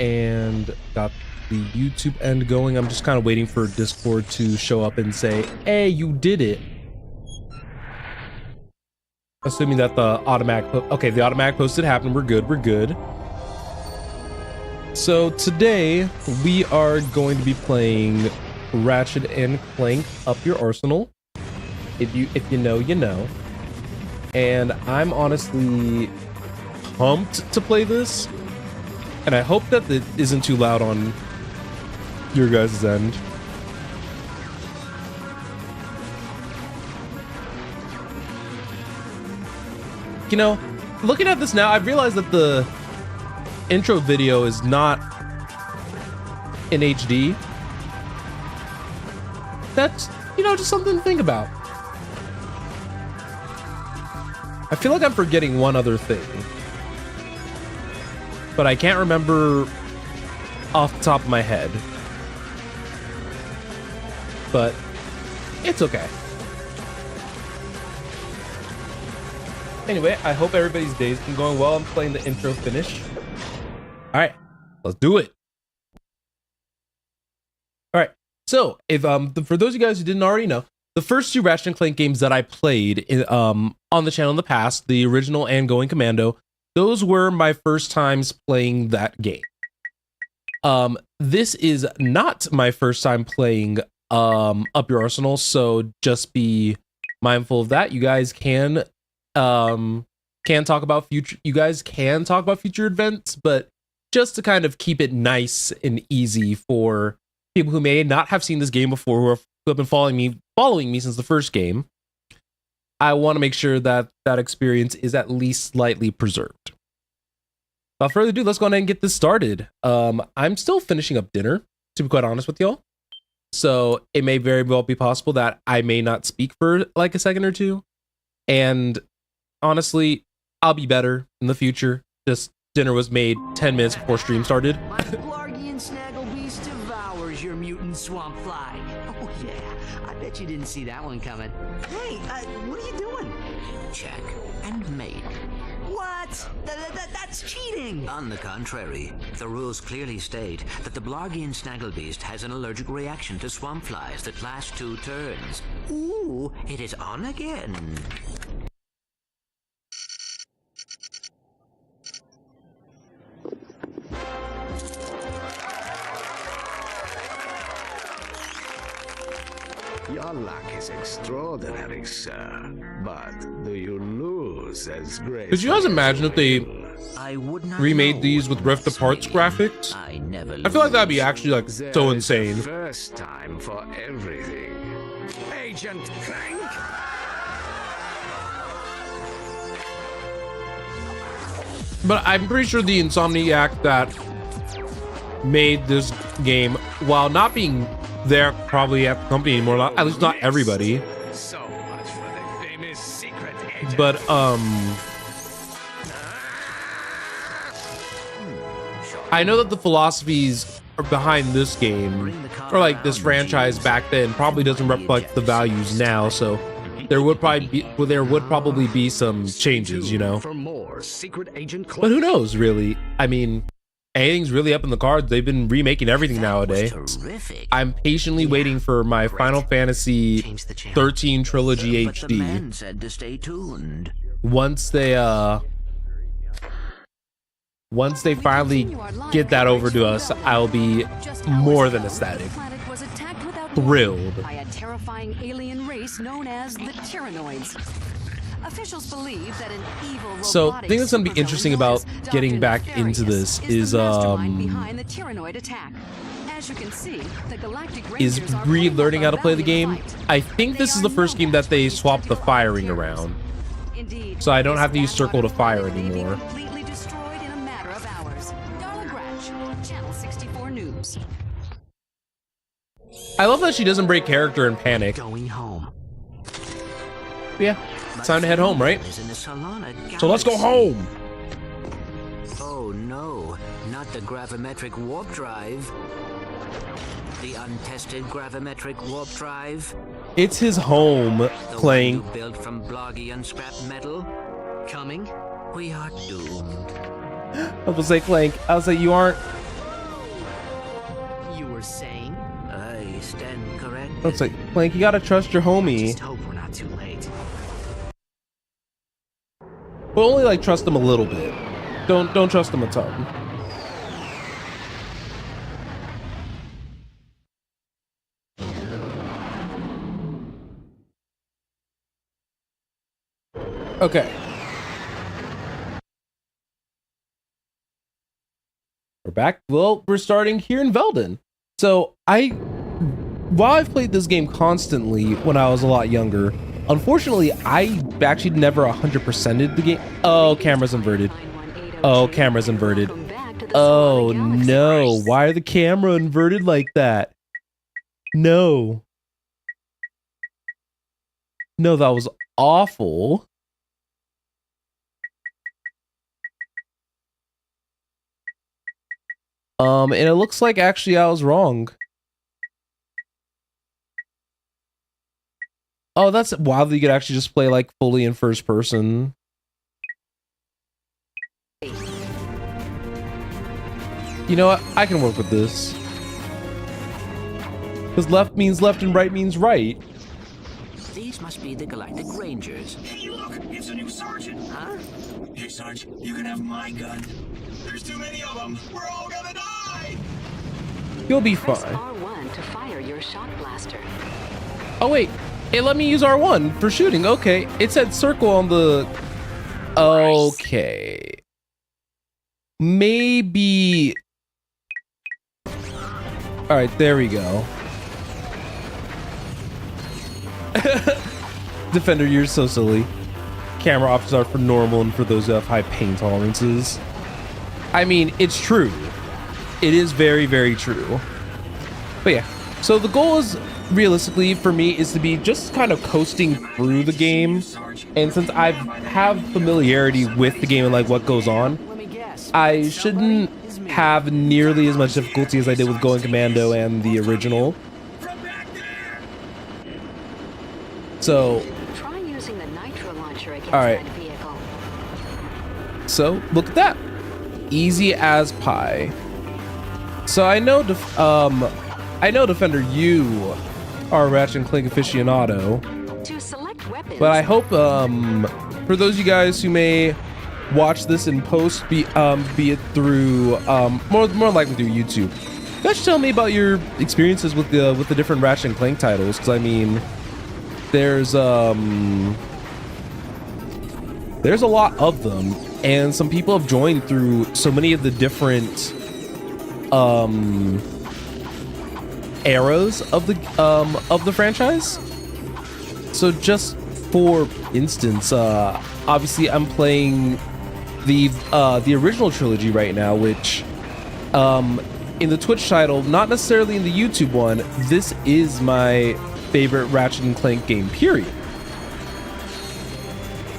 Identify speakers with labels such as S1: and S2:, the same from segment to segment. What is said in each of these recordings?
S1: and got the YouTube end going. I'm just kind of waiting for Discord to show up and say, hey, you did it. Assuming that the automatic okay, the automatic post did happen. We're good. So today we are going to be playing Ratchet and Clank Up Your Arsenal. If you know, you know. And I'm honestly pumped to play this. And I hope that it isn't too loud on your guys' end. You know, looking at this now, I've realized that the intro video is not in HD. That's, you know, just something to think about. I feel like I'm forgetting one other thing, but I can't remember off the top of my head. But it's okay. Anyway, I hope everybody's day's been going well. I'm playing the intro finish. All right, let's do it. All right, so if for those of you guys who didn't already know, the first two Ratchet and Clank games that I played on the channel in the past, the original and Going Commando, those were my first times playing that game. This is not my first time playing Up Your Arsenal, so just be mindful of that. You guys can talk about future events, but just to kind of keep it nice and easy for people who may not have seen this game before, who have been following me since the first game, I want to make sure that that experience is at least slightly preserved. Without further ado, let's go ahead and get this started. I'm still finishing up dinner, to be quite honest with y'all, so it may very well be possible that I may not speak for like a second or two, and honestly, I'll be better in the future. Just dinner was made 10 minutes before stream started.
S2: My Blargian Snagglebeast devours your mutant swamp fly. Oh yeah, I bet you didn't see that one coming. Hey, what are you doing? Check and mate. What? That's cheating!
S3: On the contrary, the rules clearly state that the Blargian Snagglebeast has an allergic reaction to swamp flies that last 2 turns. Ooh, it is on again.
S4: Your luck is extraordinary, sir. But do you lose as great?
S1: Could you guys imagine if they remade these with ripped apart graphics? I feel like that'd be actually like so insane.
S4: First time for everything. Agent Clank.
S1: But I'm pretty sure the Insomniac that made this game, while not being there probably at the company anymore, at least not everybody,
S4: So much for the famous secret agent.
S1: but I know that the philosophies behind this game, or like this franchise back then, probably doesn't reflect the values now, so there would probably be some changes, you know.
S4: For more secret agent
S1: But
S4: Clank.
S1: who knows, really? I mean, anything's really up in the cards. They've been remaking everything nowadays.
S3: Terrific.
S1: I'm patiently waiting for my Final Fantasy
S3: Change the channel.
S1: 13 Trilogy
S3: But the
S1: HD.
S3: man said to stay tuned.
S1: Once they finally get that over to us, I'll be more than ecstatic. Thrilled.
S5: By a terrifying alien race known as the Tyrannoids. Officials believe that an evil
S1: So, the thing that's gonna be interesting about getting back into this is
S5: behind the Tyrannoid attack. As you can see, the Galactic
S1: is
S5: Rangers are
S1: relearning how to play the game.
S5: fight.
S1: I think this is the first game that they swapped the firing around,
S5: Indeed,
S1: so I don't
S5: this
S1: have to use circle to fire
S5: may be
S1: anymore.
S5: completely destroyed in a matter of hours. Darla Gratch, Channel 64 News.
S1: I love that she doesn't break character and panic.
S3: Going home.
S1: Yeah, it's time to head home, right?
S3: Is in the Solana
S1: So let's go
S3: Galaxy.
S1: home.
S3: Oh no, not the gravimetric warp drive. The untested gravimetric warp drive.
S1: It's his home,
S3: The
S1: Clank.
S3: one you built from Blargian scrap metal. Coming, we are doomed.
S1: I was say, Clank, I was like, you aren't It's like, Clank, you gotta trust your homie.
S2: Just hope we're not too late.
S1: But only like trust him a little bit. Don't trust him a ton. Okay. We're back. Well, we're starting here in Veldin. So while I've played this game constantly when I was a lot younger, unfortunately, I actually never 100%ed the game. Oh, camera's inverted. Oh, camera's inverted. Oh no, why are the camera inverted like that? No. No, that was awful. And it looks like actually I was wrong. Oh, that's wild that you could actually just play like fully in first person. You know what? I can work with this. Because left means left and right means right.
S3: These must be the Galactic Rangers.
S6: Hey, look! It's a new sergeant!
S3: Huh?
S6: Hey, Sarge, you can have my gun. There's too many of them! We're all gonna die!
S1: You'll be
S5: Press
S1: fine.
S5: R1 to fire your shock blaster.
S1: Oh wait, it let me use R1 for shooting. Okay, it said circle on the... Okay. Maybe... Alright, there we go. Defender, you're so silly. Camera options are for normal and for those who have high pain tolerances. I mean, it's true. It is very, very true. But yeah, so the goal is, realistically, for me, is to be just kind of coasting through the game. And since I have familiarity with the game and like what goes on, I shouldn't have nearly as much difficulty as I did with Going Commando and the original. So,
S5: Try using the nitro launcher against
S1: all right.
S5: that vehicle.
S1: So look at that, easy as pie. So I know, Defender, you are a Ratchet Clank aficionado,
S5: To select weapons,
S1: but I hope for those of you guys who may watch this in post, be it through more likely through YouTube, guys, tell me about your experiences with the different Ratchet Clank titles, because I mean, there's a lot of them, and some people have joined through so many of the different eras of the franchise. So just for instance, obviously I'm playing the original trilogy right now, which in the Twitch title, not necessarily in the YouTube one, this is my favorite Ratchet and Clank game, period.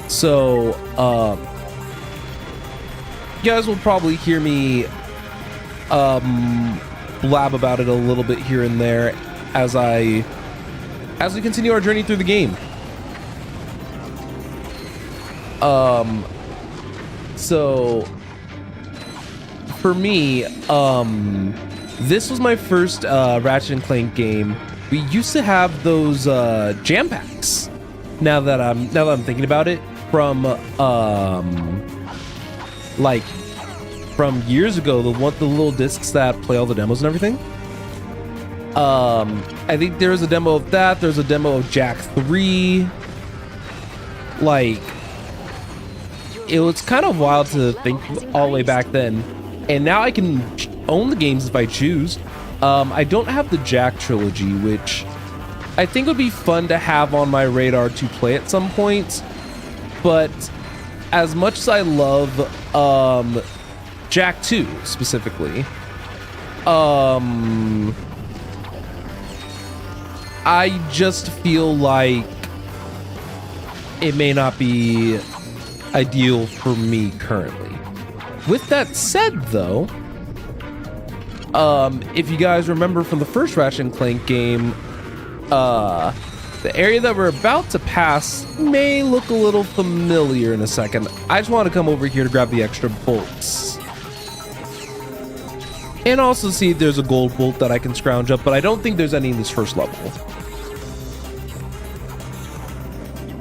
S1: So you guys will probably hear me blab about it a little bit here and there as we continue our journey through the game. So for me, this was my first Ratchet and Clank game. We used to have those jam packs. Now that I'm thinking about it, from years ago, the little discs that play all the demos and everything. I think there was a demo of that. There's a demo of Jak 3. Like, it was kind of wild to think all the way back then. And now I can own the games if I choose. I don't have the Jak trilogy, which I think would be fun to have on my radar to play at some point. But as much as I love Jak 2 specifically, I just feel like it may not be ideal for me currently. With that said, though, if you guys remember from the first Ratchet and Clank game, the area that we're about to pass may look a little familiar in a second. I just want to come over here to grab the extra bolts. And also see if there's a gold bolt that I can scrounge up, but I don't think there's any in this first level.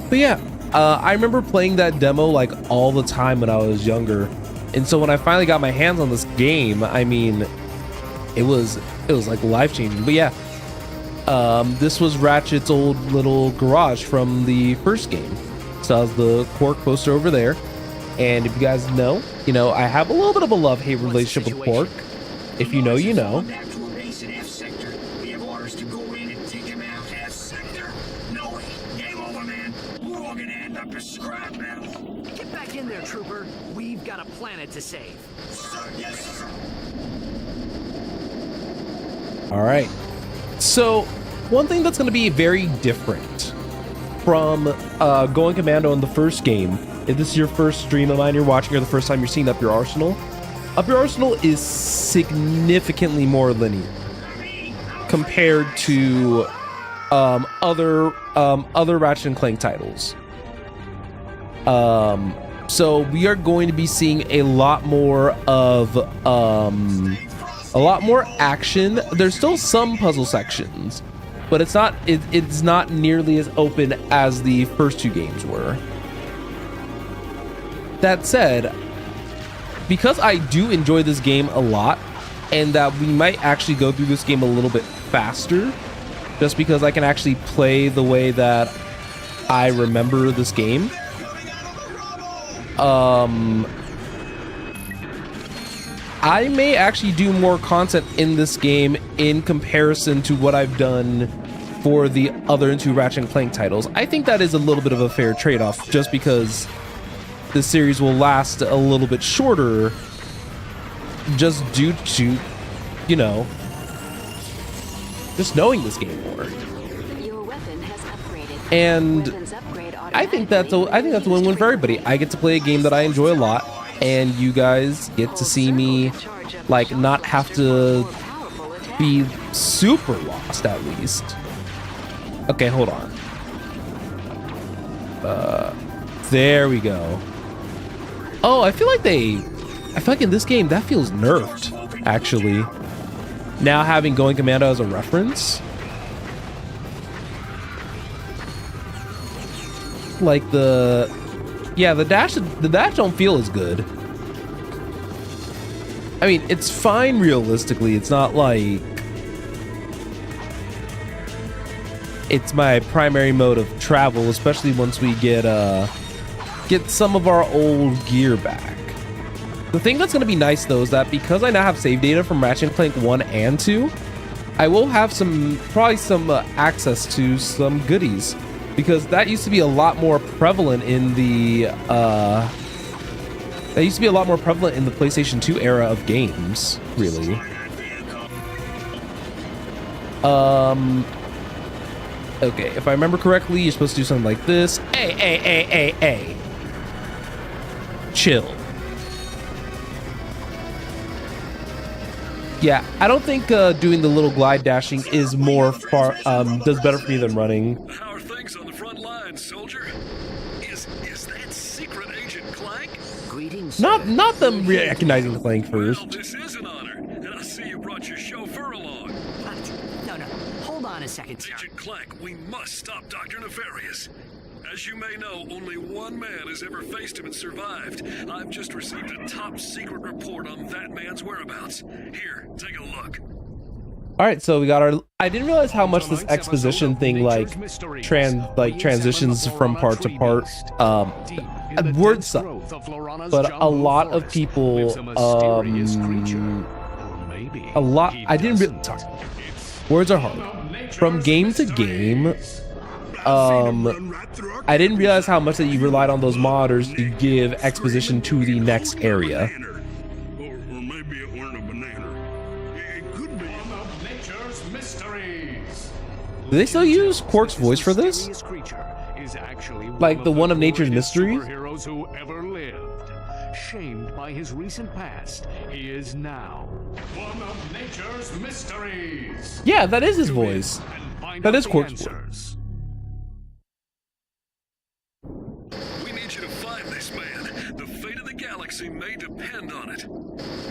S1: But yeah, I remember playing that demo like all the time when I was younger, and so when I finally got my hands on this game, I mean, it was like life changing. But yeah, this was Ratchet's old little garage from the first game. So that's the Quark poster over there. And if you guys know, I have a little bit of a love-hate relationship with Quark. If you know, you know.
S6: Back to a base in F sector. We have orders to go in and take him out. F sector. No way. Game over, man. We're all gonna end up as scrap metal.
S2: Get back in there, Trooper. We've got a planet to save.
S6: Sir, yes, sir.
S1: All right. So one thing that's going to be very different from going commando in the first game, if this is your first stream of mine you're watching or the first time you're seeing Up Your Arsenal is significantly more linear compared to other Ratchet and Clank titles. So we are going to be seeing a lot more of action. There's still some puzzle sections, but it's not nearly as open as the first two games were. That said, because I do enjoy this game a lot, and that we might actually go through this game a little bit faster, just because I can actually play the way that I remember this game. I may actually do more content in this game in comparison to what I've done for the other two Ratchet and Clank titles. I think that is a little bit of a fair trade-off, just because the series will last a little bit shorter, just due to, just knowing this game more.
S5: Your weapon has upgraded.
S1: And
S5: Weapons upgrade
S1: I think that's a win-win for everybody. I get to play a game that I enjoy a lot, and you guys get to see me like not have to be super lost, at least. Okay, hold on. There we go. Oh, I feel like in this game that feels nerfed, actually. Now having Going Commando as a reference. Like the dash don't feel as good. I mean, it's fine realistically. It's not like it's my primary mode of travel, especially once we get some of our old gear back. The thing that's going to be nice though is that because I now have save data from Ratchet & Clank 1 and 2, I will have probably some access to some goodies, because that used to be a lot more prevalent in the PlayStation 2 era of games, really. Okay, if I remember correctly, you're supposed to do something like this. Hey. Chill. Yeah, I don't think doing the little glide dashing is does better for me than running.
S7: How are things on the front lines, soldier? Is that secret agent Clank?
S3: Greetings,
S1: Not
S3: sir.
S1: them recognizing Clank
S7: Well,
S1: first.
S7: this is an honor, and I see you brought your chauffeur along.
S2: What? No. Hold on a second, sir.
S7: Agent Clank, we must stop Dr. Nefarious. As you may know, only one man has ever faced him and survived. I've just received a top secret report on that man's whereabouts. Here, take a look.
S1: All right, so we got our. I didn't realize how much this exposition thing transitions from part to part. Word suck, but a lot of people. I didn't really talk. Words are hard. From game to game. I didn't realize how much that you relied on those modders to give exposition to the next area.
S6: Or maybe it weren't a banana. It could be. One of nature's mysteries.
S1: Do they still use Quark's voice for this? Like the one of nature's mysteries?
S8: Superheroes who ever lived. Shamed by his recent past, he is now one of nature's mysteries.
S1: Yeah, that is his voice. That is Quark's voice.
S7: We need you to find this man. The fate of the galaxy may depend on it.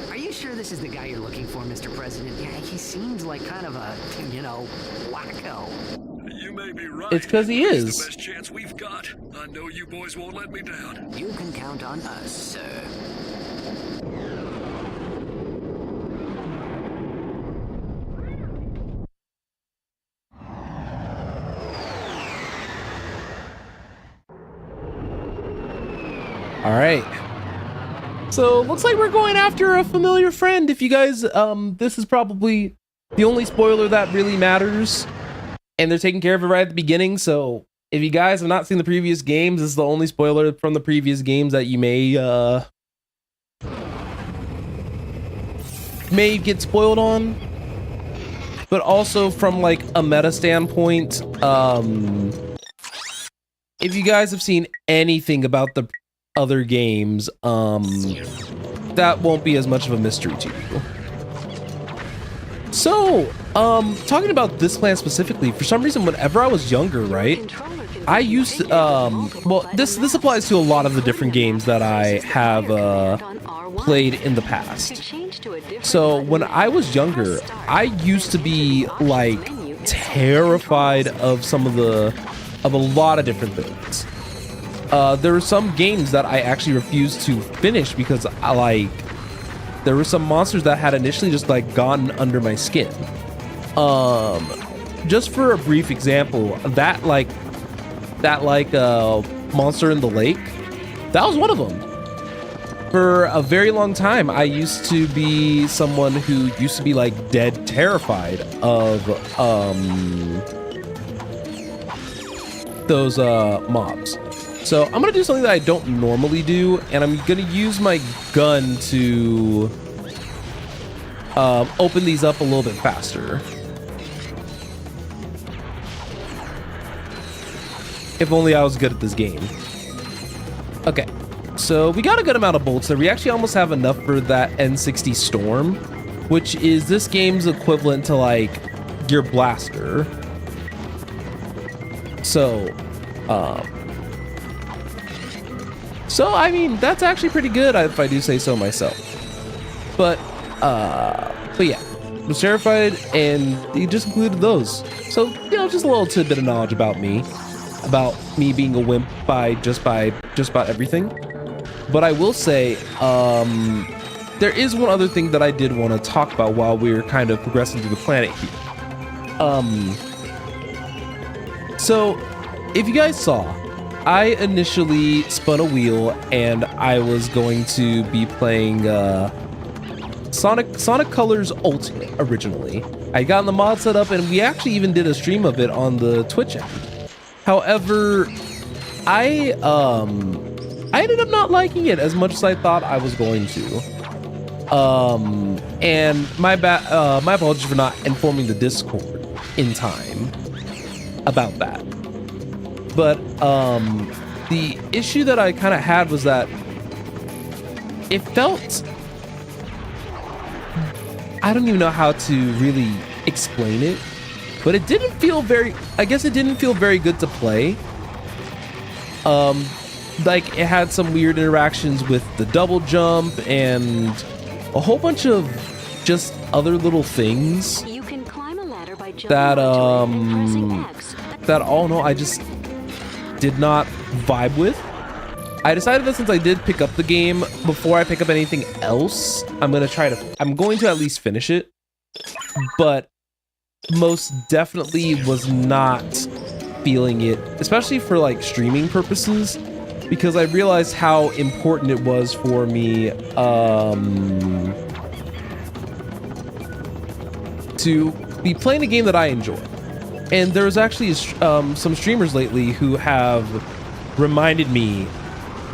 S2: Are you sure this is the guy you're looking for, Mr. President? Yeah, he seems like kind of a, wacko.
S7: You may be right.
S1: It's because he
S7: It's
S1: is.
S7: the best chance we've got. I know you boys won't let me down.
S3: You can count on us, sir.
S1: All right. So looks like we're going after a familiar friend. If you guys, this is probably the only spoiler that really matters, and they're taking care of it right at the beginning. So if you guys have not seen the previous games, this is the only spoiler from the previous games that you may get spoiled on. But also from like a meta standpoint, if you guys have seen anything about the other games, that won't be as much of a mystery to you. So, talking about this plan specifically, for some reason, whenever I was younger, right, I used to, well, this applies to a lot of the different games that I have played in the past. So when I was younger, I used to be like terrified of a lot of different things. There were some games that I actually refused to finish because there were some monsters that had initially just like gotten under my skin. Just for a brief example, that monster in the lake, that was one of them. For a very long time, I used to be someone who used to be like dead terrified of those mobs. So I'm gonna do something that I don't normally do, and I'm gonna use my gun to open these up a little bit faster. If only I was good at this game. Okay, so we got a good amount of bolts there. We actually almost have enough for that N60 Storm, which is this game's equivalent to like your blaster. So I mean, that's actually pretty good if I do say so myself. But yeah, I was terrified, and he just included those. So, you know, just a little tidbit of knowledge about me being a wimp by just about everything. But I will say, there is one other thing that I did want to talk about while we were kind of progressing through the planet here. So if you guys saw, I initially spun a wheel and I was going to be playing Sonic Colors Ultimate originally. I got the mod set up, and we actually even did a stream of it on the Twitch app. However, I ended up not liking it as much as I thought I was going to. And my apologies for not informing the Discord in time about that. But the issue that I kind of had was that it felt, I don't even know how to really explain it, but it didn't feel very, I guess it didn't feel very good to play. Like it had some weird interactions with the double jump and a whole bunch of just other little things
S5: You can climb a ladder by jumping
S1: that
S5: onto it and pressing X.
S1: that all in all I just did not vibe with. I decided that since I did pick up the game, before I pick up anything else, I'm going to at least finish it. But most definitely was not feeling it, especially for like streaming purposes, because I realized how important it was for me to be playing a game that I enjoy. And there's actually some streamers lately who have reminded me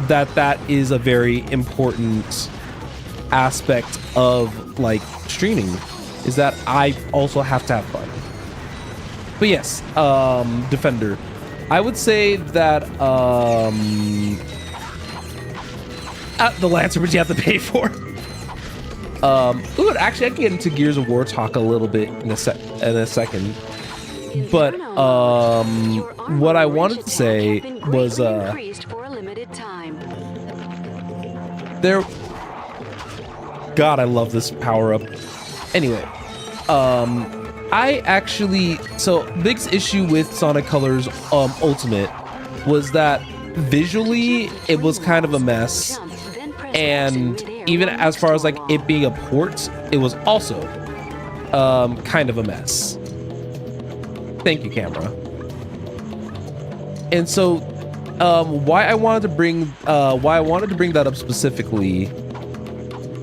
S1: that that is a very important aspect of like streaming, is that I also have to have fun. But yes, Defender, I would say that the Lancer, which you have to pay for. Ooh, actually I can get into Gears of War talk a little bit in a second. But what I wanted to say was God, I love this power up. Anyway, I actually, so biggest issue with Sonic Colors Ultimate was that visually it was kind of a mess, and even as far as like it being a port, it was also kind of a mess. Thank you, camera. And so why I wanted to bring that up specifically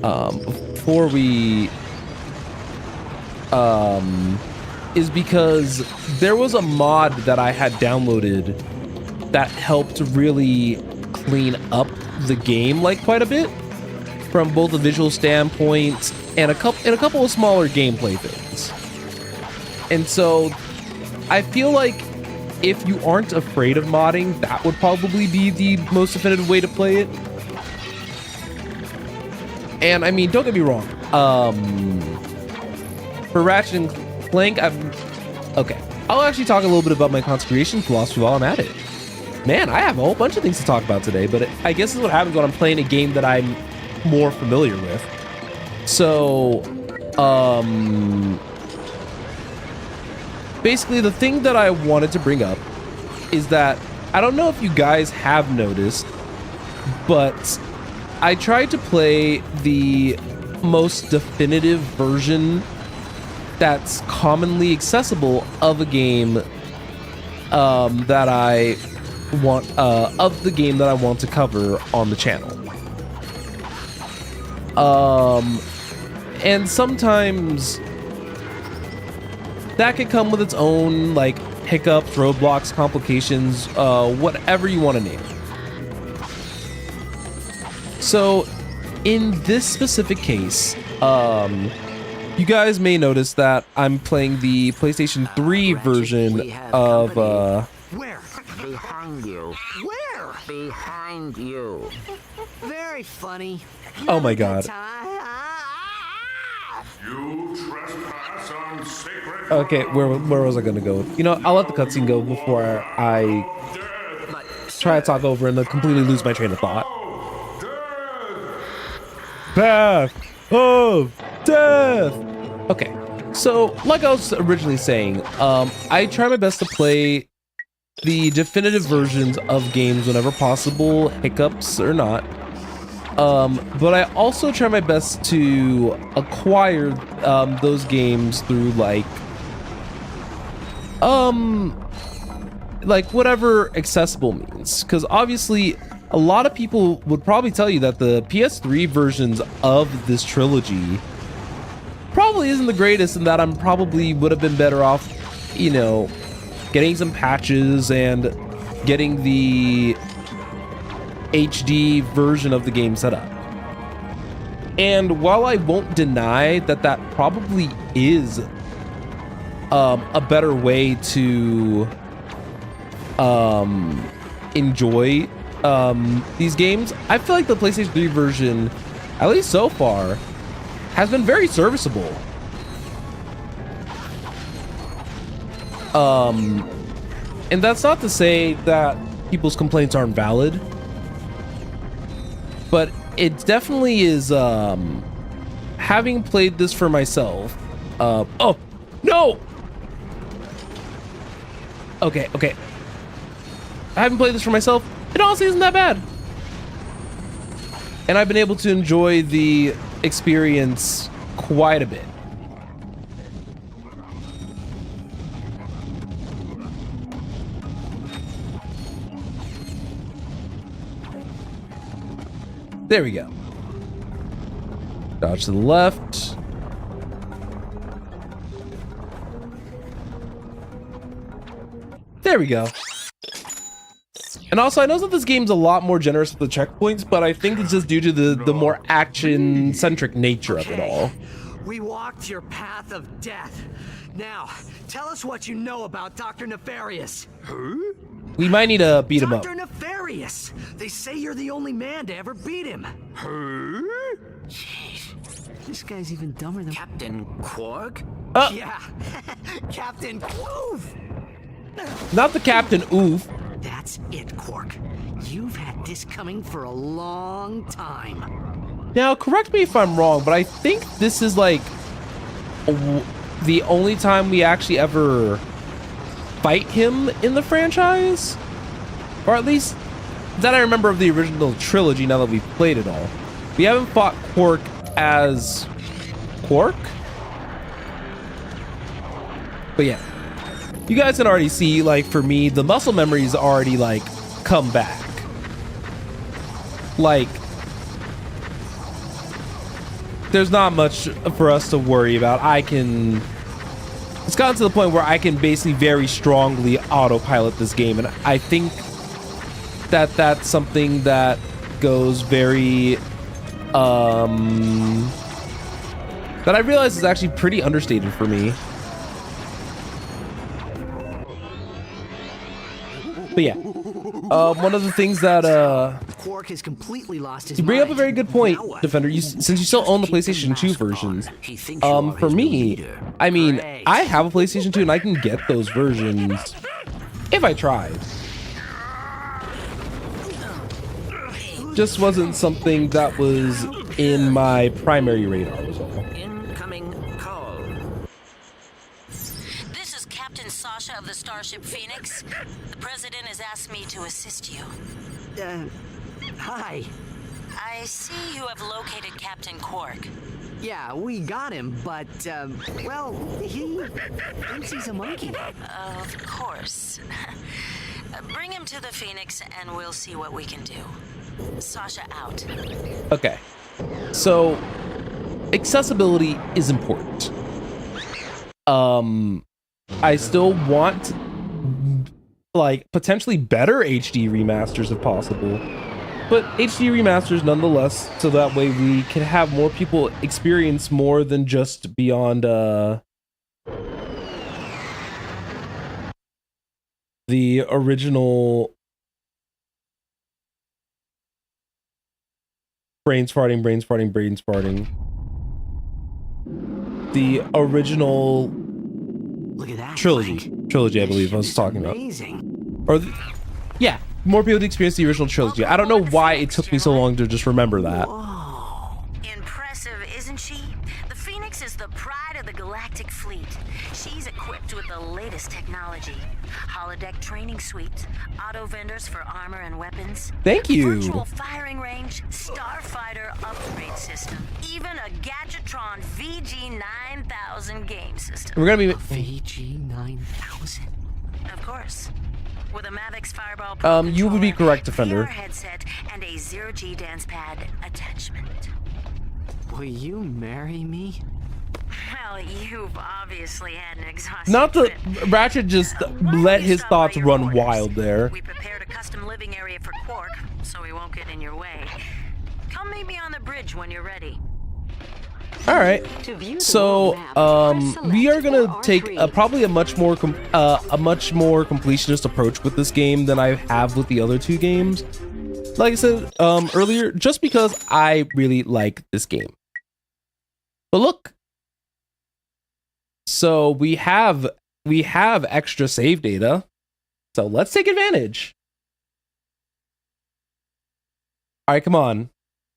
S1: before we is because there was a mod that I had downloaded that helped really clean up the game like quite a bit from both a visual standpoint and a couple of smaller gameplay things. And so I feel like if you aren't afraid of modding, that would probably be the most definitive way to play it. And I mean, don't get me wrong, for Ratchet and Clank, I'll actually talk a little bit about my concentration philosophy while I'm at it. Man, I have a whole bunch of things to talk about today, but I guess this is what happens when I'm playing a game that I'm more familiar with. So, basically the thing that I wanted to bring up is that I don't know if you guys have noticed, but I tried to play the most definitive version that's commonly accessible of a game that I want of the game that I want to cover on the channel. And sometimes that could come with its own like hiccups, roadblocks, complications, whatever you want to name it. So in this specific case, you guys may notice that I'm playing the PlayStation 3 version of
S2: Where?
S3: Behind you.
S2: Where?
S3: Behind you.
S2: Very funny.
S1: Oh my god.
S8: You trespass on sacred
S1: Okay, where was I gonna go? You know, I'll let the cutscene go before I try to talk over and completely lose my train of thought. Path of Death! Okay, so like I was originally saying, I try my best to play the definitive versions of games whenever possible, hiccups or not. But I also try my best to acquire those games through like whatever accessible means, because obviously a lot of people would probably tell you that the PS3 versions of this trilogy probably isn't the greatest, and that I'm probably would have been better off, you know, getting some patches and getting the HD version of the game set up. And while I won't deny that that probably is a better way to enjoy these games, I feel like the PlayStation 3 version, at least so far, has been very serviceable. And that's not to say that people's complaints aren't valid, but it definitely is, having played this for myself, oh, no! Okay. I haven't played this for myself. It honestly isn't that bad. And I've been able to enjoy the experience quite a bit. There we go. Dodge to the left. There we go. And also, I know that this game's a lot more generous with the checkpoints, but I think it's just due to the more action-centric nature of it all.
S2: We walked your path of death. Now, tell us what you know about Dr. Nefarious.
S1: We might need to beat him up.
S2: Dr. Nefarious! They say you're the only man to ever beat him. Jeez. This guy's even dumber than
S3: Captain Quark?
S2: Yeah, Captain Oof.
S1: Not the Captain Oof.
S2: That's it, Quark. You've had this coming for a long time.
S1: Now, correct me if I'm wrong, but I think this is like the only time we actually ever fight him in the franchise, or at least that I remember of the original trilogy. Now that we've played it all, we haven't fought Quark as Quark. But yeah, you guys can already see, like, for me, the muscle memories already like come back. Like, there's not much for us to worry about. It's gotten to the point where I can basically very strongly autopilot this game, and I think that that's something that goes very that I realize is actually pretty understated for me. But yeah, one of the things that
S2: Quark has completely lost his
S1: you bring up a
S2: mind.
S1: very good point,
S2: Now what?
S1: Defender. Since you still own the PlayStation 2 versions, for me, I mean, I have a PlayStation 2 and I can get those versions if I tried. Just wasn't something that was in my primary radar, was all.
S3: Incoming call.
S9: This is Captain Sasha of the Starship Phoenix. The President has asked me to assist you.
S2: Hi.
S9: I see you have located Captain Quark.
S2: Yeah, we got him, but, well, he thinks he's a monkey.
S9: Of course. Bring him to the Phoenix and we'll see what we can do. Sasha out.
S1: Okay, so accessibility is important. I still want like potentially better HD remasters if possible, but HD remasters nonetheless, so that way we can have more people experience more than just beyond the original brains farting. The original
S2: Look at that.
S1: trilogy, I believe I was talking about.
S2: Amazing.
S1: Or yeah, more people to experience the original trilogy. I don't know why it took me so long to just remember that.
S9: Impressive, isn't she? The Phoenix is the pride of the galactic fleet. She's equipped with the latest technology. Holodeck training suite, auto vendors for armor and weapons.
S1: Thank you.
S9: Virtual firing range, starfighter upgrade system. Even a Gadgetron VG9000 game system.
S1: We're gonna be
S2: VG9000.
S9: Of course. With a Mavix Fireball
S1: you would be correct, Defender.
S9: VR headset and a zero-G dance pad attachment.
S2: Will you marry me?
S9: Well, you've obviously had an exhaustive
S1: Not the
S9: trip.
S1: Ratchet just
S9: Why
S1: let
S9: don't you
S1: his
S9: stop by
S1: thoughts
S9: your
S1: run
S9: quarters?
S1: wild there.
S9: We prepared a custom living area for Quark, so he won't get in your way. Come meet me on the bridge when you're ready.
S1: All right. So we are gonna take probably a much more completionist approach with this game than I have with the other two games. Like I said earlier, just because I really like this game. But look, so we have extra save data, so let's take advantage. All right, come on,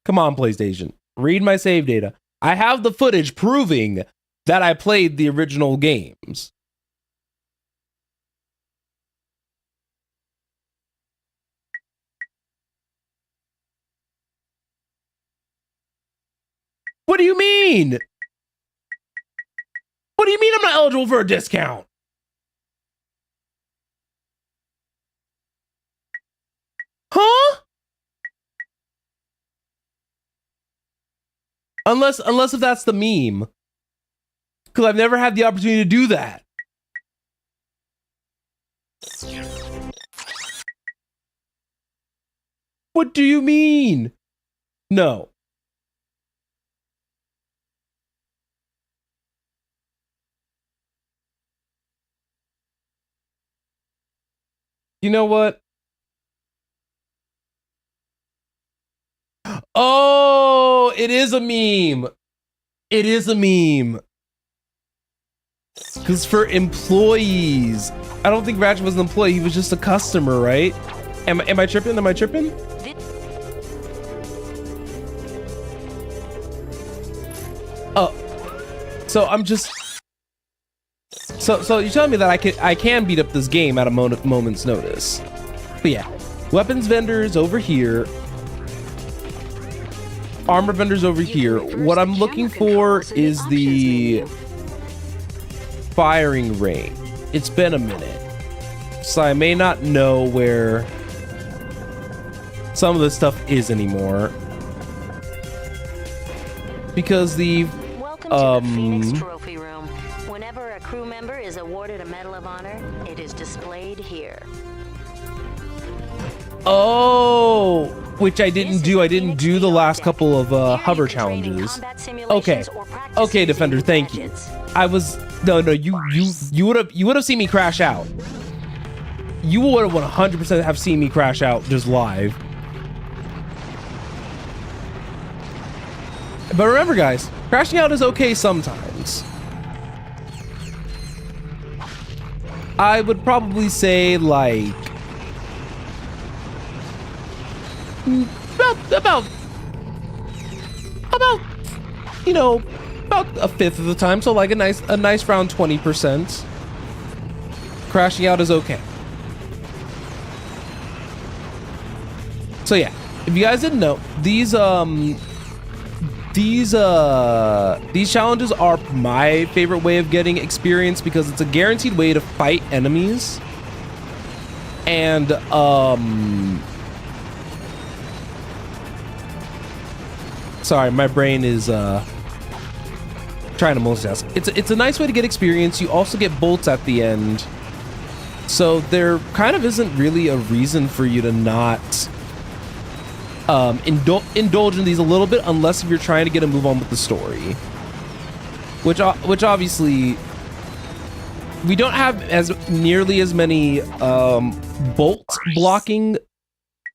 S1: PlayStation, read my save data. I have the footage proving that I played the original games. What do you mean? What do you mean I'm not eligible for a discount? Huh? Unless if that's the meme. Because I've never had the opportunity to do that. What do you mean? No. You know what? Oh, it is a meme. It is a meme. Because for employees, I don't think Ratchet was an employee. He was just a customer, right? Am I tripping? Am I tripping? Oh, so I'm just So you're telling me that I can beat up this game at a moment's notice. But yeah, weapons vendors over here. Armor vendors over here. What I'm looking for is the firing range. It's been a minute, so I may not know where some of this stuff is anymore. Because the
S9: Welcome to the Phoenix Trophy Room. Whenever a crew member is awarded a Medal of Honor, it is displayed here.
S1: Oh, which I didn't do. I didn't do the last couple of hover challenges. Okay, okay, Defender. Thank you. I was no. You would have seen me crash out. You would have 100% have seen me crash out just live. But remember, guys, crashing out is okay sometimes. I would probably say like about you know, about a fifth of the time, so like a nice round 20%. Crashing out is okay. So yeah, if you guys didn't know, these challenges are my favorite way of getting experience because it's a guaranteed way to fight enemies. And sorry, my brain is trying to multitask. It's a nice way to get experience. You also get bolts at the end, so there kind of isn't really a reason for you to not indulge in these a little bit, unless if you're trying to get a move on with the story, which obviously we don't have as nearly as many bolt blocking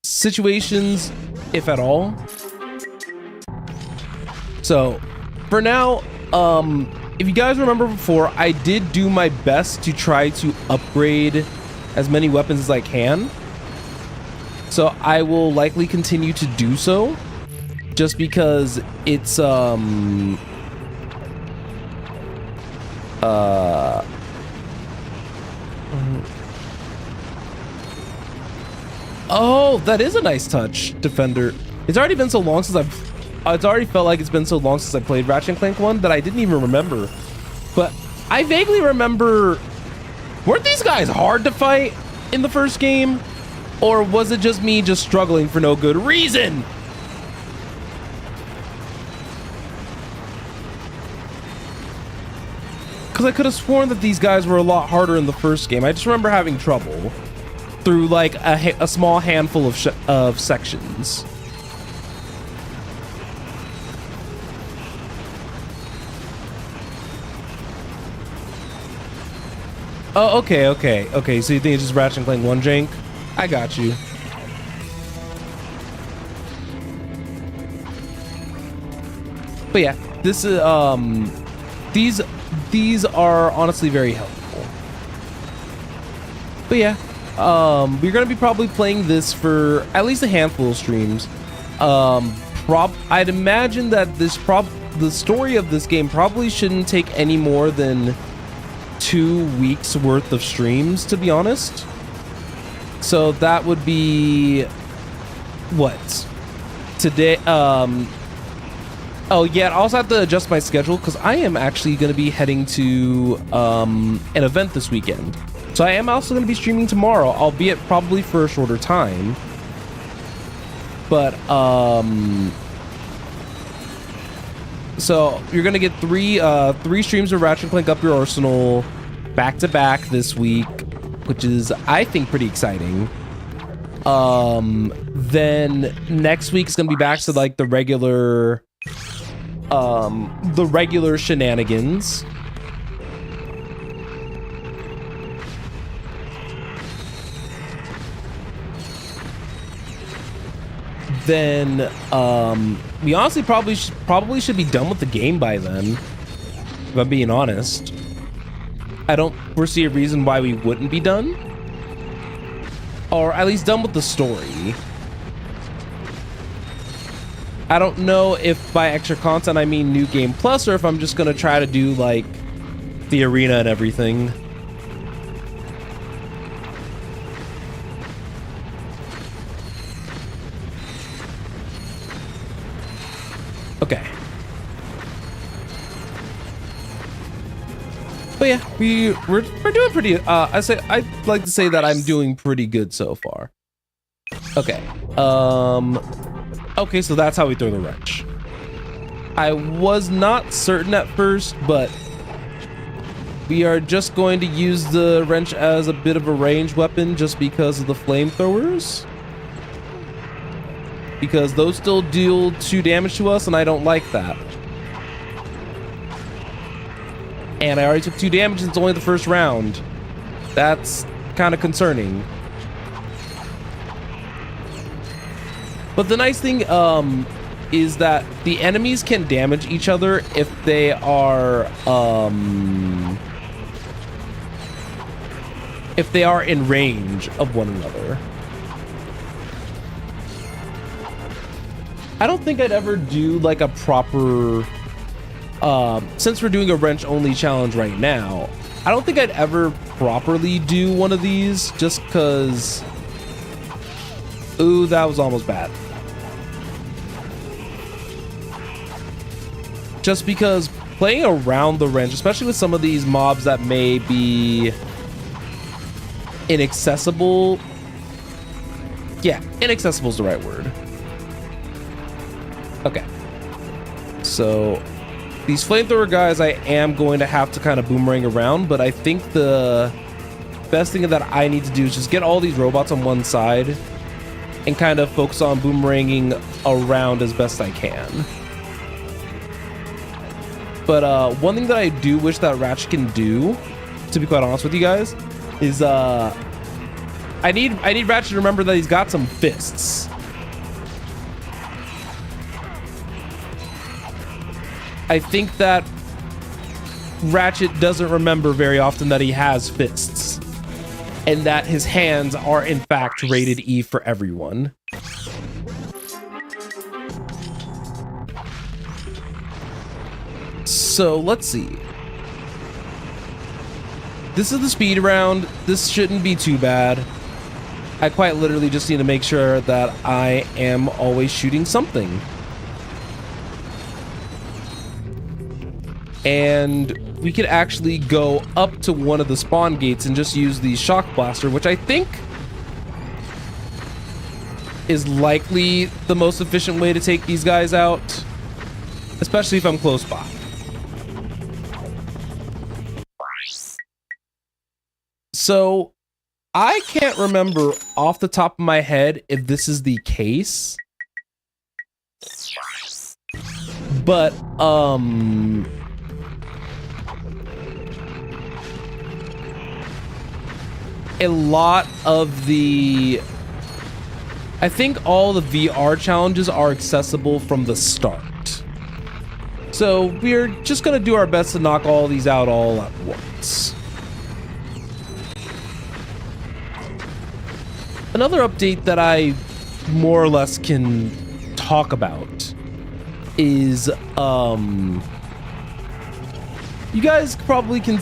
S1: situations, if at all. So for now, if you guys remember before, I did do my best to try to upgrade as many weapons as I can. So I will likely continue to do so, just because it's oh, that is a nice touch, Defender. It's already been so long since it's already felt like it's been so long since I played Ratchet Clank 1 that I didn't even remember. But I vaguely remember, weren't these guys hard to fight in the first game? Or was it just me just struggling for no good reason? Because I could have sworn that these guys were a lot harder in the first game. I just remember having trouble through like a small handful of sections. Oh, okay. So you think it's just Ratchet Clank 1 jank? I got you. But yeah, this is these are honestly very helpful. But yeah, we're gonna be probably playing this for at least a handful of streams. I'd imagine that the story of this game probably shouldn't take any more than 2 weeks worth of streams, to be honest. So that would be what today. Oh yeah, I also have to adjust my schedule because I am actually going to be heading to an event this weekend. So I am also going to be streaming tomorrow, albeit probably for a shorter time. But so you're going to get three streams of Ratchet Clank Up Your Arsenal back to back this week, which is, I think, pretty exciting. Then next week's gonna be back to like the regular shenanigans. Then we honestly probably should be done with the game by then, if I'm being honest. I don't foresee a reason why we wouldn't be done, or at least done with the story. I don't know if by extra content I mean New Game Plus, or if I'm just gonna try to do like the arena and everything. Okay. But yeah, we're doing pretty. I'd like to say that I'm doing pretty good so far. Okay. Okay, so that's how we throw the wrench. I was not certain at first, but we are just going to use the wrench as a bit of a ranged weapon just because of the flamethrowers. Because those still deal 2 damage to us, and I don't like that. And I already took 2 damage, and it's only the first round. That's kind of concerning. But the nice thing is that the enemies can damage each other if they are in range of one another. I don't think I'd ever do like a proper since we're doing a wrench only challenge right now, I don't think I'd ever properly do one of these just because. Ooh, that was almost bad. Just because playing around the wrench, especially with some of these mobs that may be inaccessible. Yeah, inaccessible is the right word. Okay. So these flamethrower guys I am going to have to kind of boomerang around, but I think the best thing that I need to do is just get all these robots on one side and kind of focus on boomeranging around as best I can. But one thing that I do wish that Ratchet can do, to be quite honest with you guys, is I need Ratchet to remember that he's got some fists. I think that Ratchet doesn't remember very often that he has fists, and that his hands are in fact rated E for everyone. So let's see. This is the speed round. This shouldn't be too bad. I quite literally just need to make sure that I am always shooting something. And we could actually go up to one of the spawn gates and just use the shock blaster, which I think is likely the most efficient way to take these guys out, especially if I'm close by. So I can't remember off the top of my head if this is the case, but a lot of the, I think all the VR challenges are accessible from the start. So we're just gonna do our best to knock all these out all at once. Another update that I more or less can talk about is you guys probably can,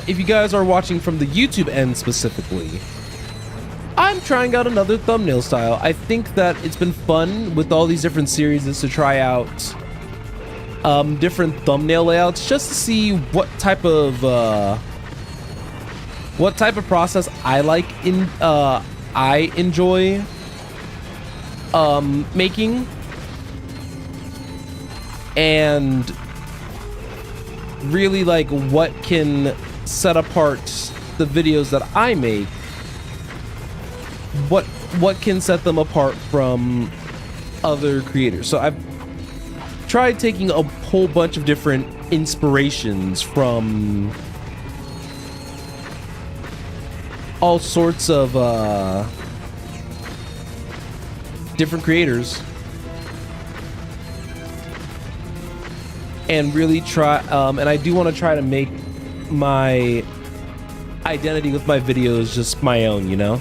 S1: if you guys are watching from the YouTube end specifically, I'm trying out another thumbnail style. I think that it's been fun with all these different series is to try out different thumbnail layouts just to see what type of process I like in I enjoy making, and really like what can set apart the videos that I make, what can set them apart from other creators. So I've tried taking a whole bunch of different inspirations from all sorts of different creators, and really try and I do want to try to make my identity with my videos just my own, you know,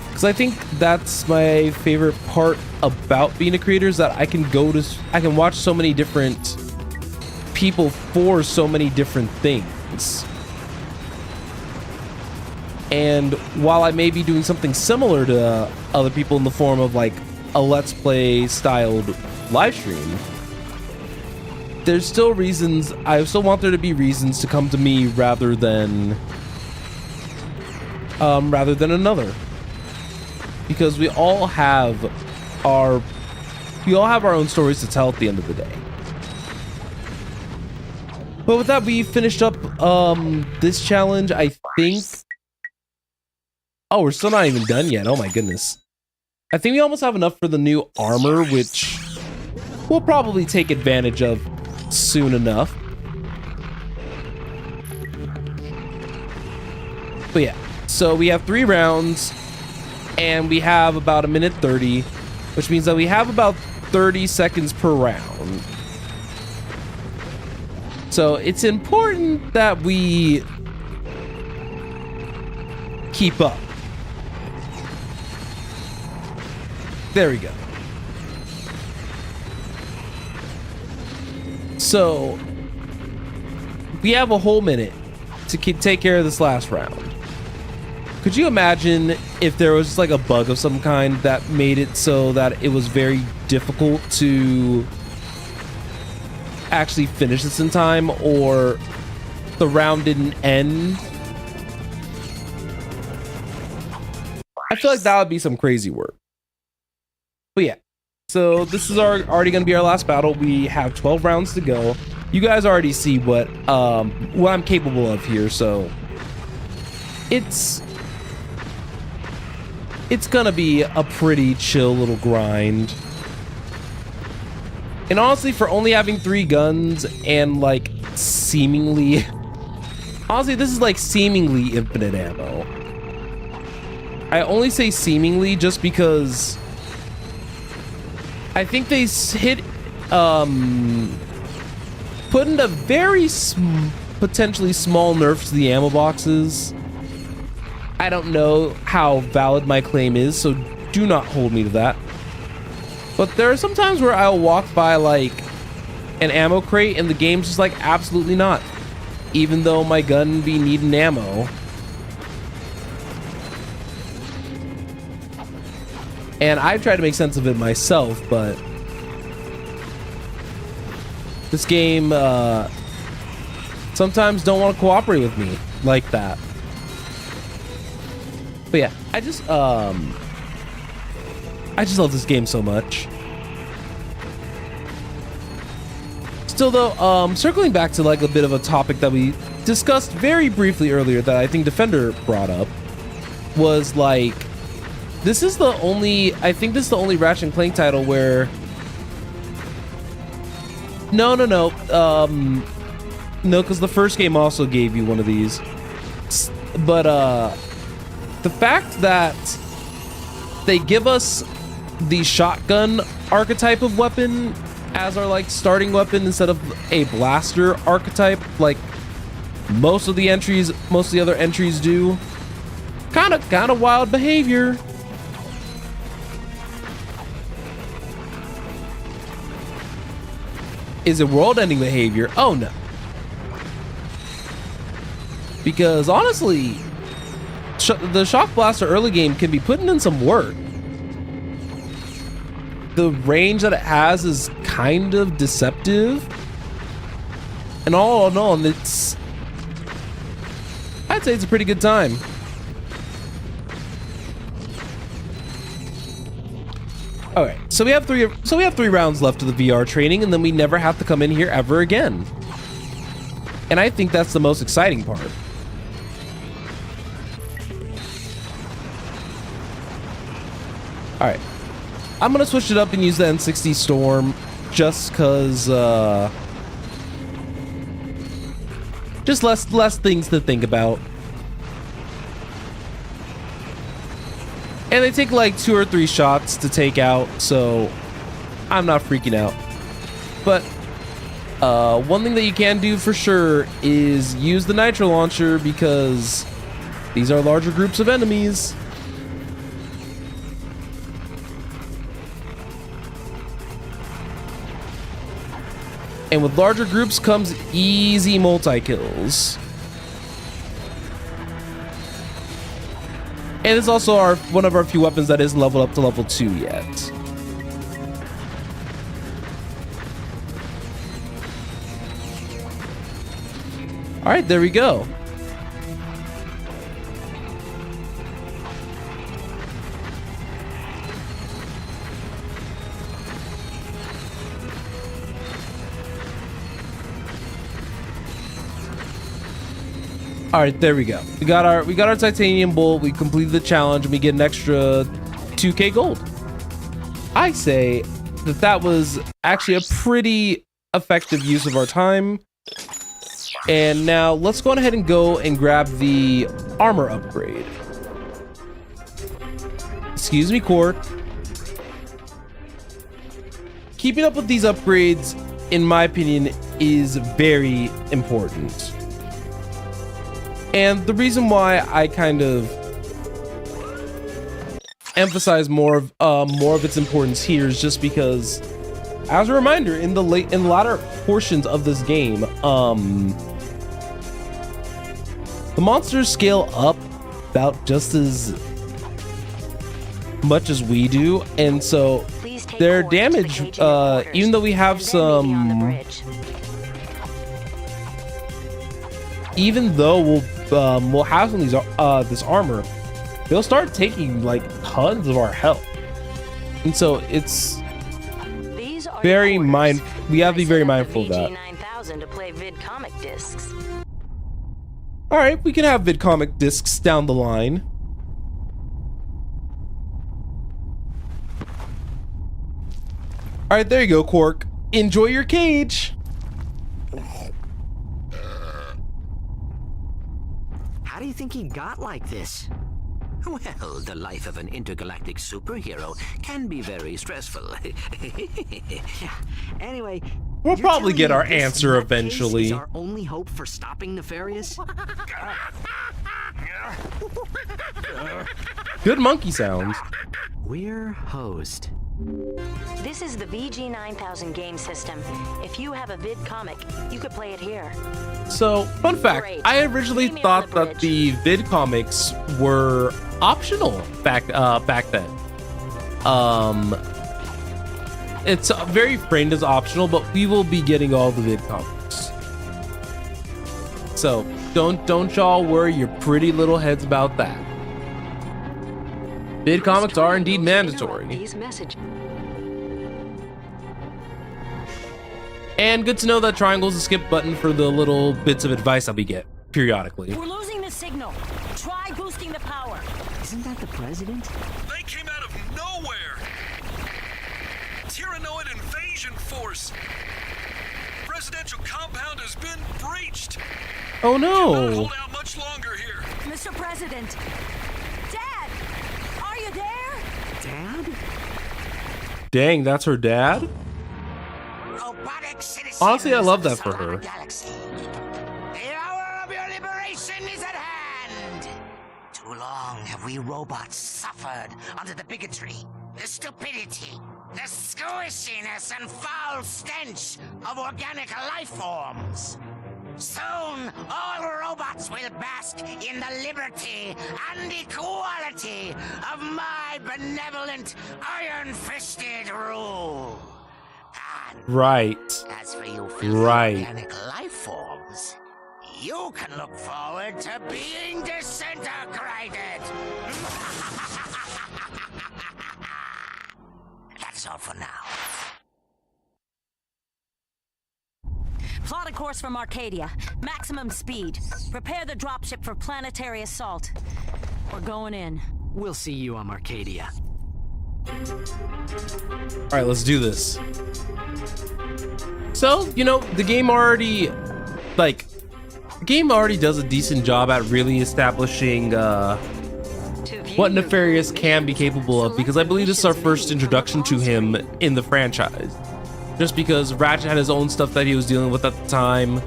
S1: because I think that's my favorite part about being a creator, is that I can watch so many different people for so many different things. And while I may be doing something similar to other people in the form of like a Let's Play styled live stream, there's still reasons, I still want there to be reasons to come to me rather than another. Because we all have our own stories to tell at the end of the day. But with that, we finished up this challenge, I think. Oh, we're still not even done yet. Oh my goodness. I think we almost have enough for the new armor, which we'll probably take advantage of soon enough. But yeah, so we have 3 rounds and we have about 1:30, which means that we have about 30 seconds per round. So it's important that we keep up. There we go. So we have a whole minute to take care of this last round. Could you imagine if there was like a bug of some kind that made it so that it was very difficult to actually finish this in time, or the round didn't end? I feel like that would be some crazy work. But yeah, so this is already going to be our last battle. We have 12 rounds to go. You guys already see what I'm capable of here, so it's gonna be a pretty chill little grind. And honestly, for only having 3 guns and like seemingly, honestly, this is like seemingly infinite ammo. I only say seemingly just because I think they put in a very potentially small nerf to the ammo boxes. I don't know how valid my claim is, so do not hold me to that. But there are some times where I'll walk by like an ammo crate and the game's just like, absolutely not. Even though my gun be needing ammo. And I try to make sense of it myself, but this game sometimes don't want to cooperate with me like that. But yeah, I just love this game so much. Still though, circling back to like a bit of a topic that we discussed very briefly earlier that I think Defender brought up, was like, I think this is the only Ratchet Clank title where no, because the first game also gave you one of these. But the fact that they give us the shotgun archetype of weapon as our like starting weapon instead of a blaster archetype like most of the other entries do, kind of wild behavior. Is it world-ending behavior? Oh no. Because honestly, the Shock Blaster early game can be putting in some work. The range that it has is kind of deceptive. And all in all, I'd say it's a pretty good time. Okay, so we have three rounds left of the VR training, and then we never have to come in here ever again. And I think that's the most exciting part. All right, I'm gonna switch it up and use the N60 Storm just cause just less things to think about. And they take like 2 or 3 shots to take out, so I'm not freaking out. But one thing that you can do for sure is use the nitro launcher, because these are larger groups of enemies. And with larger groups comes easy multi-kills. And it's also one of our few weapons that is leveled up to level 2 yet. All right, there we go. All right, there we go. We got our titanium bolt. We completed the challenge, and we get an extra 2K gold. I say that was actually a pretty effective use of our time. And now let's go ahead and go and grab the armor upgrade. Excuse me, Cork. Keeping up with these upgrades, in my opinion, is very important. And the reason why I kind of emphasize more of its importance here is just because, as a reminder, in the latter portions of this game, the monsters scale up about just as much as we do, and so their damage, even though we have some, even though we'll have some of these this armor, they'll start taking like tons of our health, and so it's very we have to be very mindful of that.
S9: VG9000 to play vid comic discs.
S1: All right, we can have vid comic discs down the line. All right, there you go, Quark. Enjoy your cage.
S3: How do you think he got like this? Well, the life of an intergalactic superhero can be very stressful.
S2: Anyway,
S1: We'll
S2: you're
S1: probably
S2: telling
S1: get
S2: me
S1: our
S2: this
S1: answer
S2: nutcase
S1: eventually.
S2: is our only hope for stopping Nefarious?
S1: Good monkey sounds.
S2: We're hosed.
S9: This is the VG9000 game system. If you have a vid comic, you could play it here.
S1: So, fun fact,
S9: Great.
S1: I originally
S9: Meet me on
S1: thought
S9: the
S1: that the vid comics were optional back then. It's very framed as optional, but we will be getting all the vid comics. So, don't y'all worry your pretty little heads about that. Vid comics are indeed mandatory. And good to know that triangle is a skip button for the little bits of advice that we get periodically.
S9: We're losing the signal. Try boosting the power.
S2: Isn't that the president?
S7: They came out of nowhere! Tyrannoid invasion force! Presidential compound has been breached!
S1: Oh
S7: Cannot
S1: no!
S7: hold out much longer here.
S5: Mr. President! Dad! Are you there?
S2: Dad?
S1: Dang, that's her dad?
S6: Robotic citizens
S1: Honestly, I love that
S6: of
S1: for
S6: the solar
S1: her.
S6: Galaxy. The hour of your liberation is at hand. Too long have we robots suffered under the bigotry, the stupidity, the squishiness and foul stench of organic life forms. Soon, all robots will bask in the liberty and equality of my benevolent, iron-fisted rule. And
S1: Right.
S6: as for you filthy
S1: Right.
S6: organic life forms, you can look forward to being disintegrated. That's all for now.
S5: Plot a course from Arcadia. Maximum speed. Prepare the dropship for planetary assault. We're going in.
S2: We'll see you on Arcadia.
S1: All right, let's do this. So, you know, the game already does a decent job at really establishing what Nefarious can be capable of, because I believe this is our first introduction to him in the franchise. Just because Ratchet had his own stuff that he was dealing with at the time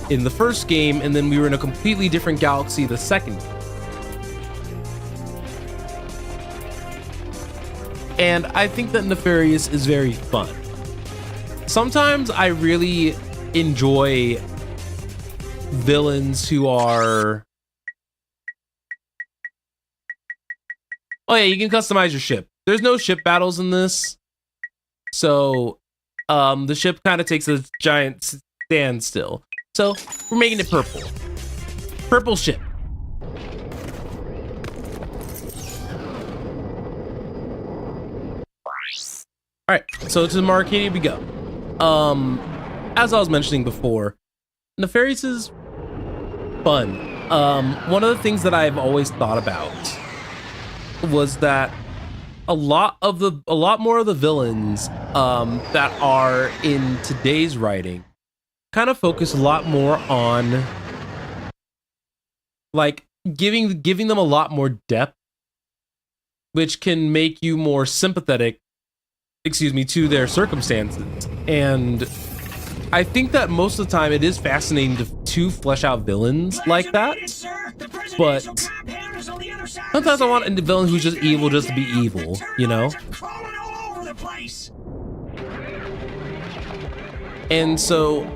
S1: in the first game, and then we were in a completely different galaxy the second game. And I think that Nefarious is very fun. Sometimes I really enjoy villains who are... Oh yeah, you can customize your ship. There's no ship battles in this. So the ship kind of takes a giant standstill. So we're making it purple. Purple ship. All right, so to the Marcadia we go. As I was mentioning before, Nefarious is fun. One of the things that I've always thought about was that a lot more of the villains that are in today's writing kind of focus a lot more on like giving them a lot more depth, which can make you more sympathetic, to their circumstances. And I think that most of the time it is fascinating to flesh out villains like that, but sometimes I want a villain who's just evil just to be evil, you know? And so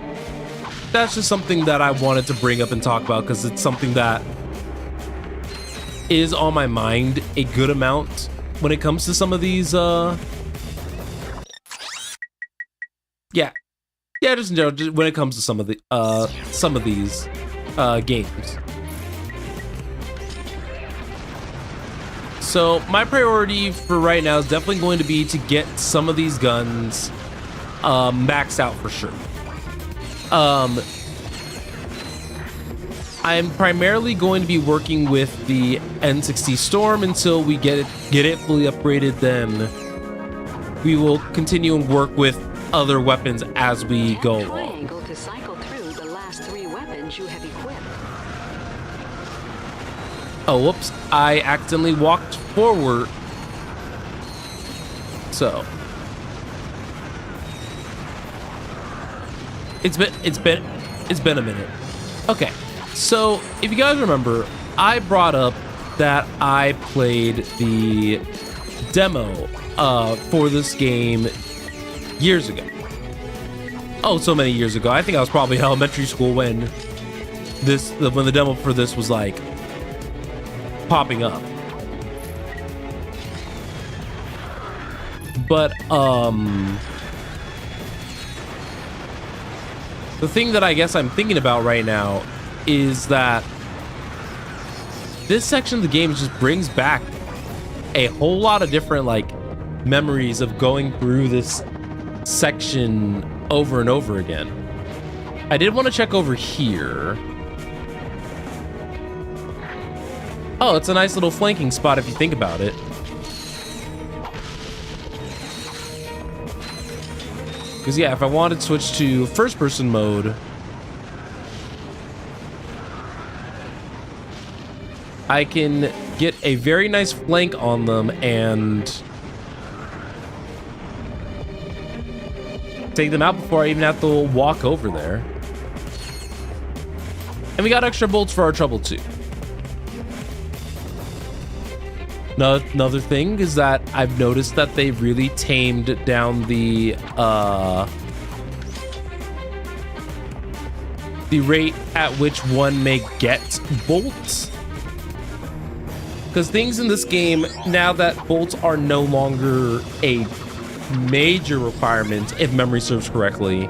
S1: that's just something that I wanted to bring up and talk about, because it's something that is on my mind a good amount when it comes to some of these just in general, just when it comes to some of these games. So my priority for right now is definitely going to be to get some of these guns maxed out for sure. I'm primarily going to be working with the N60 Storm until we get it fully upgraded. Then we will continue and work with other weapons as we go along.
S5: Triangle to cycle through the last 3 weapons you have equipped.
S1: Oh, whoops! I accidentally walked forward. So it's been a minute. Okay, so if you guys remember, I brought up that I played the demo for this game years ago. Oh, so many years ago. I think I was probably in elementary school when the demo for this was like popping up. But the thing that I guess I'm thinking about right now is that this section of the game just brings back a whole lot of different like memories of going through this section over and over again. I did want to check over here. Oh, it's a nice little flanking spot if you think about it. Because yeah, if I wanted to switch to first person mode, I can get a very nice flank on them and take them out before I even have to walk over there. And we got extra bolts for our trouble too. Another thing is that I've noticed that they really tamed down the rate at which one may get bolts. Because things in this game, now that bolts are no longer a major requirement, if memory serves correctly,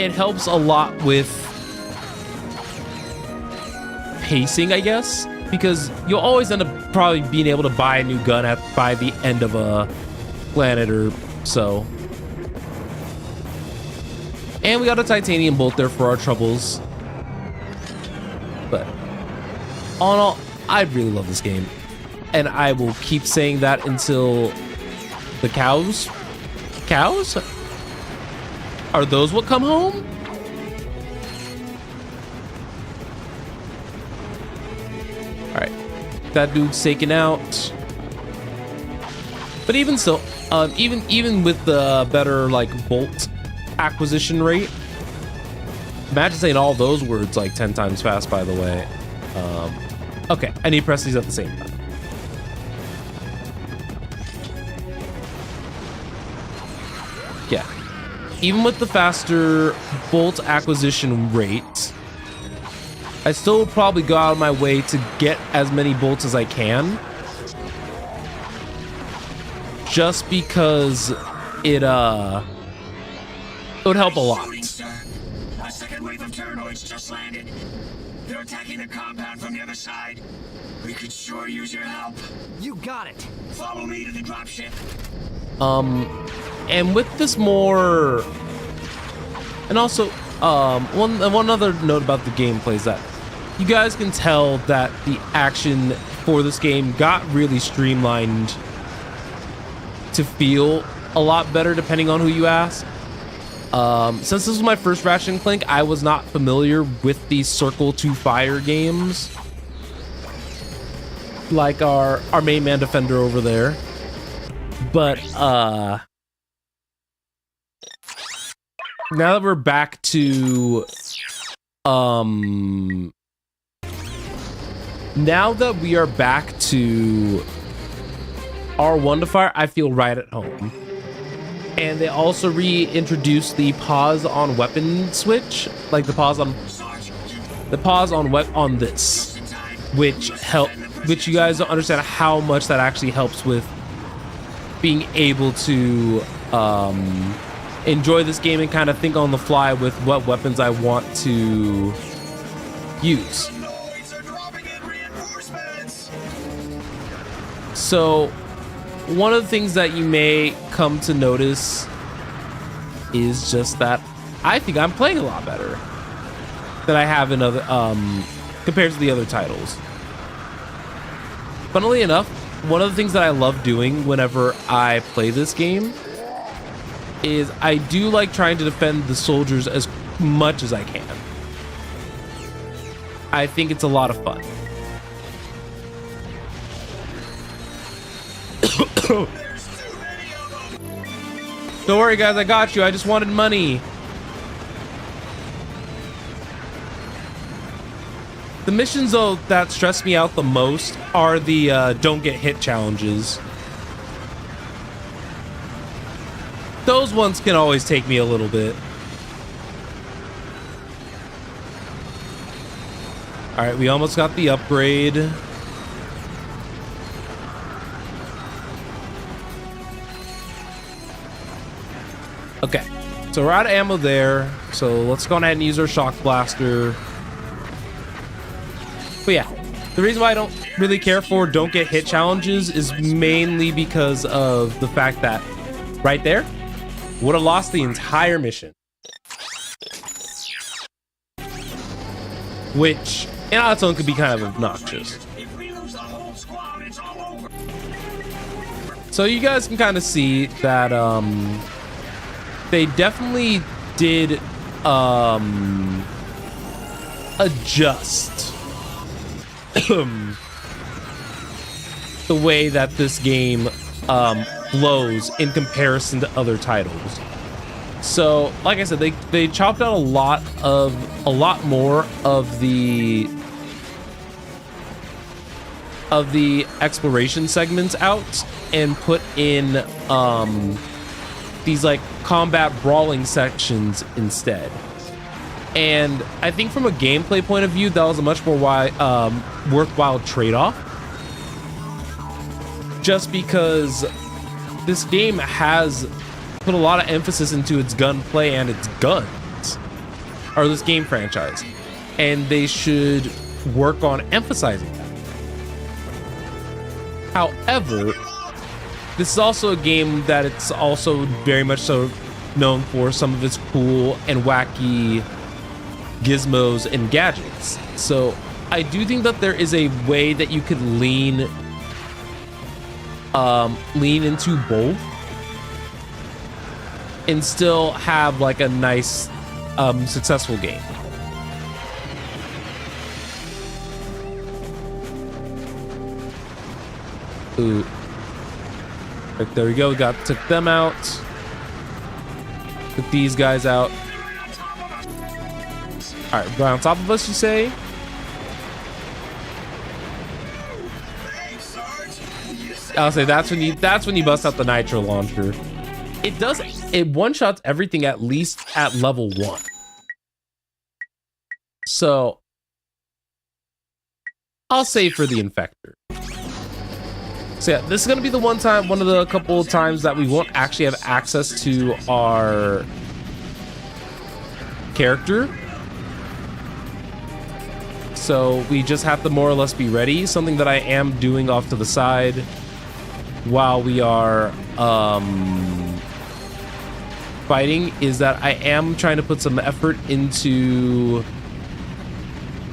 S1: it helps a lot with pacing, I guess, because you'll always end up probably being able to buy a new gun by the end of a planet or so. And we got a titanium bolt there for our troubles. But all in all, I really love this game. And I will keep saying that until the cows? Cows? Are those what come home? Alright. That dude's taken out. But even so, even with the better like bolt acquisition rate, imagine saying all those words like 10 times fast, by the way. Okay, I need to press these at the same time. Yeah. even with the faster bolt acquisition rate, I still will probably go out of my way to get as many bolts as I can. Just because it would help a lot.
S6: A second wave of Terranoids just landed. They're attacking the compound from the other side. We could sure use your help.
S2: You got it.
S6: Follow me to the dropship.
S1: And with this more, and also, one other note about the gameplay is that you guys can tell that the action for this game got really streamlined to feel a lot better depending on who you ask. Since this was my first Ratchet Clank, I was not familiar with the circle to fire games like our main man defender over there. But now that we're back to now that we are back to R1 to fire, I feel right at home. And they also reintroduced the pause on weapon switch, like the pause on this, which you guys don't understand how much that actually helps with being able to enjoy this game and kind of think on the fly with what weapons I want to use. So one of the things that you may come to notice is just that I think I'm playing a lot better than I have in other compared to the other titles. Funnily enough, one of the things that I love doing whenever I play this game is I do like trying to defend the soldiers as much as I can. I think it's a lot of fun. Don't worry guys, I got you. I just wanted money. The missions though that stress me out the most are the don't get hit challenges. Those ones can always take me a little bit. All right, we almost got the upgrade. Okay, so we're out of ammo there. So let's go ahead and use our shock blaster. But yeah, the reason why I don't really care for don't get hit challenges is mainly because of the fact that right there would have lost the entire mission. Which in its own could be kind of obnoxious. So you guys can kind of see that they definitely did adjust the way that this game flows in comparison to other titles. So like I said, they chopped out a lot more of the exploration segments out and put in these like combat brawling sections instead. And I think from a gameplay point of view, that was a much more worthwhile trade-off. Just because this game has put a lot of emphasis into its gunplay and its guns, or this game franchise, and they should work on emphasizing that. However, this is also a game that it's also very much so known for some of its cool and wacky gizmos and gadgets. So I do think that there is a way that you could lean into both and still have like a nice successful game. Ooh. Right, there we go. We took them out. Took these guys out. All right, right on top of us, you say? I'll say that's when you bust out the nitro launcher. It it one-shots everything at least at level 1. So I'll save for the infector. So yeah, this is gonna be the one of the couple of times that we won't actually have access to our character. So we just have to more or less be ready. Something that I am doing off to the side while we are fighting is that I am trying to put some effort into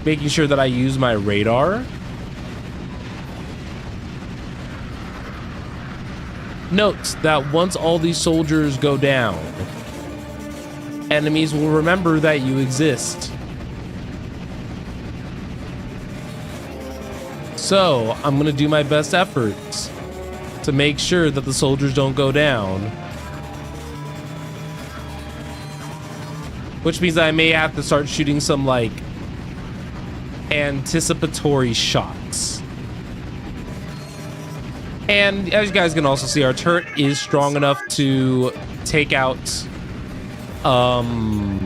S1: making sure that I use my radar. Note that once all these soldiers go down, enemies will remember that you exist. So I'm gonna do my best efforts to make sure that the soldiers don't go down. Which means I may have to start shooting some like anticipatory shots. And as you guys can also see, our turret is strong enough to take out the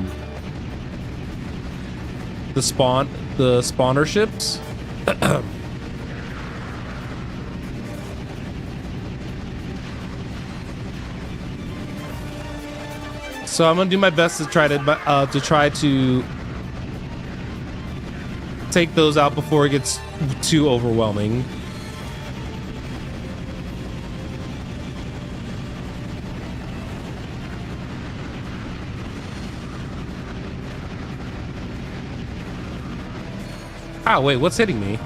S1: spawner ships. So I'm gonna do my best to try to take those out before it gets too overwhelming. Ah, wait, what's hitting me?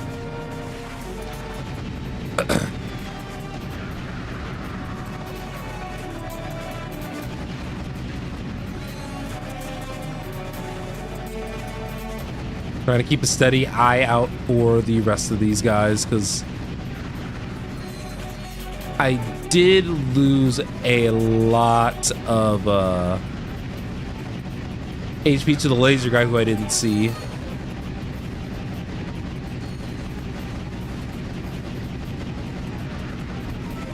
S1: Trying to keep a steady eye out for the rest of these guys, because I did lose a lot of HP to the laser guy who I didn't see.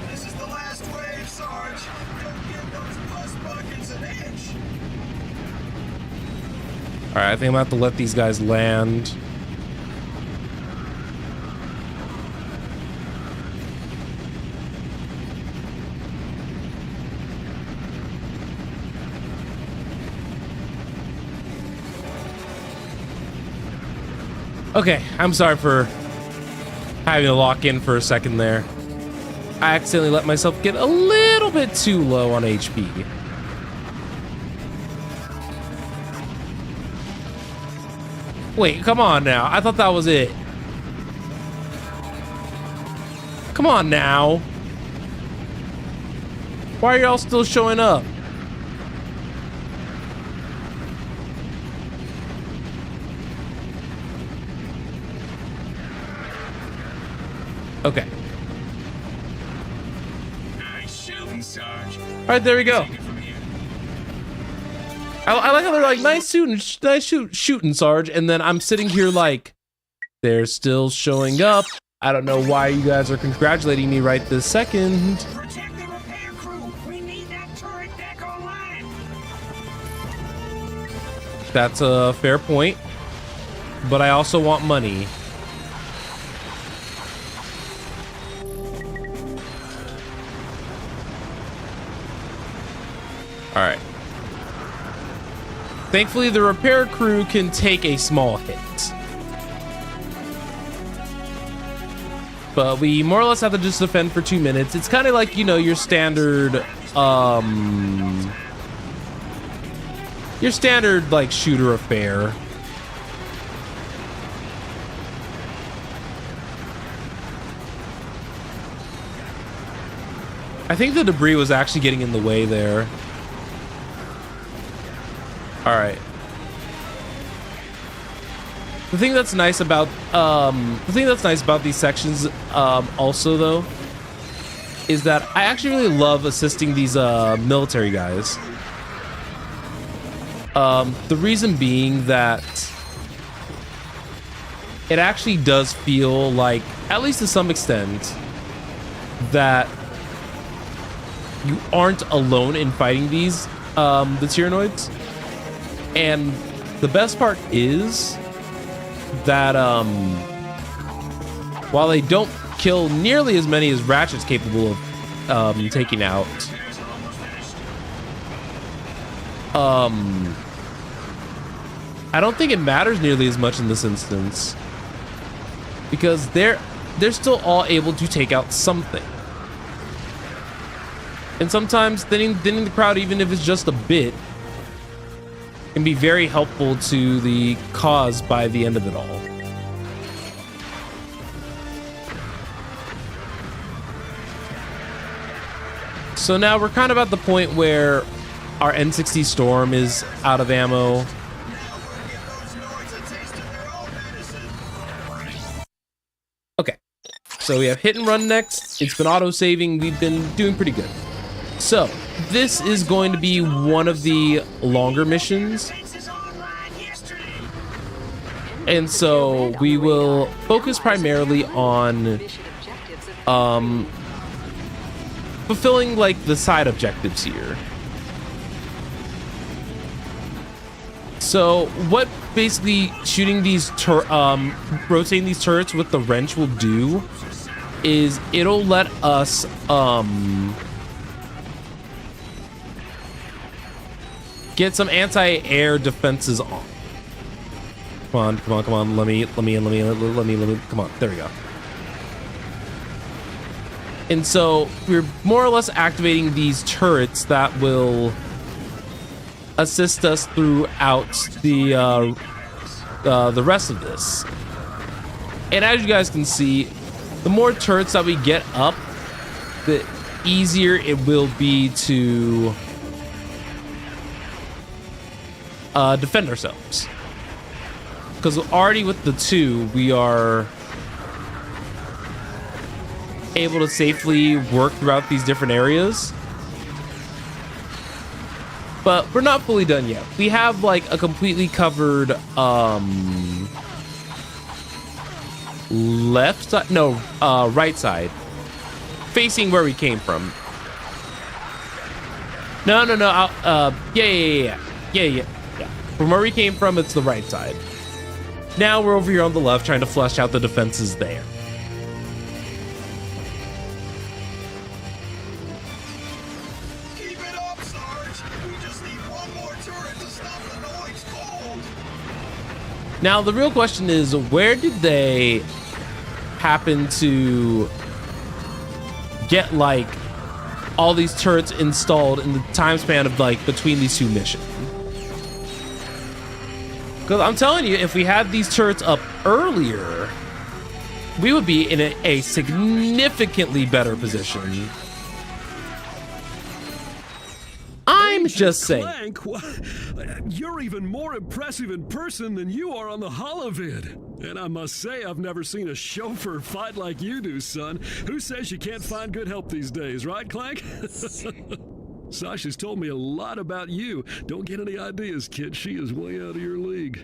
S10: This is the last wave, Sarge. Don't give those bus buckets an inch.
S1: All right, I think I'm gonna have to let these guys land. Okay, I'm sorry for having to lock in for a second there. I accidentally let myself get a little bit too low on HP. Wait, come on now. I thought that was it. Come on now. Why are y'all still showing up? Okay.
S10: Nice shooting, Sarge.
S1: All right, there we go. I like how they're like, nice shooting, Sarge. And then I'm sitting here like, they're still showing up. I don't know why you guys are congratulating me right this second.
S10: Protect the repair crew. We need that turret back online.
S1: That's a fair point. But I also want money. All right. Thankfully, the repair crew can take a small hit. But we more or less have to just defend for 2 minutes. It's kind of like, you know, your standard like shooter affair. I think the debris was actually getting in the way there. All right. The thing that's nice about these sections, also though, is that I actually really love assisting these military guys. The reason being that it actually does feel like, at least to some extent, that you aren't alone in fighting these the Tyrannoids. And the best part is that while they don't kill nearly as many as Ratchet's capable of taking out, I don't think it matters nearly as much in this instance, because they're still all able to take out something. And sometimes thinning the crowd, even if it's just a bit, can be very helpful to the cause by the end of it all. So now we're kind of at the point where our N60 Storm is out of ammo. Okay, so we have hit and run next. It's been auto-saving. We've been doing pretty good. So this is going to be one of the longer missions. And so we will focus primarily on fulfilling like the side objectives here. So what basically shooting these rotating these turrets with the wrench will do is it'll let us get some anti-air defenses on. Come on. Let me, come on. There we go. And so we're more or less activating these turrets that will assist us throughout the rest of this. And as you guys can see, the more turrets that we get up, the easier it will be to defend ourselves. Because already with the 2, we are able to safely work throughout these different areas. But we're not fully done yet. We have like a completely covered left side, no, right side, facing where we came from. No, yeah. From where we came from, it's the right side. Now we're over here on the left trying to flesh out the defenses there.
S10: Keep it up, Sarge. We just need one more turret to stop the noise cold.
S1: Now the real question is, where did they happen to get like all these turrets installed in the time span of like between these 2 missions? Because I'm telling you, if we had these turrets up earlier, we would be in a significantly better position. I'm just saying.
S7: Clank, you're even more impressive in person than you are on the holovid. And I must say, I've never seen a chauffeur fight like you do, son. Who says you can't find good help these days, right, Clank? Sasha's told me a lot about you. Don't get any ideas, kid. She is way out of your league.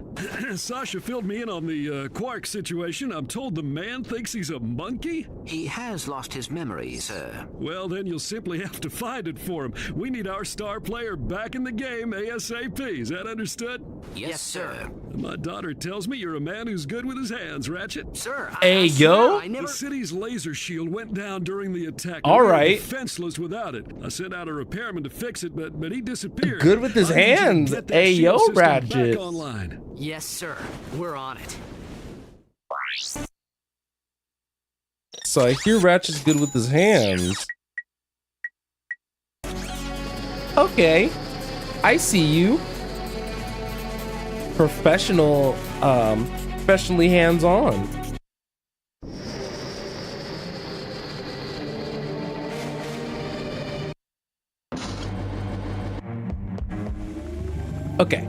S7: Sasha filled me in on the Quark situation. I'm told the man thinks he's a monkey?
S3: He has lost his memory, sir.
S7: Well, then you'll simply have to find it for him. We need our star player back in the game ASAP. Is that understood?
S3: Yes, sir.
S7: My daughter tells me you're a man who's good with his hands, Ratchet.
S3: Sir,
S1: Hey, yo.
S7: The city's laser shield went down during the attack.
S1: All
S7: We were
S1: right.
S7: defenseless without it. I sent out a repairman to fix it, but he disappeared.
S1: Good with his
S7: I need you to
S1: hands.
S7: get that
S1: Hey,
S7: shield
S1: yo,
S7: system
S1: Ratchet.
S7: back online.
S2: Yes, sir. We're on it.
S1: So I hear Ratchet's good with his hands. Okay, I see you. Professional, professionally hands-on. Okay,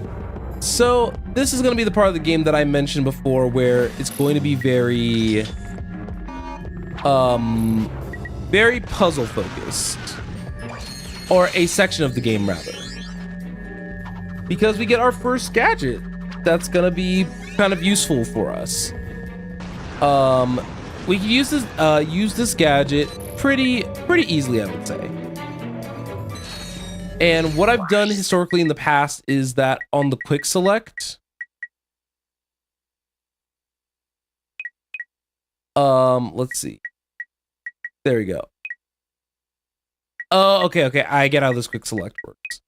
S1: so this is going to be the part of the game that I mentioned before where it's going to be very very puzzle focused, or a section of the game rather, because we get our first gadget that's gonna be kind of useful for us. We can use this gadget pretty easily, I would say. And what I've done historically in the past is that on the quick select, let's see. There we go. Oh, okay. I get how this quick select works.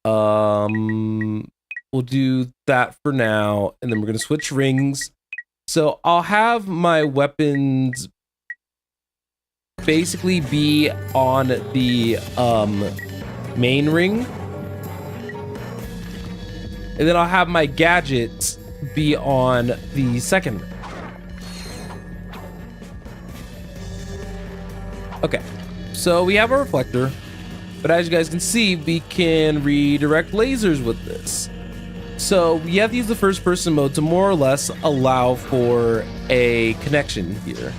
S1: We'll do that for now, and then we're gonna switch rings. So I'll have my weapons basically be on the main ring, and then I'll have my gadgets be on the second ring. Okay, so we have a reflector, but as you guys can see, we can redirect lasers with this. So we have to use the first person mode to more or less allow for a connection here.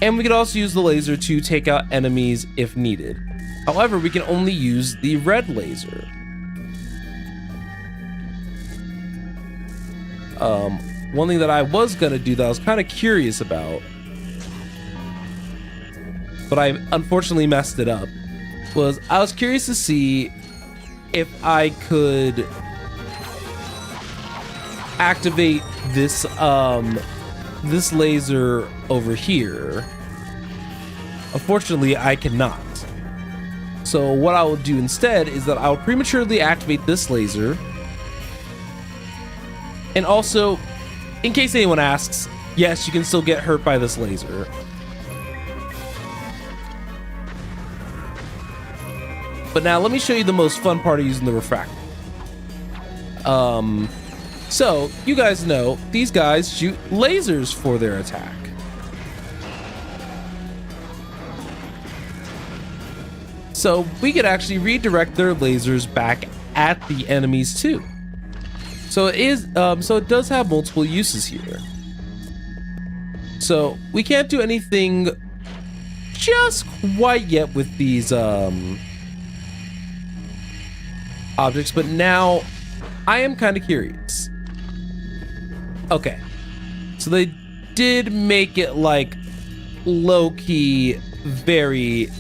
S1: And we could also use the laser to take out enemies if needed. However, we can only use the red laser. One thing that I was gonna do that I was kind of curious about, but I unfortunately messed it up, was I was curious to see if I could activate this this laser over here. Unfortunately, I cannot. So what I will do instead is that I'll prematurely activate this laser. And also, in case anyone asks, yes, you can still get hurt by this laser. But now let me show you the most fun part of using the refractor. So you guys know these guys shoot lasers for their attack. So we could actually redirect their lasers back at the enemies too. So it does have multiple uses here. So we can't do anything just quite yet with these objects, but now I am kind of curious. Okay, so they did make it like low-key very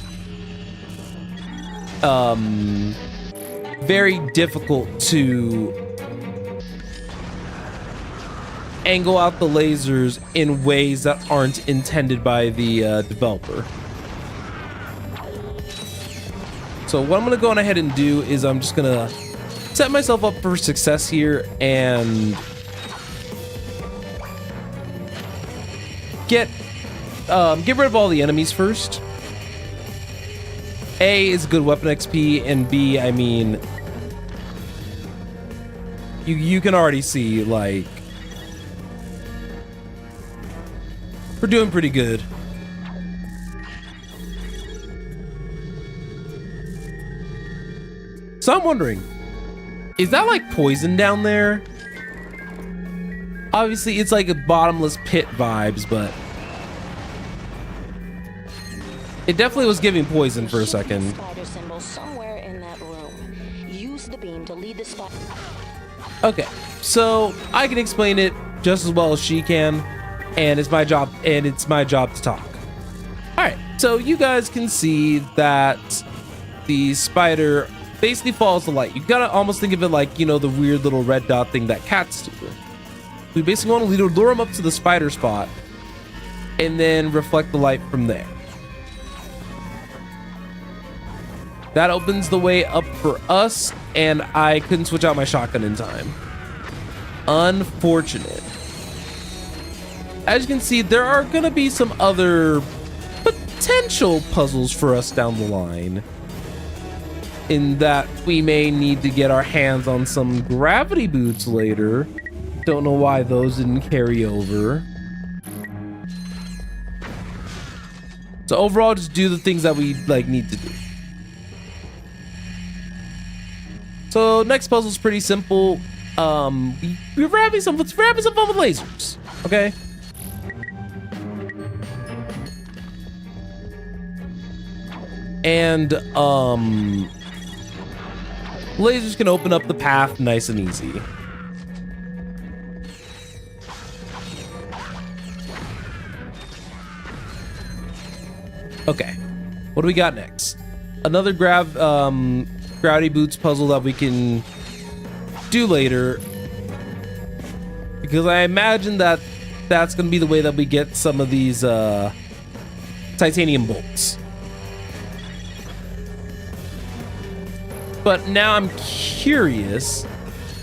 S1: very difficult to angle out the lasers in ways that aren't intended by the developer. So what I'm gonna go on ahead and do is I'm just gonna set myself up for success here and get rid of all the enemies first. A is good weapon XP, and B, I mean, you can already see, like, we're doing pretty good. So I'm wondering, is that like poison down there? Obviously, it's like a bottomless pit vibes, but it definitely was giving poison for a second.
S11: Spider symbol somewhere in that room. Use the beam to lead the spider.
S1: Okay, so I can explain it just as well as she can, and it's my job to talk. All right, so you guys can see that the spider basically follows the light. You gotta almost think of it like, you know, the weird little red dot thing that cats do. We basically want to lure them up to the spider spot and then reflect the light from there. That opens the way up for us, and I couldn't switch out my shotgun in time. Unfortunate. As you can see, there are gonna be some other potential puzzles for us down the line, in that we may need to get our hands on some gravity boots later. Don't know why those didn't carry over. So overall, just do the things that we like need to do. So next puzzle is pretty simple. We're having some fun with lasers, okay? And lasers can open up the path nice and easy. Okay, what do we got next? another gravity boots puzzle that we can do later, because I imagine that that's gonna be the way that we get some of these titanium bolts. But now I'm curious,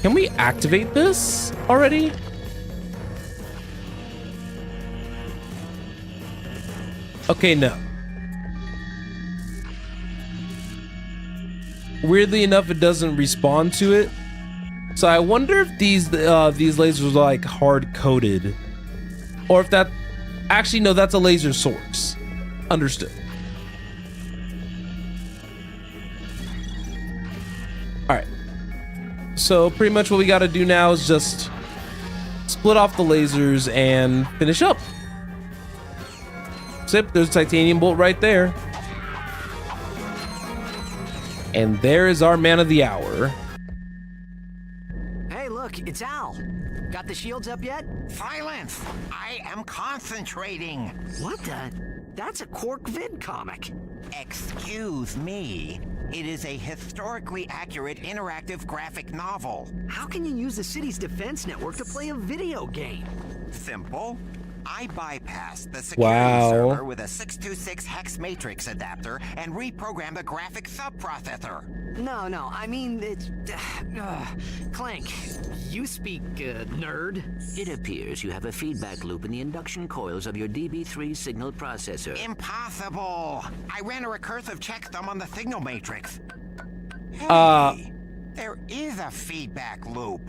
S1: can we activate this already? Okay, no. Weirdly enough, it doesn't respond to it. So I wonder if these lasers are like hard coded, or if that actually, no, that's a laser source. Understood. All right. So pretty much what we got to do now is just split off the lasers and finish up. Zip, there's a titanium bolt right there. And there is our man of the hour.
S2: Hey, look, it's Al. Got the shields up yet?
S6: Silence! I am concentrating.
S2: What the? That's a Quark vid comic.
S6: Excuse me. It is a historically accurate interactive graphic novel.
S2: How can you use the city's defense network to play a video game?
S6: Simple. I bypassed the security server with a 626 hex matrix adapter and reprogrammed the graphic subprocessor.
S2: No, I mean, it's... Clank, you speak, nerd.
S3: It appears you have a feedback loop in the induction coils of your DB3 signal processor.
S6: Impossible! I ran a recursive checksum on the signal matrix. Hey, there is a feedback loop.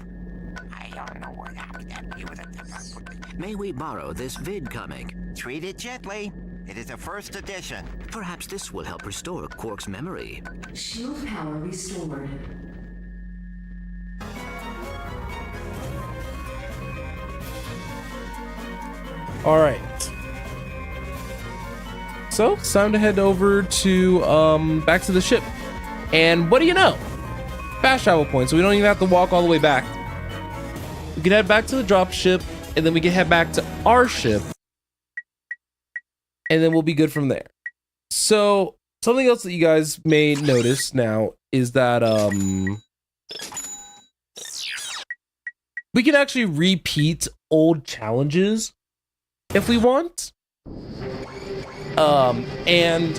S6: I don't know what happened.
S3: May we borrow this vid comic?
S6: Treat it gently. It is a first edition.
S3: Perhaps this will help restore Quark's memory.
S5: Shield power restored.
S1: All right. So it's time to head over to back to the ship. And what do you know? Fast travel point, so we don't even have to walk all the way back. We can head back to the drop ship, and then we can head back to our ship, and then we'll be good from there. So something else that you guys may notice now is that we can actually repeat old challenges if we want. And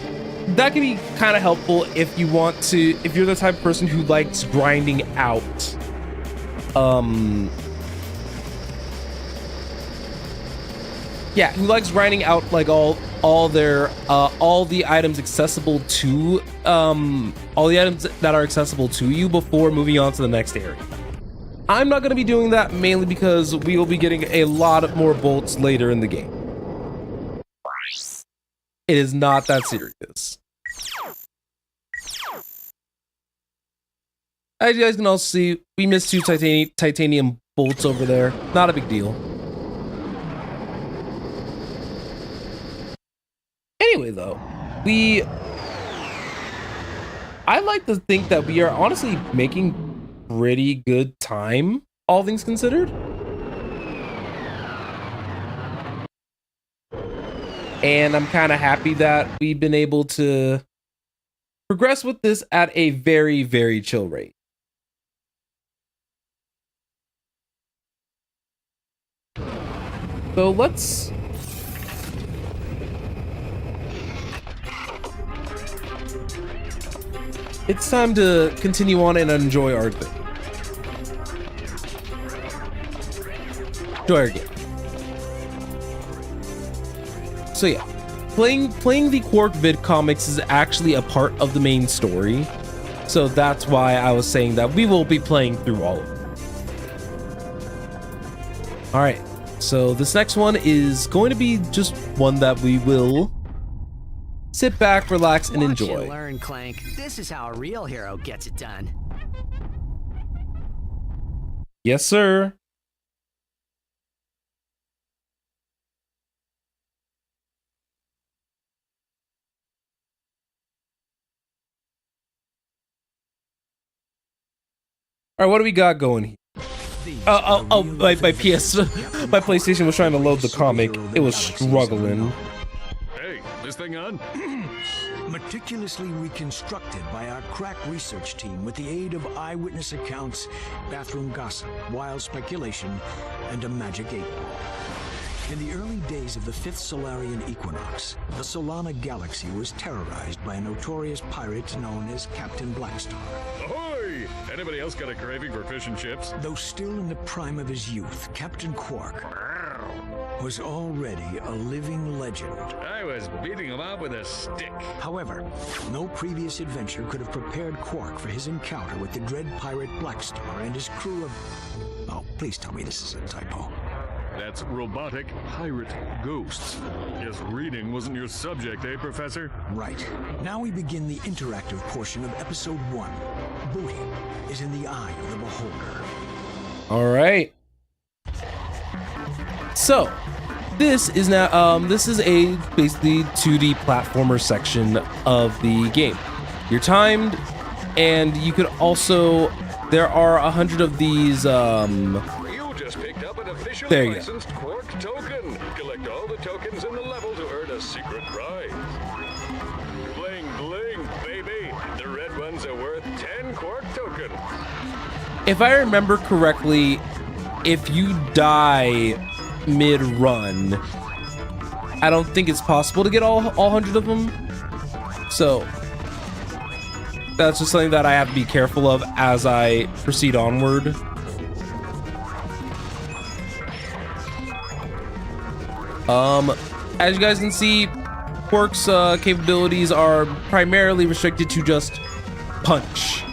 S1: that can be kind of helpful if you want to, if you're the type of person who likes grinding out yeah, who likes grinding out like all the items accessible to all the items that are accessible to you before moving on to the next area. I'm not going to be doing that, mainly because we will be getting a lot more bolts later in the game. It is not that serious. As you guys can also see, we missed 2 titanium bolts over there. Not a big deal. Anyway, though, I like to think that we are honestly making pretty good time, all things considered. And I'm kind of happy that we've been able to progress with this at a very, very chill rate. So let's... It's time to continue on and enjoy our thing. Enjoy our game. So yeah, playing the Quark vid comics is actually a part of the main story. So that's why I was saying that we will be playing through all of them. All right, so this next one is going to be just one that we will sit back, relax, and enjoy.
S2: Watch and learn, Clank. This is how a real hero gets it done.
S1: Yes, sir. All right, what do we got going here? My PlayStation was trying to load the comic. It was struggling.
S8: Hey, this thing on?
S12: Meticulously reconstructed by our crack research team with the aid of eyewitness accounts, bathroom gossip, wild speculation, and a magic 8-ball. In the early days of the 5th Solarian equinox, the Solana galaxy was terrorized by a notorious pirate known as Captain Blackstar.
S7: Ahoy! Anybody else got a craving for fish and chips?
S12: Though still in the prime of his youth, Captain Quark was already a living legend.
S7: I was beating him up with a stick.
S12: However, no previous adventure could have prepared Quark for his encounter with the dread pirate Blackstar and his crew of... Oh, please tell me this is a typo.
S7: That's robotic pirate ghosts. Guess reading wasn't your subject, eh, Professor?
S12: Right. Now we begin the interactive portion of Episode 1. Booty is in the eye of the beholder.
S1: All right. So, this is now this is a basically 2D platformer section of the game. You're timed, and you could also there are 100 of these
S7: You just picked up an official
S1: There you go.
S7: licensed Quark token. Collect all the tokens in the level to earn a secret prize. Bling bling, baby. The red ones are worth 10 Quark tokens.
S1: if I remember correctly, if you die mid-run, I don't think it's possible to get all 100 of them. So that's just something that I have to be careful of as I proceed onward. As you guys can see, Quark's capabilities are primarily restricted to just punch.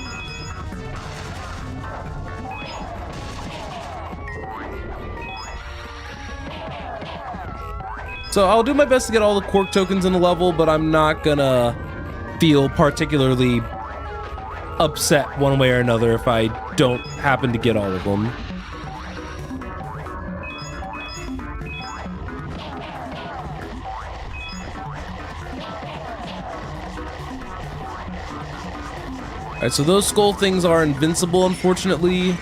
S1: So I'll do my best to get all the Quark tokens in the level, but I'm not gonna feel particularly upset one way or another if I don't happen to get all of them. Alright, so those skull things are invincible, unfortunately.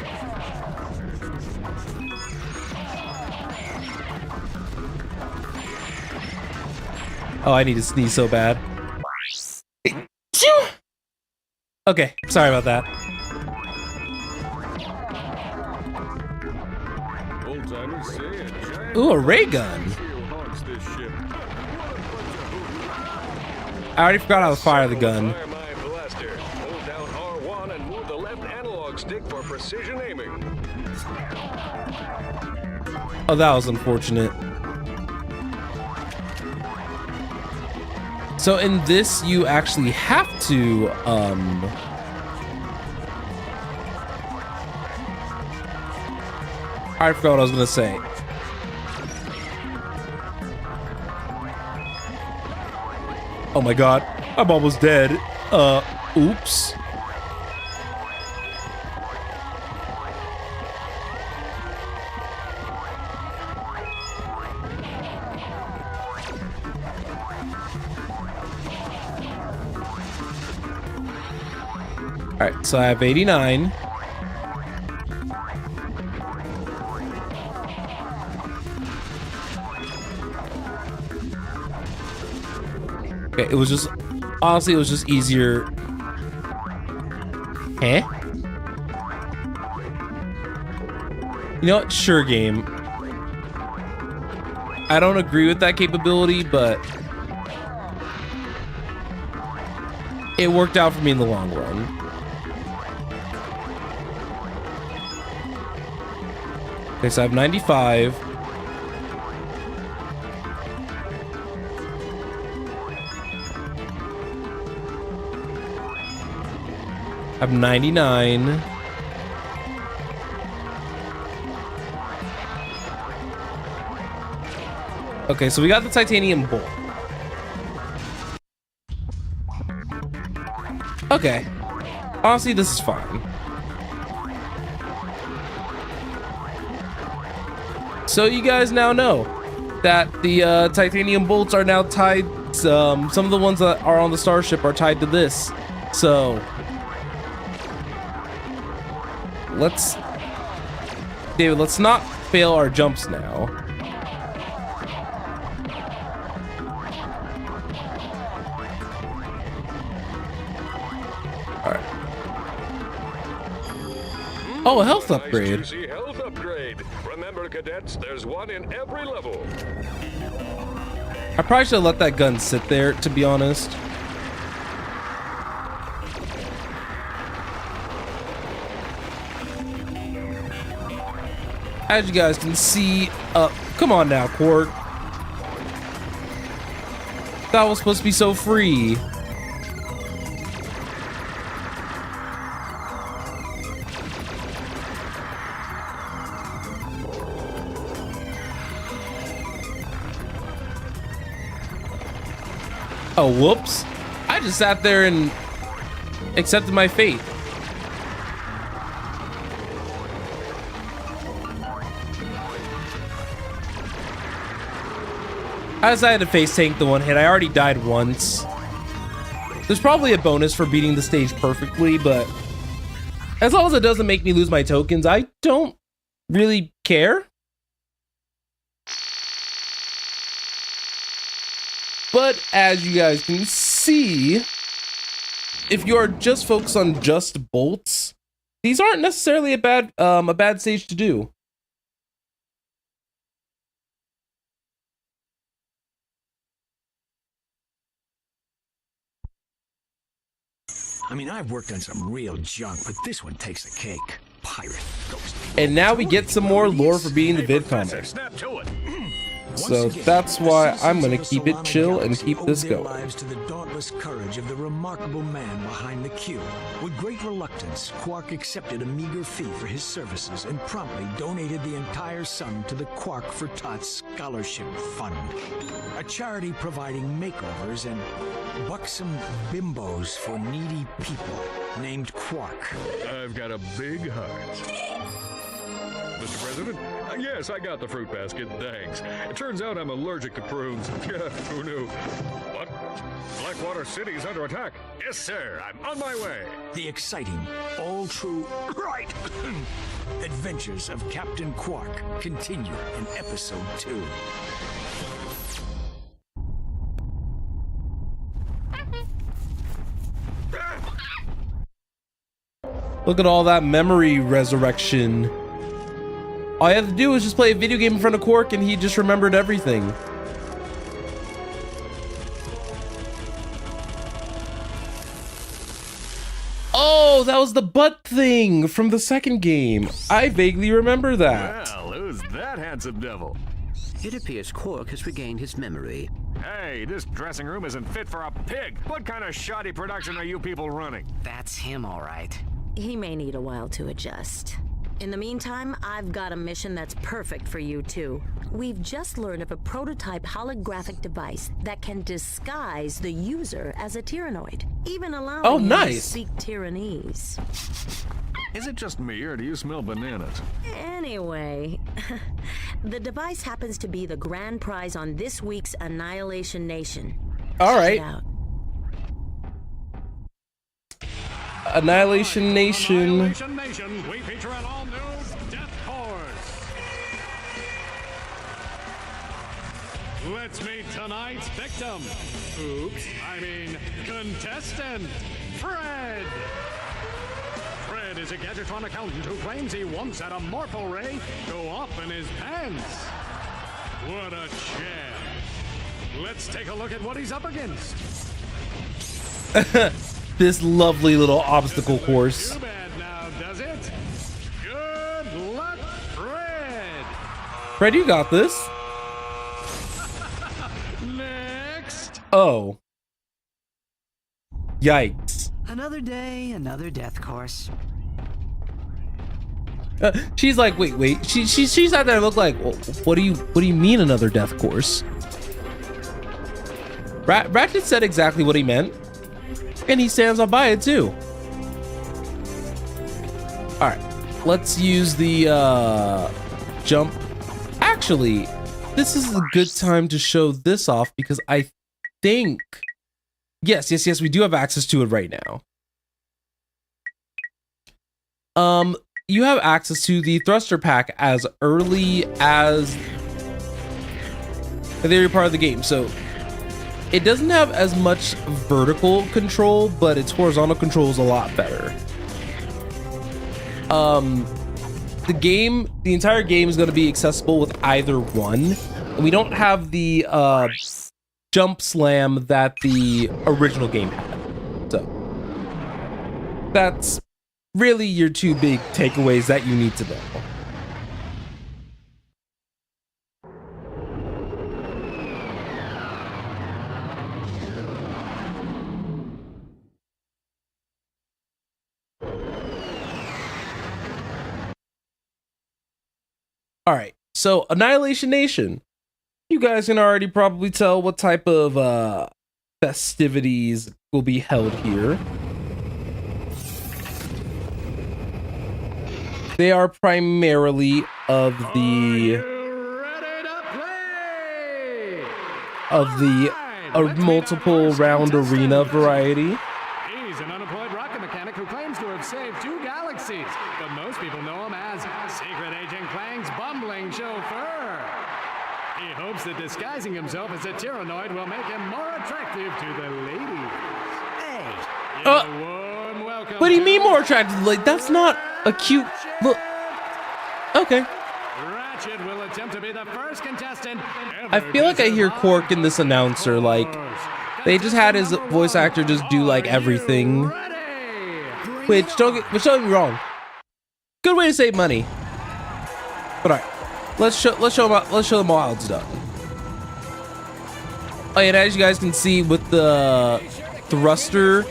S1: Oh, I need to sneeze so bad. Okay, sorry about that.
S7: Old-timers say a giant
S1: Ooh, a ray gun.
S7: haunts this ship.
S1: I already forgot how to fire the gun.
S7: Fire my blaster. Hold down R1 and move the left analog stick for precision aiming.
S1: Oh, that was unfortunate. So in this, you actually have to, I forgot what I was gonna say. Oh my god, I'm almost dead. Oops. Alright, so I have 89. Okay, it was just... Honestly, it was just easier... Huh? You know what? Sure, game. I don't agree with that capability, but... it worked out for me in the long run. Okay, so I have 95. I have 99. Okay, so we got the titanium bolt. Okay. Honestly, this is fine. So you guys now know that the titanium bolts are now tied. Some of the ones that are on the starship are tied to this. So David, let's not fail our jumps now. Oh, a health upgrade.
S7: Nice juicy health upgrade. Remember, cadets, there's one in every level.
S1: I probably should have let that gun sit there, to be honest. As you guys can see, come on now, Quark. That was supposed to be so free. Oh, whoops. I just sat there and accepted my fate. I decided to face tank the one hit. I already died once. There's probably a bonus for beating the stage perfectly, but as long as it doesn't make me lose my tokens, I don't really care. But as you guys can see, if you are just focused on just bolts, these aren't necessarily a bad stage to do.
S12: I mean, I've worked on some real junk, but this one takes the cake. Pirate ghost.
S1: And now we get some more lore for beating the vid comic. So that's why I'm gonna keep it chill and keep this going.
S12: Lives to the dauntless courage of the remarkable man behind the cube. With great reluctance, Quark accepted a meager fee for his services and promptly donated the entire sum to the Quark for Tots Scholarship Fund, a charity providing makeovers and buxom bimbos for needy people named Quark.
S7: I've got a big heart. Mr. President? Yes, I got the fruit basket, thanks. It turns out I'm allergic to prunes. Who knew? What? Blackwater City's under attack. Yes, sir, I'm on my way.
S12: The exciting, all-true, right, adventures of Captain Quark continue in Episode 2.
S1: Look at all that memory resurrection. All you have to do is just play a video game in front of Quark and he just remembered everything. Oh, that was the butt thing from the second game. I vaguely remember that.
S7: Well, who's that handsome devil?
S2: It appears Quark has regained his memory.
S7: Hey, this dressing room isn't fit for a pig. What kind of shoddy production are you people running?
S2: That's him, all right.
S11: He may need a while to adjust. In the meantime, I've got a mission that's perfect for you two. We've just learned of a prototype holographic device that can disguise the user as a Tyrannoid, even allowing him to speak Tyrannese.
S7: Is it just me, or do you smell bananas?
S11: Anyway, the device happens to be the grand prize on this week's Annihilation Nation.
S1: All right.
S11: Check it out.
S1: Annihilation Nation.
S8: Annihilation Nation, we feature an all-new Death Course. Let's meet tonight's victim. Oops, I mean contestant, Fred. Fred is a Gadgetron accountant who claims he once had a morpho ray go off in his pants. What a sham. Let's take a look at what he's up against.
S1: This lovely little obstacle course.
S8: Too bad now, does it? Good luck, Fred.
S1: Fred, you got this.
S8: Next.
S1: Oh. Yikes.
S2: Another day, another death course.
S1: She's like, wait. She's out there look like, well, what do you mean another death course? Ratchet said exactly what he meant. And he stands up by it too. All right, let's use the jump. Actually, this is a good time to show this off because I think, yes, we do have access to it right now. You have access to the thruster pack as early as the early part of the game, so it doesn't have as much vertical control, but its horizontal control is a lot better. the entire game is going to be accessible with either one. And we don't have the jump slam that the original game had. So that's really your two big takeaways that you need to know. All right, so Annihilation Nation. You guys can already probably tell what type of festivities will be held here. They are primarily of the multiple round arena variety.
S8: He's an unemployed rocket mechanic who claims to have saved 2 galaxies, but most people know him as Secret Agent Clang's bumbling chauffeur. He hopes that disguising himself as a Tyrannoid will make him more attractive to the ladies. Hey, warm welcome.
S1: What do you mean more attractive? Like, that's not a cute look. Okay.
S8: Ratchet will attempt to be the first contestant.
S1: I feel like I hear Quark in this announcer. Like, they just had his voice actor just do like everything. Which don't get me wrong. Good way to save money. But alright. Let's show them all how it's done. Oh, and as you guys can see with the thruster,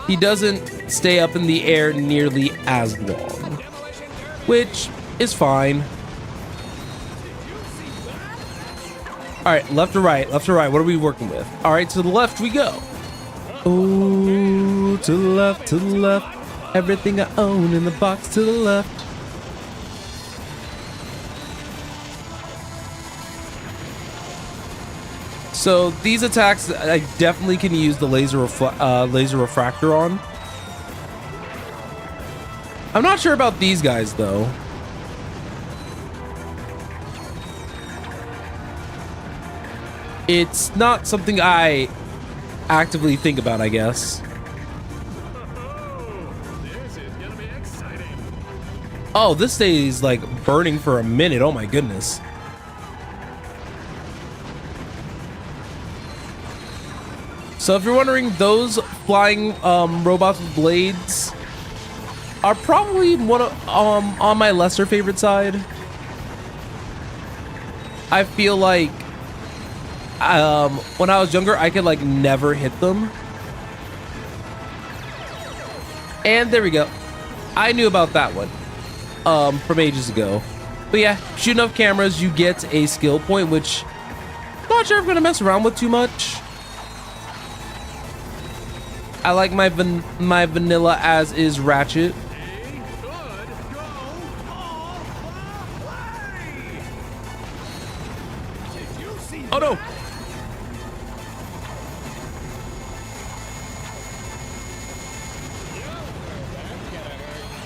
S1: he doesn't stay up in the air nearly as long, which is fine. All right, left to right, left to right. What are we working with? All right, to the left we go. Oh, to the left, to the left. Everything I own in the box to the left. So these attacks, I definitely can use the laser refractor on. I'm not sure about these guys though. It's not something I actively think about, I guess.
S8: This is gonna be exciting.
S1: Oh, this stays like burning for a minute. Oh my goodness. So if you're wondering, those flying robots with blades are probably one of, on my lesser favorite side. I feel like when I was younger, I could like never hit them. And there we go. I knew about that one from ages ago. But yeah, shooting off cameras, you get a skill point, which I'm not sure if I'm gonna mess around with too much. I like my vanilla as is Ratchet. Oh no!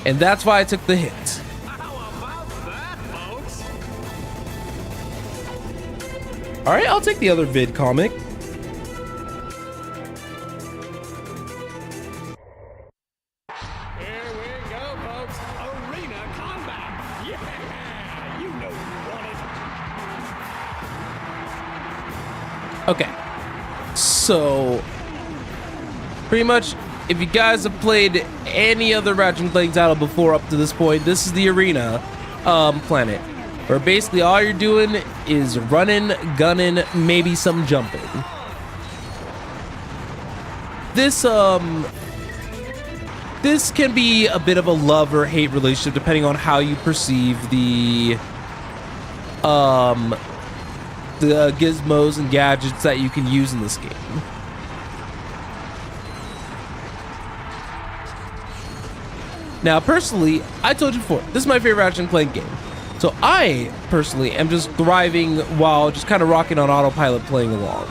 S1: And that's why I took the hit. All right, I'll take the other vid comic. Okay, so pretty much if you guys have played any other Ratchet Clank title before up to this point, this is the arena planet, where basically all you're doing is running, gunning, maybe some jumping. This can be a bit of a love or hate relationship depending on how you perceive the gizmos and gadgets that you can use in this game. Now, personally, I told you before, this is my favorite Ratchet Clank game. So I, personally, am just thriving while just kind of rocking on autopilot playing along.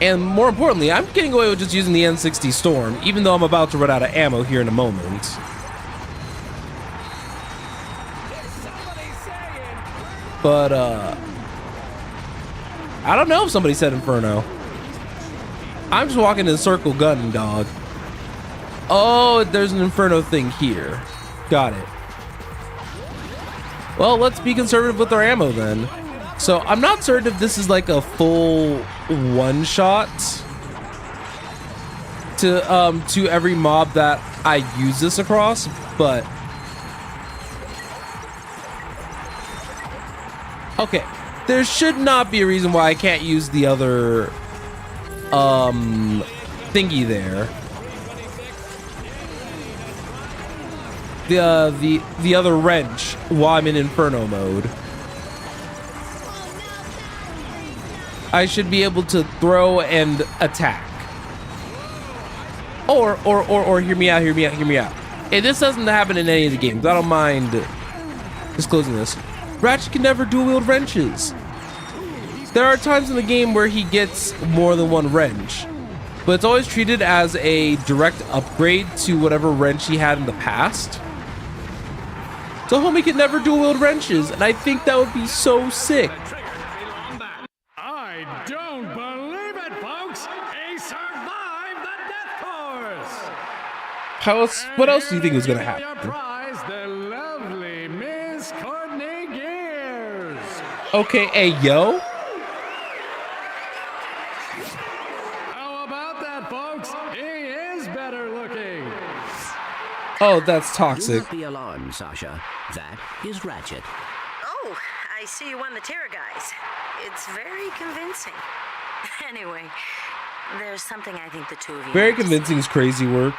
S1: And more importantly, I'm getting away with just using the N60 Storm, even though I'm about to run out of ammo here in a moment. But, I don't know if somebody said Inferno. I'm just walking in a circle gunning, dog. Oh, there's an Inferno thing here. Got it. Well, let's be conservative with our ammo then. So I'm not certain if this is like a full one-shot to every mob that I use this across, but okay. There should not be a reason why I can't use the other thingy there. The other wrench while I'm in Inferno mode. I should be able to throw and attack. Or hear me out. Hey, this doesn't happen in any of the games. I don't mind disclosing this. Ratchet can never dual wield wrenches. There are times in the game where he gets more than one wrench, but it's always treated as a direct upgrade to whatever wrench he had in the past. So homie can never dual wield wrenches, and I think that would be so sick.
S8: I don't believe it, folks! He survived the death course!
S1: What else do you think is gonna happen?
S8: Your prize, the lovely Miss Courtney Gears!
S1: Okay, hey, yo.
S8: How about that, folks? He is better looking!
S1: Oh, that's toxic.
S3: Do not be alarmed, Sasha. That is Ratchet.
S11: Oh, I see you won the terror guys. It's very convincing. Anyway, there's something I think the two of you
S1: Very
S11: need to
S1: convincing is crazy work.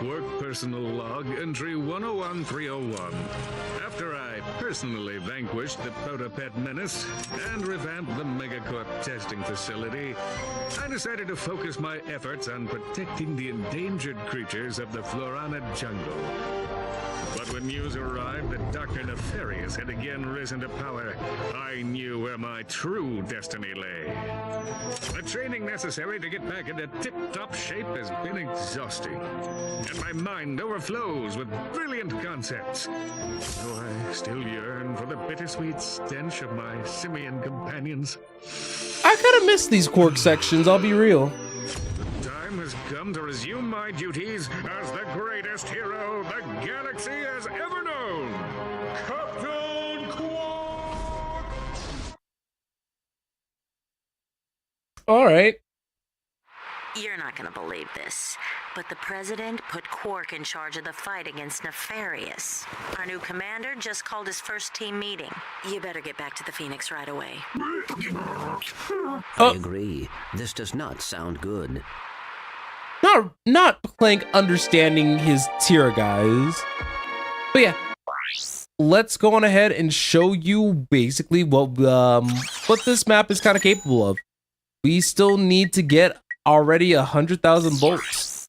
S4: Work personal log entry 101301. After I personally vanquished the Protopet menace and revamped the Megacorp testing facility, I decided to focus my efforts on protecting the endangered creatures of the Florana jungle. But when news arrived that Dr. Nefarious had again risen to power, I knew where my true destiny lay. The training necessary to get back into tip-top shape has been exhausting, and my mind overflows with brilliant concepts. Though I still yearn for the bittersweet stench of my simian companions.
S1: I kind of miss these Quark sections, I'll be real.
S4: The time has come to resume my duties as the greatest hero the galaxy has ever known. Captain Quark!
S1: All right.
S11: You're not gonna believe this, but the president put Quark in charge of the fight against Nefarious. Our new commander just called his first team meeting. You better get back to the Phoenix right away.
S3: I agree. This does not sound good.
S1: Not Clank understanding his tier, guys. But yeah, let's go on ahead and show you basically what this map is kind of capable of. We still need to get already 100,000 bolts.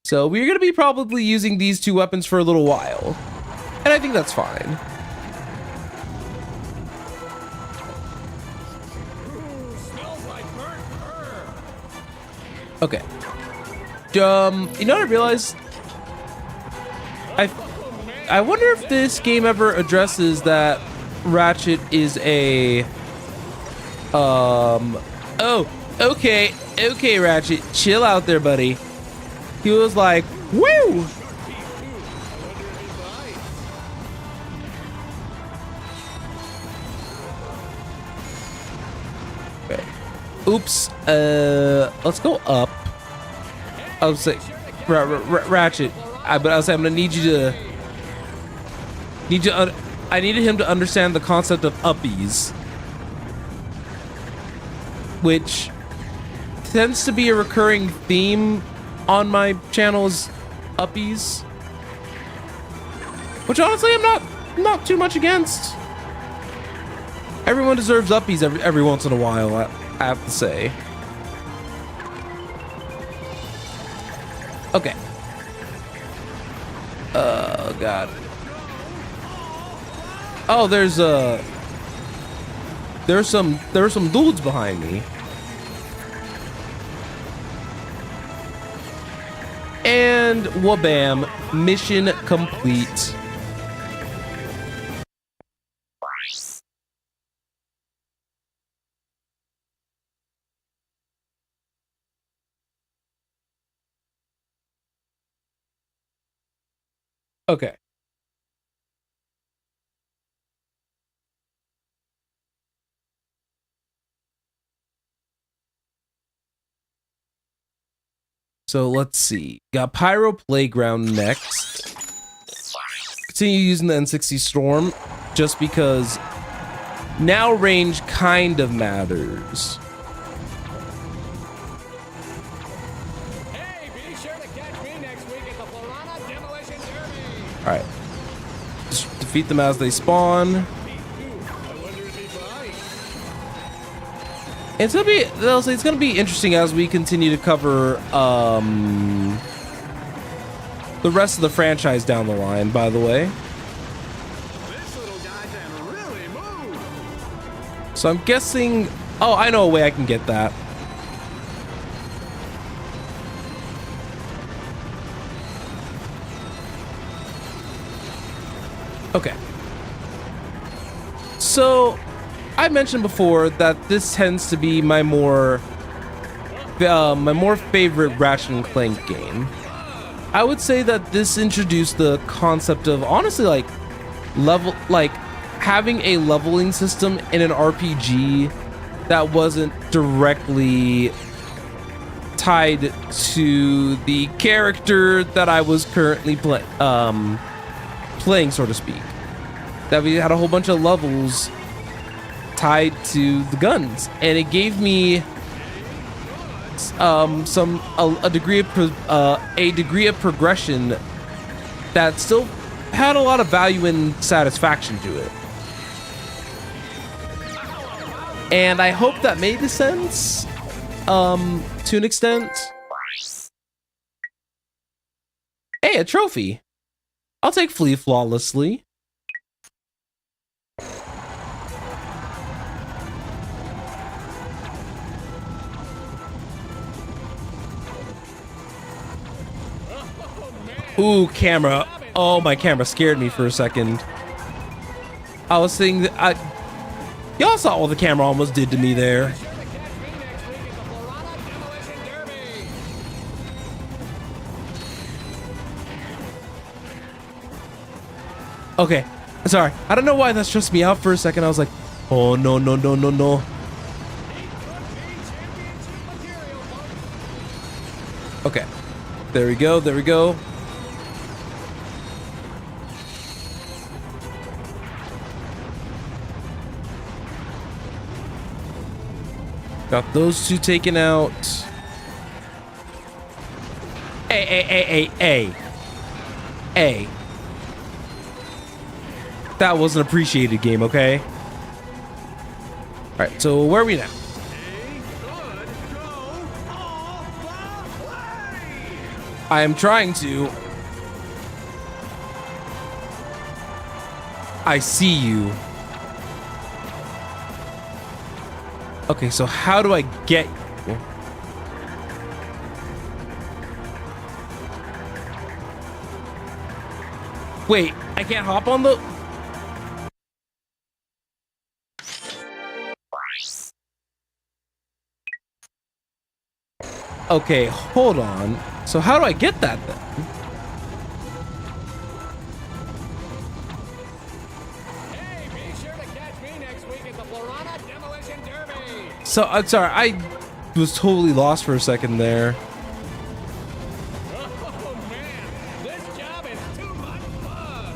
S1: So we're going to be probably using these two weapons for a little while. And I think that's fine. Okay. You know what I realized? I wonder if this game ever addresses that Ratchet is a oh, okay, Ratchet, chill out there, buddy. He was like, woo! Okay. Oops. Let's go up. I was like, Ratchet. But I was saying, I'm gonna need you to. I needed him to understand the concept of uppies, which tends to be a recurring theme on my channel is uppies, which honestly I'm not too much against. Everyone deserves uppies every once in a while, I have to say. Okay. Oh god. Oh, there were some dudes behind me. And wabam, mission complete. Okay. So let's see. Got Pyro Playground next. Continue using the N60 Storm just because now range kind of matters.
S8: Hey, be sure to catch me next week at the Florana Demolition Derby.
S1: All right. Just defeat them as they spawn. It's gonna be interesting as we continue to cover the rest of the franchise down the line, by the way.
S8: This little guy can really move.
S1: So I'm guessing, oh, I know a way I can get that. Okay. So I mentioned before that this tends to be my more favorite Ratchet and Clank game. I would say that this introduced the concept of honestly like having a leveling system in an RPG that wasn't directly tied to the character that I was currently playing, so to speak. That we had a whole bunch of levels tied to the guns, and it gave me a degree of progression that still had a lot of value and satisfaction to it. And I hope that made sense to an extent. Hey, a trophy. I'll take Flee Flawlessly. Ooh, camera. Oh, my camera scared me for a second. I was thinking that y'all saw what the camera almost did to me there. Okay, sorry. I don't know why that stressed me out for a second. I was like, oh, no, no, no, no, no. Okay, there we go, there we go. Got those two taken out. Hey. That was an appreciated game, okay? Alright, so where are we now? I am trying to. I see you. Okay, so how do I get you? Wait, I can't hop on the... Okay, hold on. So how do I get that then?
S8: Hey, be sure to catch me next week at the Florana Demolition Derby.
S1: So I'm sorry, I was totally lost for a second there.
S8: Oh man, this job is too much fun.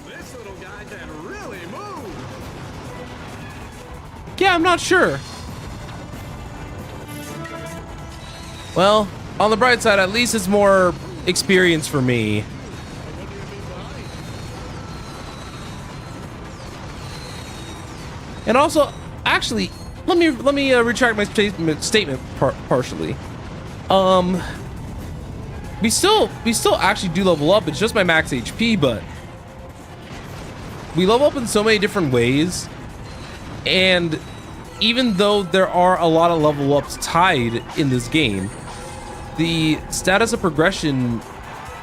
S8: This little guy can really move.
S1: Yeah, I'm not sure. Well, on the bright side, at least it's more experience for me. And also, actually, let me retract my statement partially. We still actually do level up. It's just my max HP, but we level up in so many different ways. And even though there are a lot of level ups tied in this game, the status of progression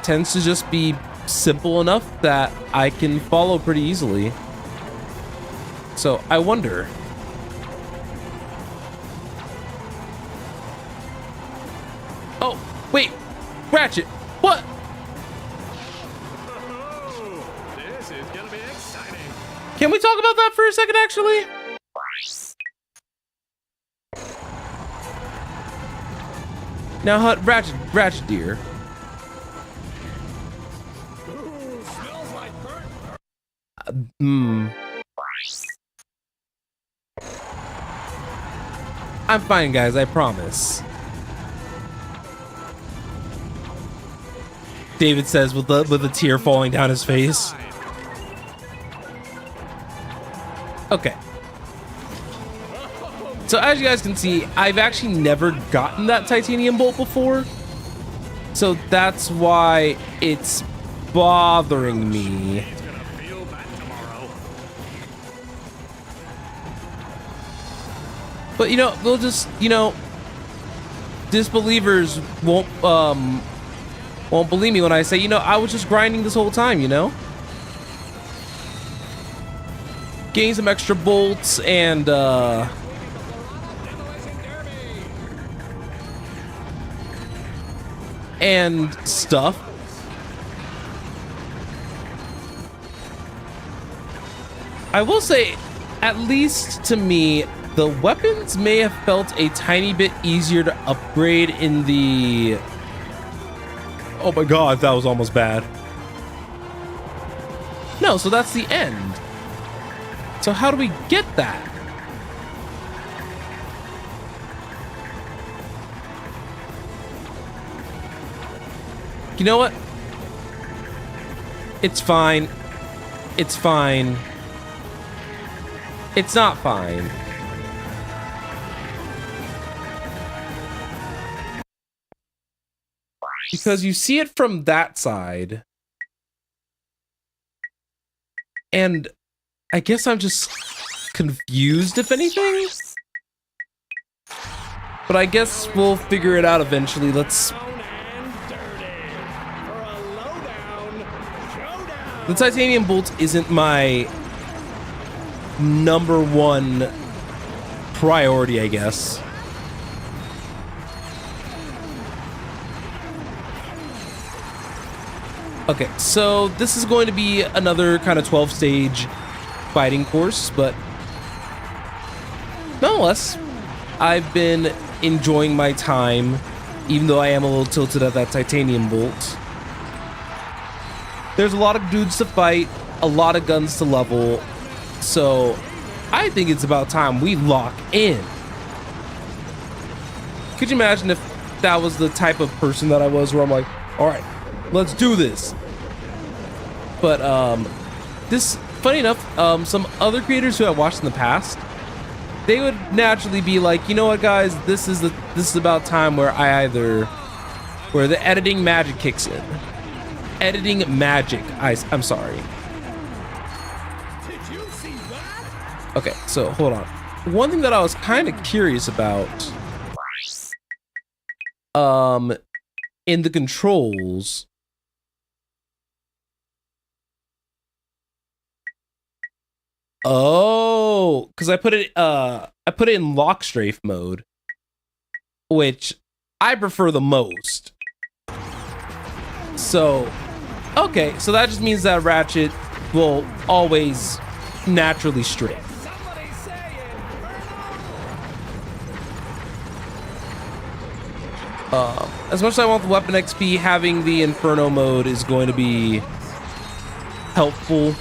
S1: tends to just be simple enough that I can follow pretty easily. So I wonder. Oh, wait. Ratchet, what?
S8: Oh, this is gonna be exciting.
S1: Can we talk about that for a second, actually? Now, Ratchet dear.
S8: Ooh, smells like burnt.
S1: I'm fine, guys, I promise. David says with a tear falling down his face. Okay. So as you guys can see, I've actually never gotten that titanium bolt before. So that's why it's bothering me.
S8: He's gonna feel that tomorrow.
S1: But you know, they'll just, you know, disbelievers won't believe me when I say, you know, I was just grinding this whole time, you know? Getting some extra bolts and stuff. I will say, at least to me, the weapons may have felt a tiny bit easier to upgrade in the... Oh my god, that was almost bad. No, so that's the end. So how do we get that? You know what? It's fine. It's fine. It's not fine. Because you see it from that side. And I guess I'm just confused, if anything. But I guess we'll figure it out eventually. Let's... The titanium bolt isn't my #1 priority, I guess. Okay, so this is going to be another kind of 12-stage fighting course, but nonetheless, I've been enjoying my time, even though I am a little tilted at that titanium bolt. There's a lot of dudes to fight, a lot of guns to level, so I think it's about time we lock in. Could you imagine if that was the type of person that I was, where I'm like, all right, let's do this. But this, funny enough, some other creators who I watched in the past, they would naturally be like, you know what, guys, this is about time where where the editing magic kicks in. Editing magic. I'm sorry.
S8: Did you see that?
S1: Okay, so hold on. One thing that I was kind of curious about, in the controls. Oh, because I put it in lock strafe mode, which I prefer the most. So, okay, so that just means that Ratchet will always naturally strafe. As much as I want the weapon XP, having the Inferno mode is going to be helpful.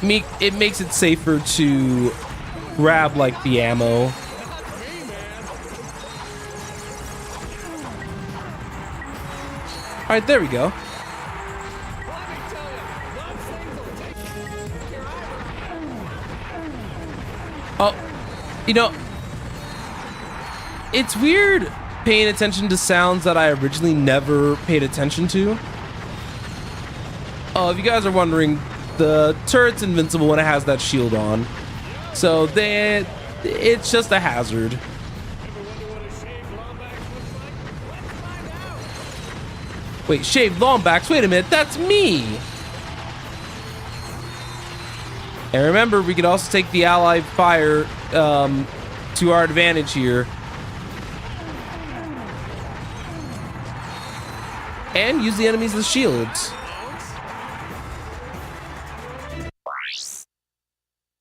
S1: It makes it safer to grab like the ammo. All right, there we go. Oh, you know, it's weird paying attention to sounds that I originally never paid attention to. Oh, if you guys are wondering, the turret's invincible when it has that shield on. So it's just a hazard. Wait, shaved longbacks? Wait a minute, that's me! And remember, we could also take the allied fire to our advantage here. And use the enemies as shields.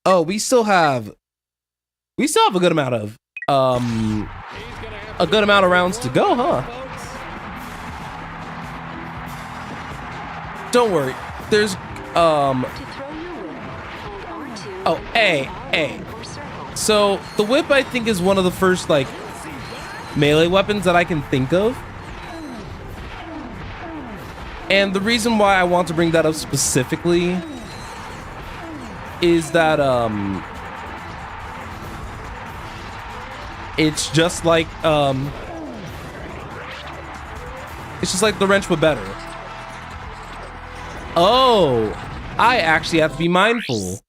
S1: Oh, we still have a good amount of rounds to go, huh? Don't worry. There's oh, hey. So the whip, I think, is one of the first like melee weapons that I can think of. And the reason why I want to bring that up specifically is that it's just like the wrench but better. Oh, I actually have to be mindful.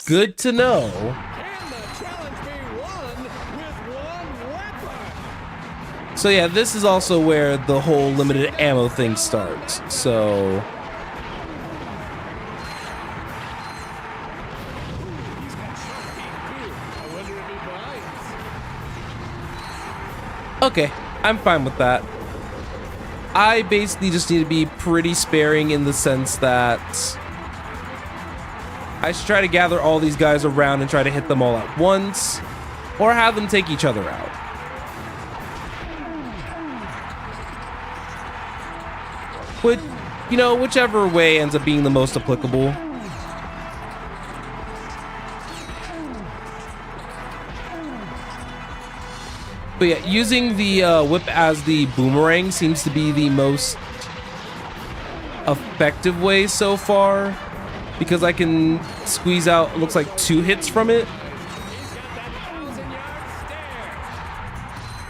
S1: Good to know. So yeah, this is also where the whole limited ammo thing starts. So okay, I'm fine with that. I basically just need to be pretty sparing in the sense that I should try to gather all these guys around and try to hit them all at once, or have them take each other out. But, you know, whichever way ends up being the most applicable. But yeah, using the whip as the boomerang seems to be the most effective way so far, because I can squeeze out, it looks like 2 hits from it.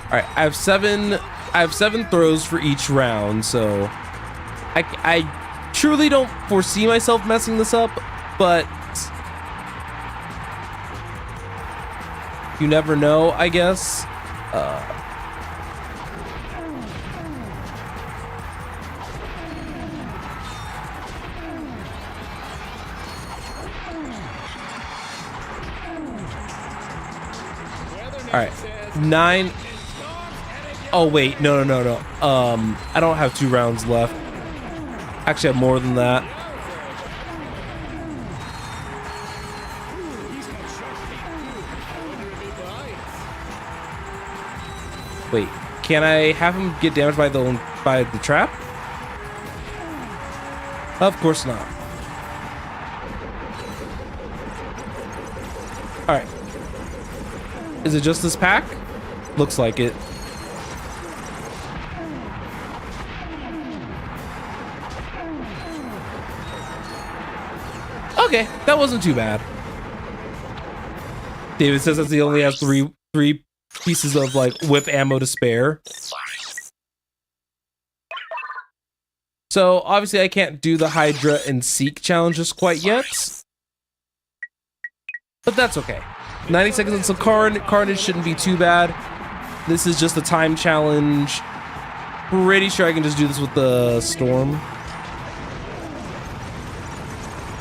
S1: All right, I have seven throws for each round, so I truly don't foresee myself messing this up, but you never know, I guess. All right, 9. Oh wait, no. I don't have 2 rounds left. Actually, I have more than that. Wait, can I have him get damaged by the trap? Of course not. All right. Is it just this pack? Looks like it. Okay, that wasn't too bad. David says that he only has three pieces of like whip ammo to spare. So obviously I can't do the Hydra and Seek challenges quite yet, but that's okay. 90 seconds until Carnage shouldn't be too bad. This is just a time challenge. Pretty sure I can just do this with the Storm.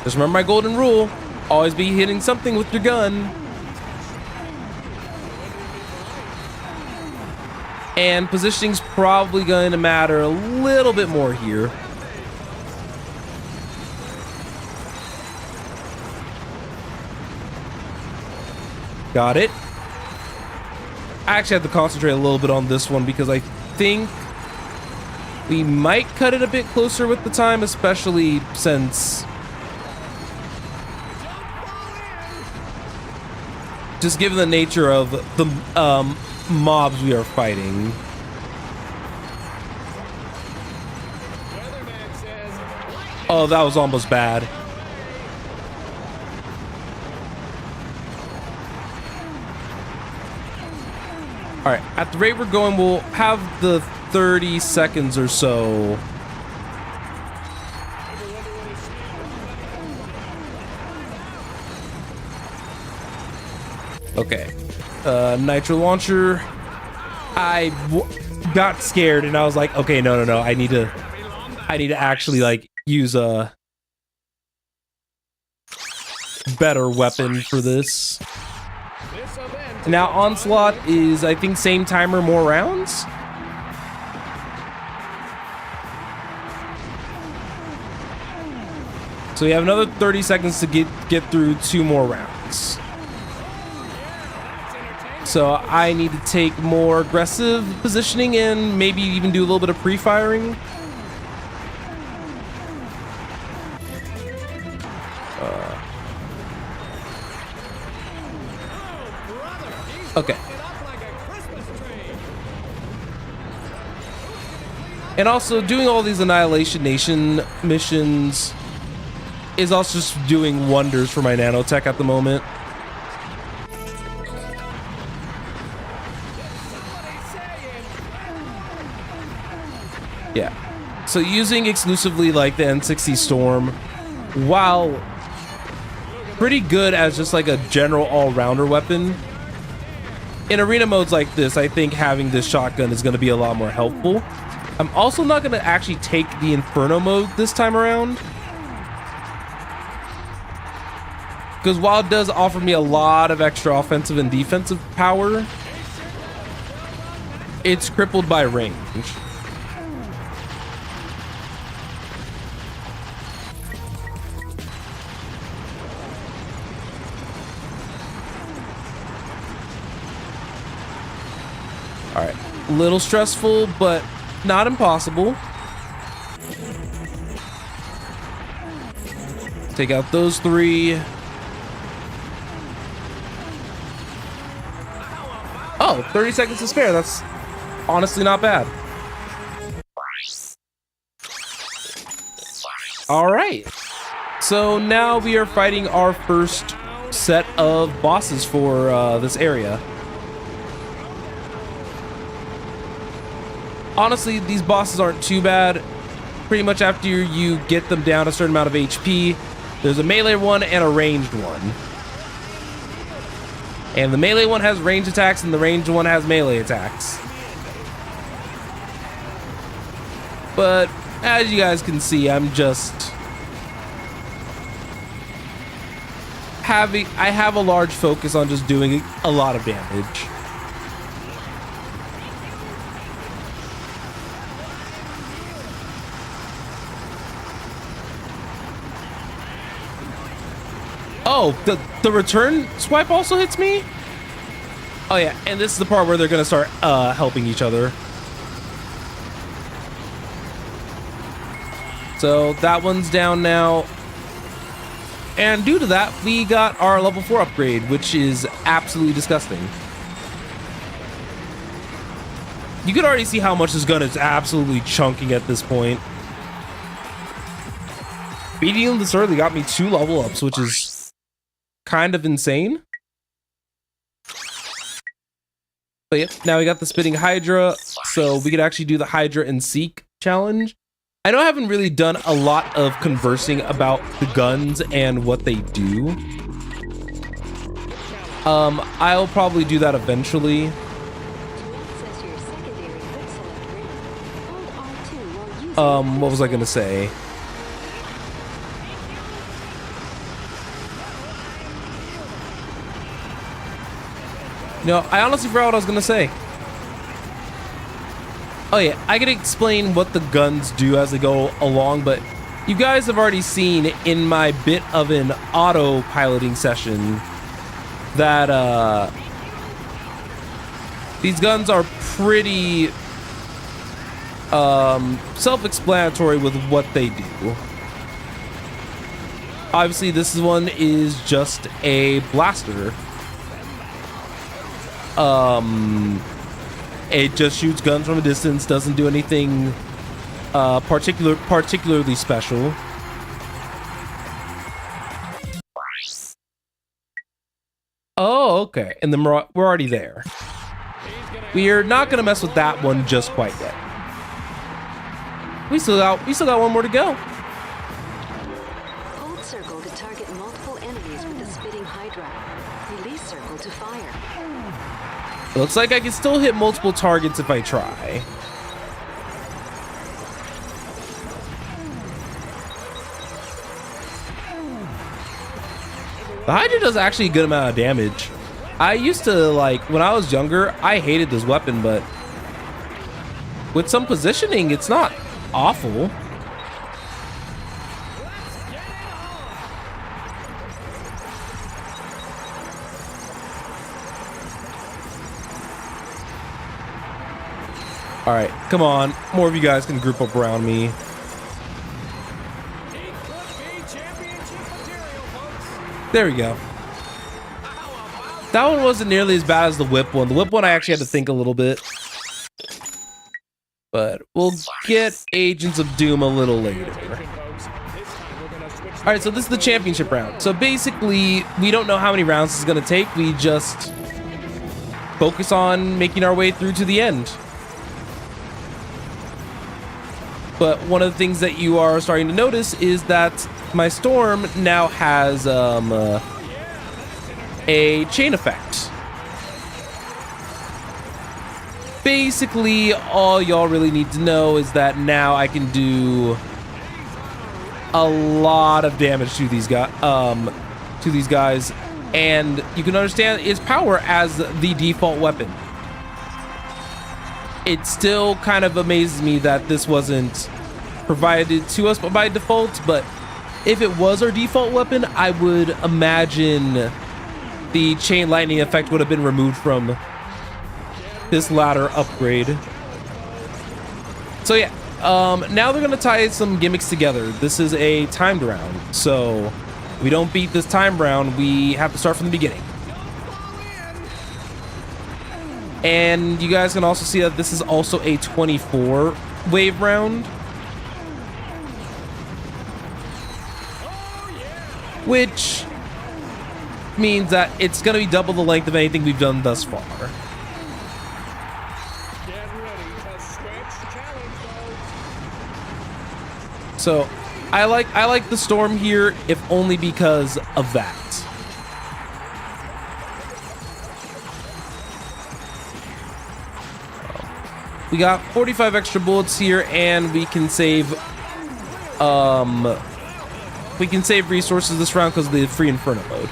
S1: Just remember my golden rule. Always be hitting something with your gun. And positioning's probably going to matter a little bit more here. Got it. I actually have to concentrate a little bit on this one because I think we might cut it a bit closer with the time, especially since just given the nature of the mobs we are fighting. Oh, that was almost bad. All right, at the rate we're going, we'll have the 30 seconds or so. Okay. Nitro launcher. I got scared and I was like, okay, no. I need to actually like use a better weapon for this. Now Onslaught is, I think, same timer, more rounds. So we have another 30 seconds to get through 2 more rounds. So I need to take more aggressive positioning and maybe even do a little bit of pre-firing. Okay. And also doing all these Annihilation Nation missions is also just doing wonders for my nanotech at the moment. Yeah. So using exclusively like the N60 Storm, while pretty good as just like a general all-rounder weapon, in arena modes like this, I think having this shotgun is going to be a lot more helpful. I'm also not going to actually take the Inferno mode this time around, because while it does offer me a lot of extra offensive and defensive power, it's crippled by range. All right, a little stressful, but not impossible. Take out those 3. Oh, 30 seconds to spare. That's honestly not bad. All right. So now we are fighting our first set of bosses for this area. Honestly, these bosses aren't too bad. Pretty much after you get them down a certain amount of HP, there's a melee one and a ranged one. And the melee one has ranged attacks and the ranged one has melee attacks. But as you guys can see, I'm just I have a large focus on just doing a lot of damage. Oh, the return swipe also hits me? Oh yeah, and this is the part where they're gonna start helping each other. So that one's down now. And due to that, we got our level 4 upgrade, which is absolutely disgusting. You could already see how much this gun is absolutely chunking at this point. Beating him this early got me 2 level ups, which is kind of insane. But yeah, now we got the spitting Hydra, so we could actually do the Hydra and Seek challenge. I know I haven't really done a lot of conversing about the guns and what they do. I'll probably do that eventually. What was I gonna say? No, I honestly forgot what I was gonna say. Oh yeah, I can explain what the guns do as they go along, but you guys have already seen in my bit of an auto-piloting session that these guns are pretty self-explanatory with what they do. Obviously, this one is just a blaster. It just shoots guns from a distance, doesn't do anything particularly special. Oh, okay. And then we're already there. We are not gonna mess with that one just quite yet. We still got one more to go.
S5: Hold circle to target multiple enemies with the spitting Hydra. Release circle to fire.
S1: Looks like I can still hit multiple targets if I try. The Hydra does actually a good amount of damage. I used to, like, when I was younger, I hated this weapon, but with some positioning, it's not awful. All right, come on. More of you guys can group up around me. There we go. That one wasn't nearly as bad as the whip one. The whip one I actually had to think a little bit. But we'll get Agents of Doom a little later. All right, so this is the championship round. So basically, we don't know how many rounds it's going to take. We just focus on making our way through to the end. But one of the things that you are starting to notice is that my storm now has a chain effect. Basically, all y'all really need to know is that now I can do a lot of damage to these guys, and you can understand its power as the default weapon. It still kind of amazes me that this wasn't provided to us by default, but if it was our default weapon, I would imagine the chain lightning effect would have been removed from this latter upgrade. So yeah, now they're gonna tie some gimmicks together. This is a timed round, so if we don't beat this time round, we have to start from the beginning. And you guys can also see that this is also a 24 wave round, which means that it's gonna be double the length of anything we've done thus far. So I like the storm here, if only because of that. We got 45 extra bullets here, and we can save resources this round because of the free Inferno mode.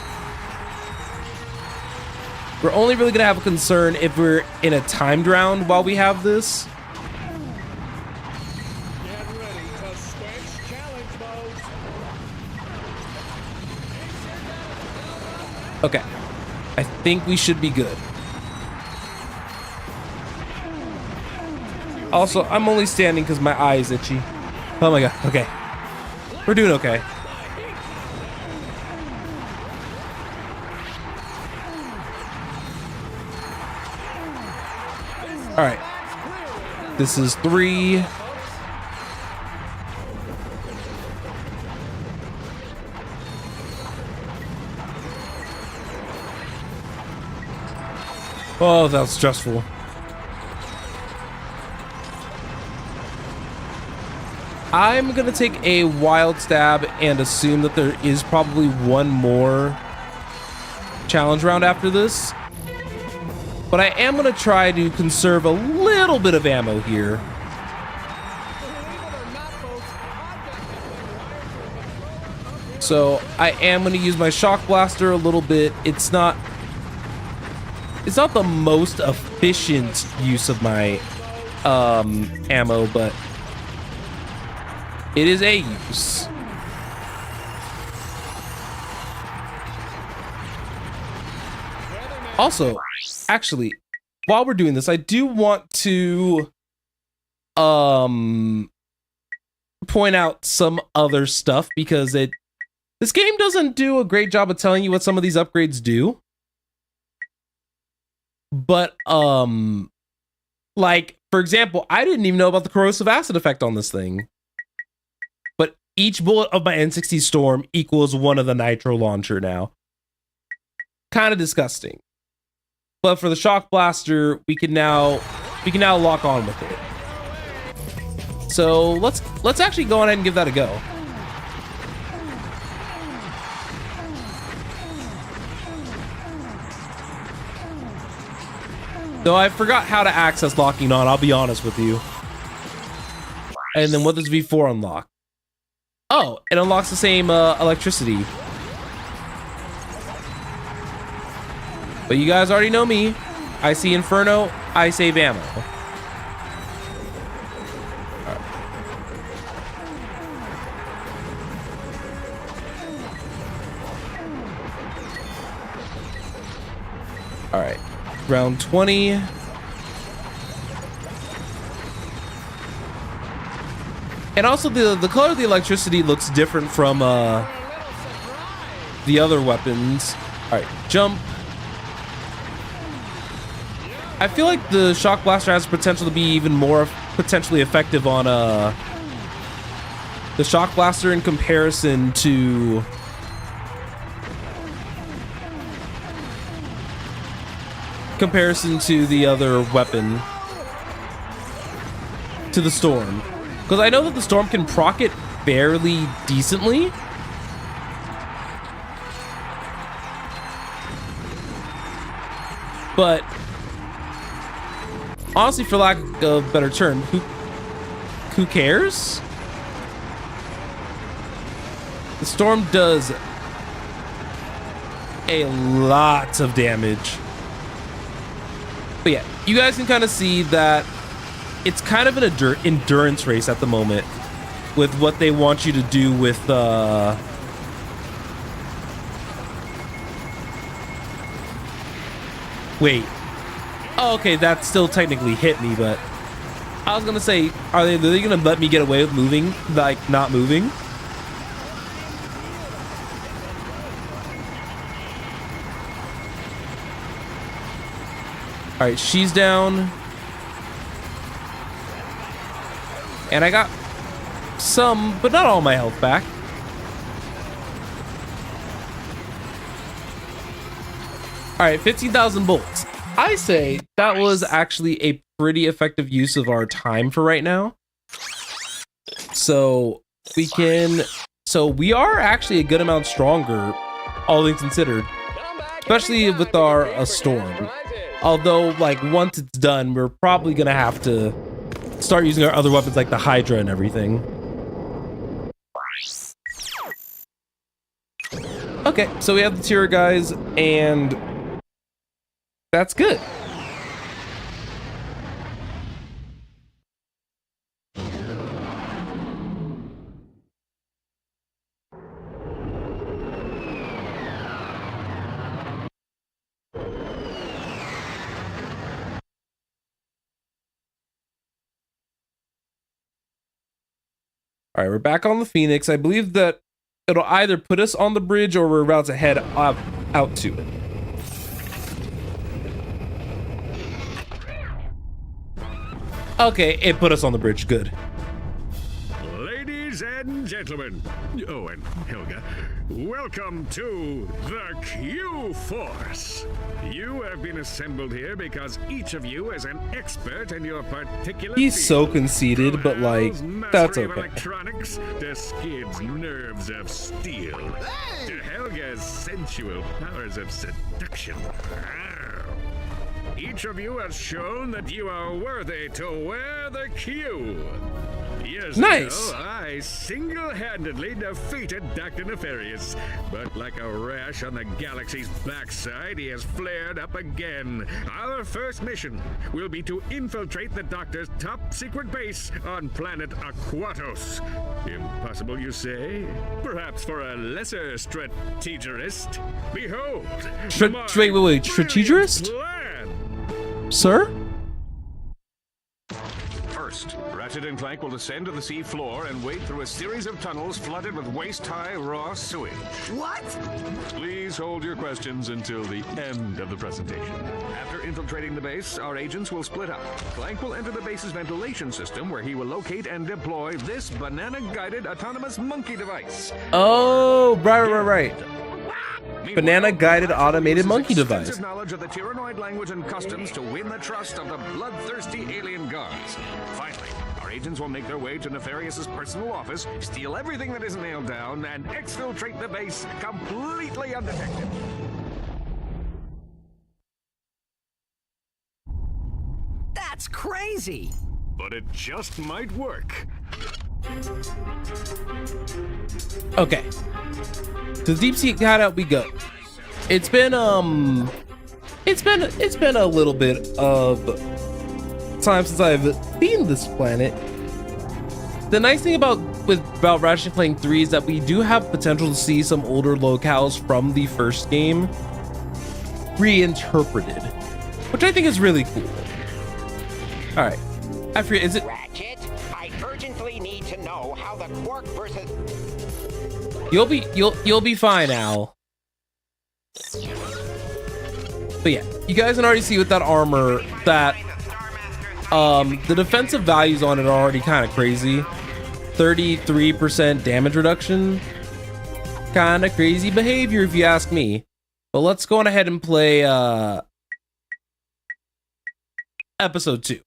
S1: We're only really gonna have a concern if we're in a timed round while we have this. Okay, I think we should be good. Also, I'm only standing because my eye is itchy. Oh my god, okay. We're doing okay. Alright. This is 3. Oh, that was stressful. I'm gonna take a wild stab and assume that there is probably one more challenge round after this. But I am gonna try to conserve a little bit of ammo here. So I am gonna use my shock blaster a little bit. It's not the most efficient use of my ammo, but it is a use. Also, actually, while we're doing this, I do want to point out some other stuff, because this game doesn't do a great job of telling you what some of these upgrades do. But like, for example, I didn't even know about the corrosive acid effect on this thing. But each bullet of my N60 Storm equals one of the nitro launcher now. Kind of disgusting. But for the shock blaster, we can now lock on with it. So let's actually go ahead and give that a go. Though I forgot how to access locking on, I'll be honest with you. And then what does V4 unlock? Oh, it unlocks the same electricity. But you guys already know me. I see Inferno, I save ammo. All right. Round 20. And also the color of the electricity looks different from the other weapons. All right, jump. I feel like the shock blaster has potential to be even more potentially effective on the shock blaster in comparison to the other weapon, to the storm, because I know that the storm can proc it fairly decently. But honestly, for lack of a better term, who cares? The storm does a lot of damage. But yeah, you guys can kind of see that it's kind of an endurance race at the moment with what they want you to do with wait. Oh, okay, that still technically hit me, but I was gonna say, are they really gonna let me get away with moving, like not moving? All right, she's down. And I got some, but not all my health back. All right, 15,000 bolts. I say that was actually a pretty effective use of our time for right now. So we are actually a good amount stronger, all things considered, especially with our storm. Although, like, once it's done, we're probably gonna have to start using our other weapons like the Hydra and everything. Okay, so we have the tier guys, and that's good. All right, we're back on the Phoenix. I believe that it'll either put us on the bridge or we're about to head out to it. Okay, it put us on the bridge. Good.
S4: Ladies and gentlemen, oh, and Helga, welcome to the Q-Force. You have been assembled here because each of you is an expert in your particular
S1: He's
S4: field.
S1: so conceited, but like, that's
S4: Mastery of
S1: okay.
S4: electronics to Skid's nerves of steel, to Helga's sensual powers of seduction. Each of you has shown that you are worthy to wear the Q. Years
S1: Nice.
S4: ago, I single-handedly defeated Dr. Nefarious, but like a rash on the galaxy's backside, he has flared up again. Our first mission will be to infiltrate the Doctor's top-secret base on planet Aquatos. Impossible, you say? Perhaps for a lesser strategist. Behold,
S1: Wait, strategist?
S4: plan.
S1: Sir?
S13: First, Ratchet and Clank will descend to the sea floor and wade through a series of tunnels flooded with waist-high raw sewage.
S6: What?
S13: Please hold your questions until the end of the presentation. After infiltrating the base, our agents will split up. Clank will enter the base's ventilation system, where he will locate and deploy this banana-guided autonomous monkey device.
S1: Oh, right. Banana-guided automated monkey device.
S13: Extensive knowledge of the Tyrannoid language and customs to win the trust of the bloodthirsty alien guards. Finally, our agents will make their way to Nefarious's personal office, steal everything that isn't nailed down, and exfiltrate the base completely undetected.
S2: That's crazy!
S4: But it just might work.
S1: Okay. To the deep sea hideout we go. It's been a little bit of time since I've seen this planet. The nice thing about Ratchet Clank 3 is that we do have potential to see some older locales from the first game reinterpreted, which I think is really cool. All right, I forget, is it
S6: Ratchet, I urgently need to know how the Quark versus...
S1: You'll be fine, Al. But yeah, you guys can already see with that armor that the defensive values on it are already kind of crazy. 33% damage reduction. Kind of crazy behavior if you ask me. But let's go on ahead and play episode 2.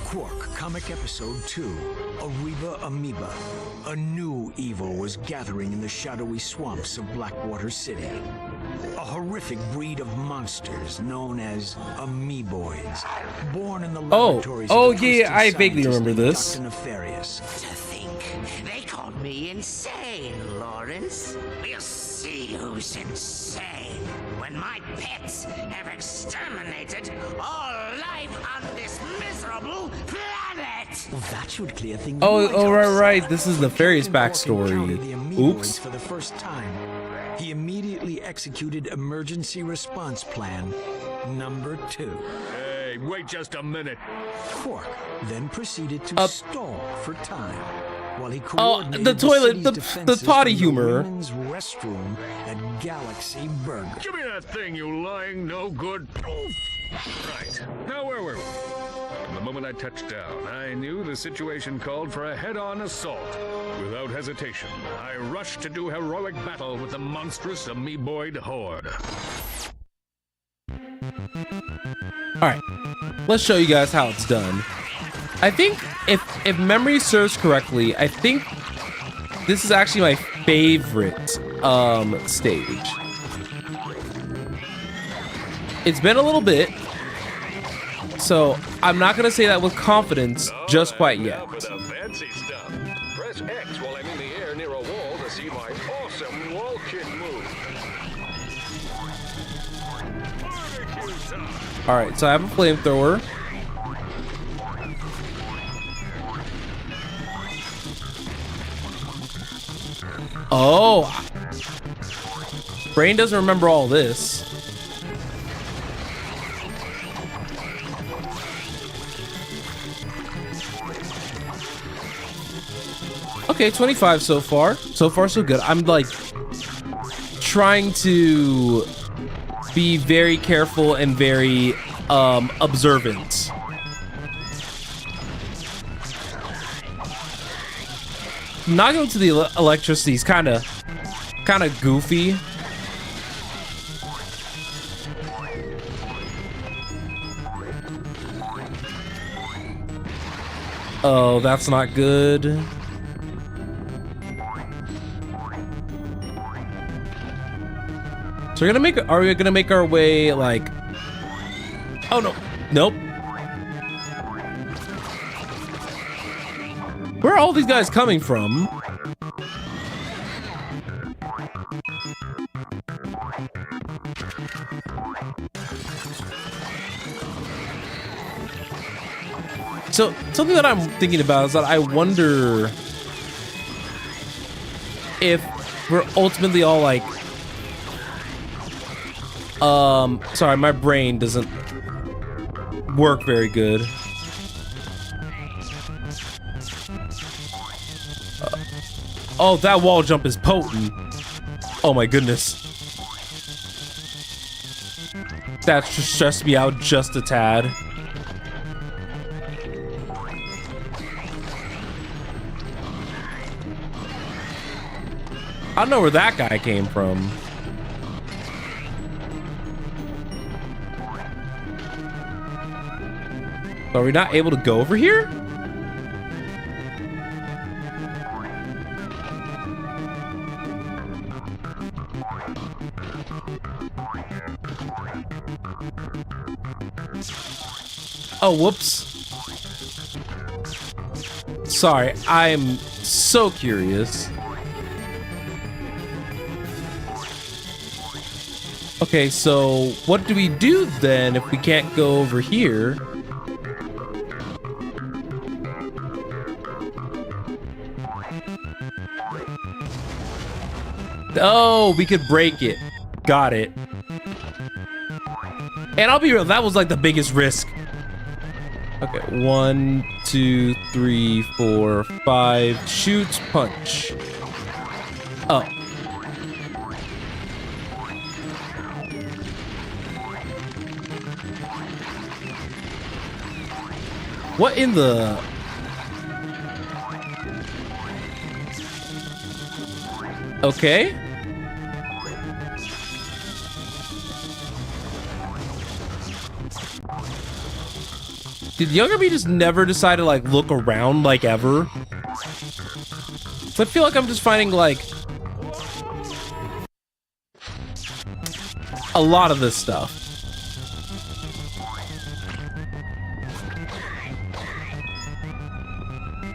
S12: Quark, comic episode 2, Ariba Amoeba. A new evil was gathering in the shadowy swamps of Blackwater City. A horrific breed of monsters known as amoeboids, born in the laboratories of the
S1: yeah, I vaguely
S12: scientist
S1: remember
S12: named
S1: this.
S12: Dr. Nefarious.
S6: To think, they called me insane, Lawrence. We'll see who's insane when my pets have exterminated all life on this miserable planet.
S12: Well, that should clear things.
S1: Right. This is Nefarious backstory. Oops.
S12: For the first time, he immediately executed emergency response plan number 2.
S13: Hey, wait just a minute.
S12: Quark then proceeded to stall for time while he
S1: the
S12: coordinated
S1: toilet,
S12: city's
S1: the
S12: defenses
S1: potty
S12: from
S1: humor.
S12: The women's restroom at Galaxy Burger.
S13: Give me that thing, you lying no good. Right. Now where were we? From the moment I touched down, I knew the situation called for a head-on assault. Without hesitation, I rushed to do heroic battle with the monstrous amoeboid horde.
S1: Alright, let's show you guys how it's done. I think, if memory serves correctly, I think this is actually my favorite stage. It's been a little bit, so I'm not gonna say that with confidence just quite yet.
S13: Now for the fancy stuff. Press X while I'm in the air near a wall to see my awesome wall kick move.
S1: Alright, so I have a flamethrower. Oh! Brain doesn't remember all this. Okay, 25 so far. So far, so good. I'm like trying to be very careful and very observant. Not going to the electricity is kind of goofy. Oh, that's not good. So are we gonna make our way like, oh no, nope. Where are all these guys coming from? So something that I'm thinking about is that I wonder if we're ultimately all like, sorry, my brain doesn't work very good. Oh, that wall jump is potent. Oh my goodness. That stressed me out just a tad. I don't know where that guy came from. Are we not able to go over here? Oh, whoops. Sorry, I'm so curious. Okay, so what do we do then if we can't go over here? Oh, we could break it. Got it. And I'll be real, that was like the biggest risk. Okay, 1, 2, 3, 4, 5. Shoot, punch. Oh. What in the... Okay. Did younger me just never decide to like look around like ever? So I feel like I'm just finding like a lot of this stuff.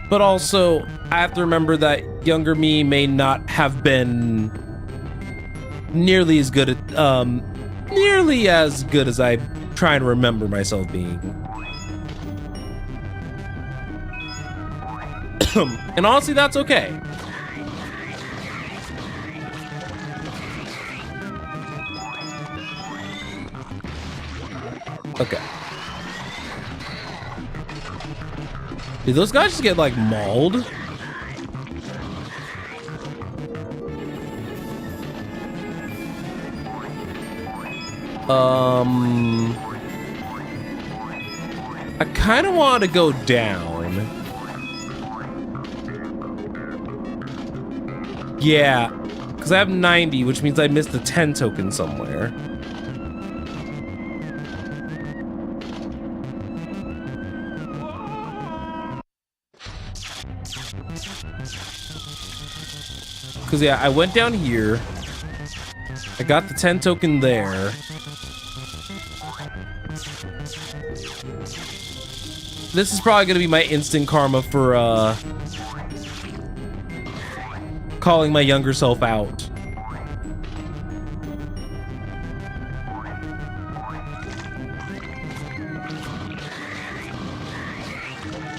S1: But also, I have to remember that younger me may not have been nearly as good at nearly as good as I try and remember myself being. And honestly, that's okay. Okay. Did those guys just get like mauled? I kind of want to go down. Yeah, because I have 90, which means I missed a 10 token somewhere. Because, yeah, I went down here. I got the 10 token there. This is probably going to be my instant karma for, calling my younger self out.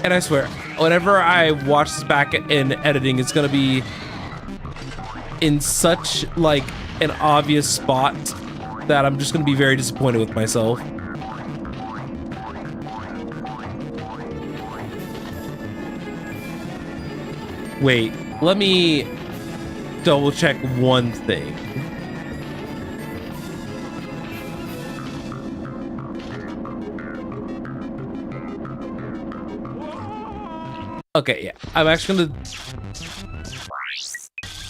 S1: And I swear, whenever I watch this back in editing, it's gonna be in such like an obvious spot that I'm just gonna be very disappointed with myself. Wait, let me double check one thing. Okay, yeah, I'm actually gonna...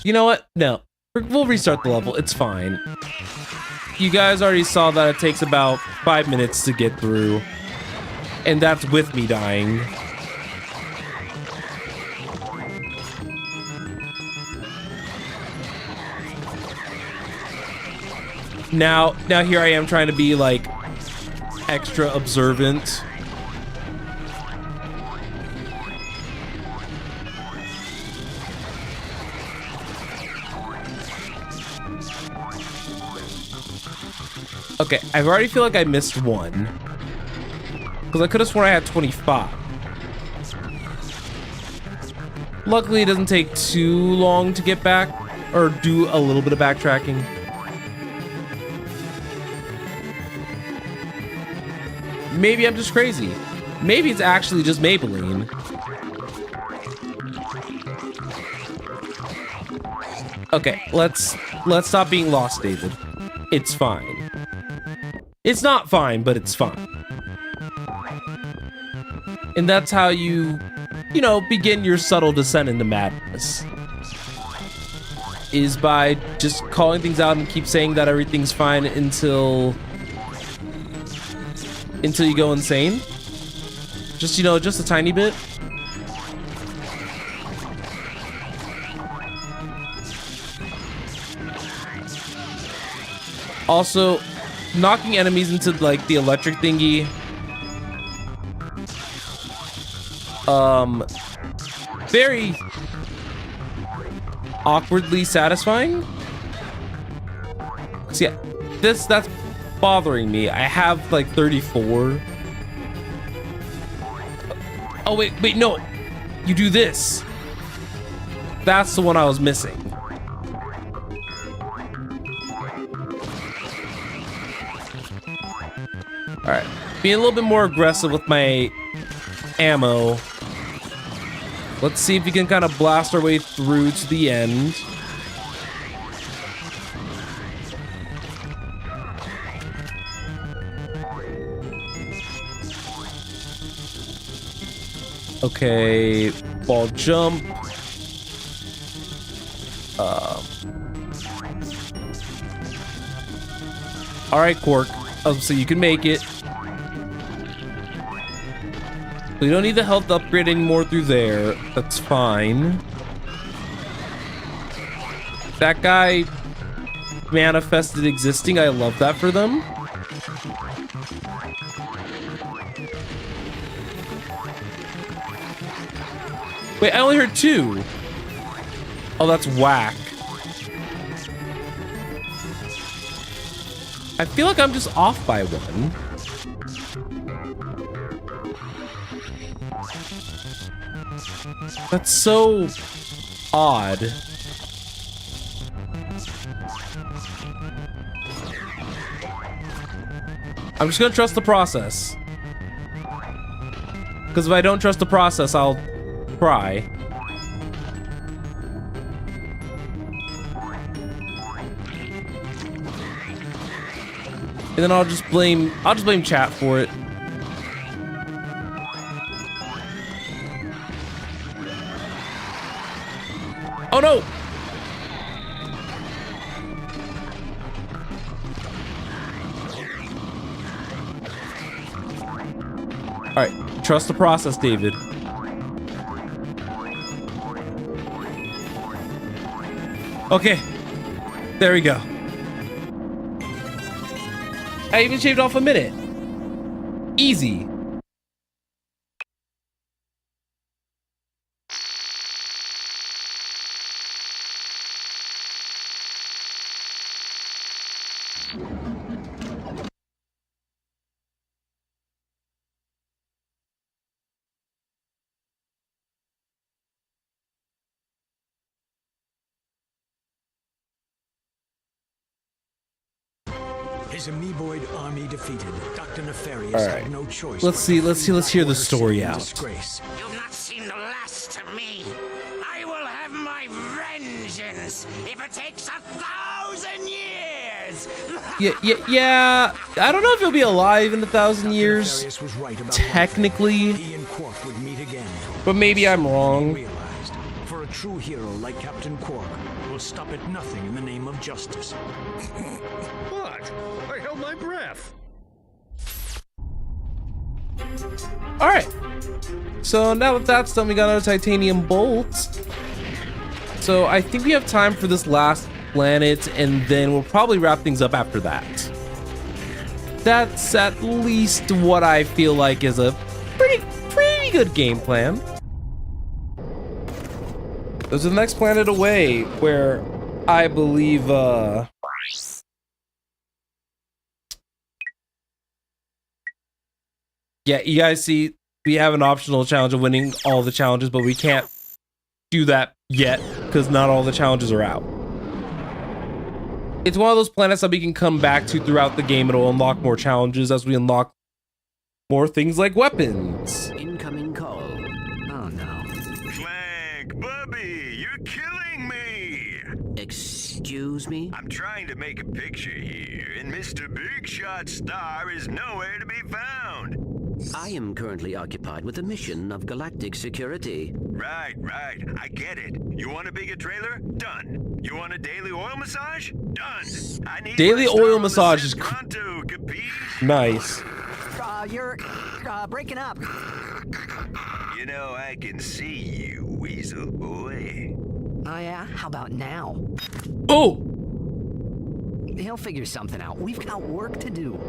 S1: You know what? No, we'll restart the level, it's fine. You guys already saw that it takes about 5 minutes to get through, and that's with me dying. Now here I am trying to be like extra observant. Okay, I already feel like I missed one. Because I could have sworn I had 25. Luckily, it doesn't take too long to get back, or do a little bit of backtracking. Maybe I'm just crazy. Maybe it's actually just Maybelline. Okay, let's stop being lost, David. It's fine. It's not fine, but it's fine. And that's how you know, begin your subtle descent into madness. Is by just calling things out and keep saying that everything's fine until you go insane. Just, you know, just a tiny bit. Also, knocking enemies into like the electric thingy. Very awkwardly satisfying. So yeah, that's bothering me. I have like 34. Oh wait, no. You do this. That's the one I was missing. Alright. Being a little bit more aggressive with my ammo. Let's see if we can kind of blast our way through to the end. Okay, ball jump. All right, Quark. So you can make it. We don't need the health upgrade anymore through there. That's fine. That guy manifested existing. I love that for them. Wait, I only heard 2. Oh, that's whack. I feel like I'm just off by 1. That's so odd. I'm just gonna trust the process. Because if I don't trust the process, I'll cry. And then I'll just blame chat for it. Oh no! All right, trust the process, David. Okay, there we go. I even shaved off a minute. Easy.
S12: His amoeboid army defeated, Dr. Nefarious
S1: Right.
S12: had no choice.
S1: Let's hear the story out.
S12: Disgrace.
S6: You've not seen the last of me. I will have my vengeance if it takes 1,000 years.
S1: Yeah. I don't know if he'll be alive in 1,000 years.
S12: Nefarious was right about
S1: Technically,
S12: he and Quark would meet again.
S1: but maybe I'm wrong.
S12: Realized, for a true hero like Captain Quark will stop at nothing in the name of justice.
S8: What? I held my breath.
S1: All right. So now that that's done, we got our titanium bolts. So I think we have time for this last planet, and then we'll probably wrap things up after that. That's at least what I feel like is a pretty good game plan. There's the next planet away, where I believe yeah, you guys see we have an optional challenge of winning all the challenges, but we can't do that yet because not all the challenges are out. It's one of those planets that we can come back to throughout the game. It'll unlock more challenges as we unlock more things like weapons.
S2: Incoming call. Oh no.
S14: Clank, Bubby, you're killing me!
S2: Excuse me?
S14: I'm trying to make a picture here, and Mr. Big Shot Star is nowhere to be found.
S2: I am currently occupied with a mission of galactic security.
S14: Right. I get it. You want a bigger trailer? Done. You want a daily oil massage? Done. I need
S1: Daily
S14: my star
S1: oil
S14: on the
S1: massage
S14: set
S1: is
S14: pronto, capiche?
S1: Nice.
S15: You're breaking up.
S14: You know, I can see you, Weasel Boy.
S15: Oh yeah? How about now?
S1: Oh!
S15: He'll figure something out. We've got work to do.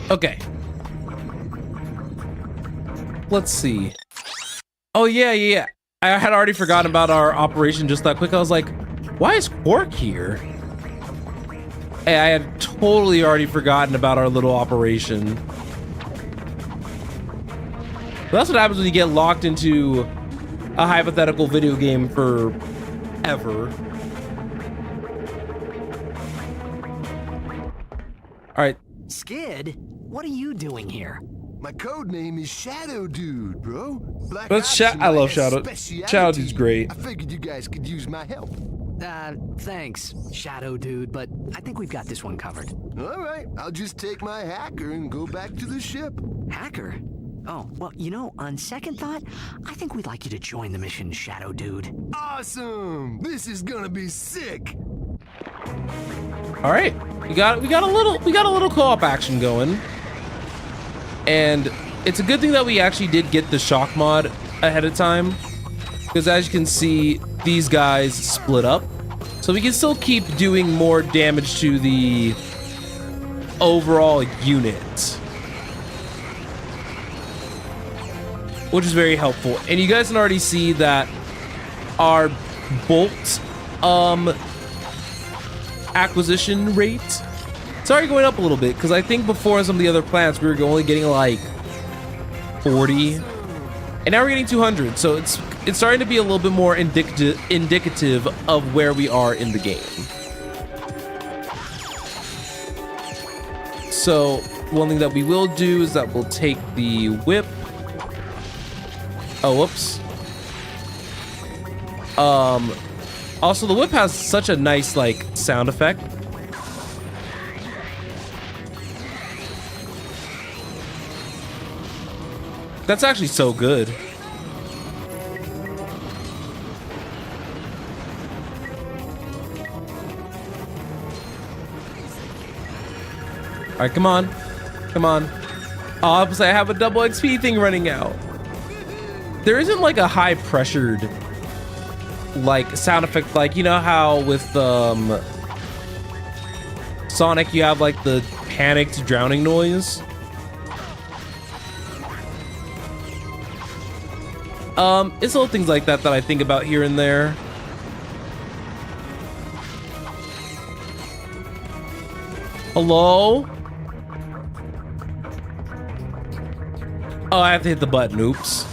S1: Okay. Let's see. Oh, yeah. I had already forgotten about our operation just that quick. I was like, why is Quark here? Hey, I had totally already forgotten about our little operation. But that's what happens when you get locked into a hypothetical video game forever. All right.
S15: Skid, what are you doing here?
S10: My code name is Shadow Dude, bro. Black
S1: But
S10: Ops
S1: I love
S10: is
S1: Shadow.
S10: my specialty.
S1: Shadow Dude's great.
S10: I figured you guys could use my help.
S15: Thanks, Shadow Dude, but I think we've got this one covered.
S10: All right, I'll just take my hacker and go back to the ship.
S15: Hacker? Oh, well, you know, on second thought, I think we'd like you to join the mission, Shadow Dude.
S10: Awesome! This is gonna be sick.
S1: All right, we got a little co-op action going, and it's a good thing that we actually did get the shock mod ahead of time, because as you can see, these guys split up, so we can still keep doing more damage to the overall unit, which is very helpful. And you guys can already see that our bolt acquisition rate, it's already going up a little bit, because I think before some of the other planets we were only getting like 40, and now we're getting 200, so it's starting to be a little bit more indicative of where we are in the game. So one thing that we will do is that we'll take the whip. Oh, whoops. Also, the whip has such a nice, like, sound effect. That's actually so good. All right, come on. Come on. Oh, I have a double XP thing running out. There isn't like a high pressured like sound effect, like, you know how with Sonic you have like the panicked drowning noise. It's little things like that that I think about here and there. Hello? Oh, I have to hit the button. Oops.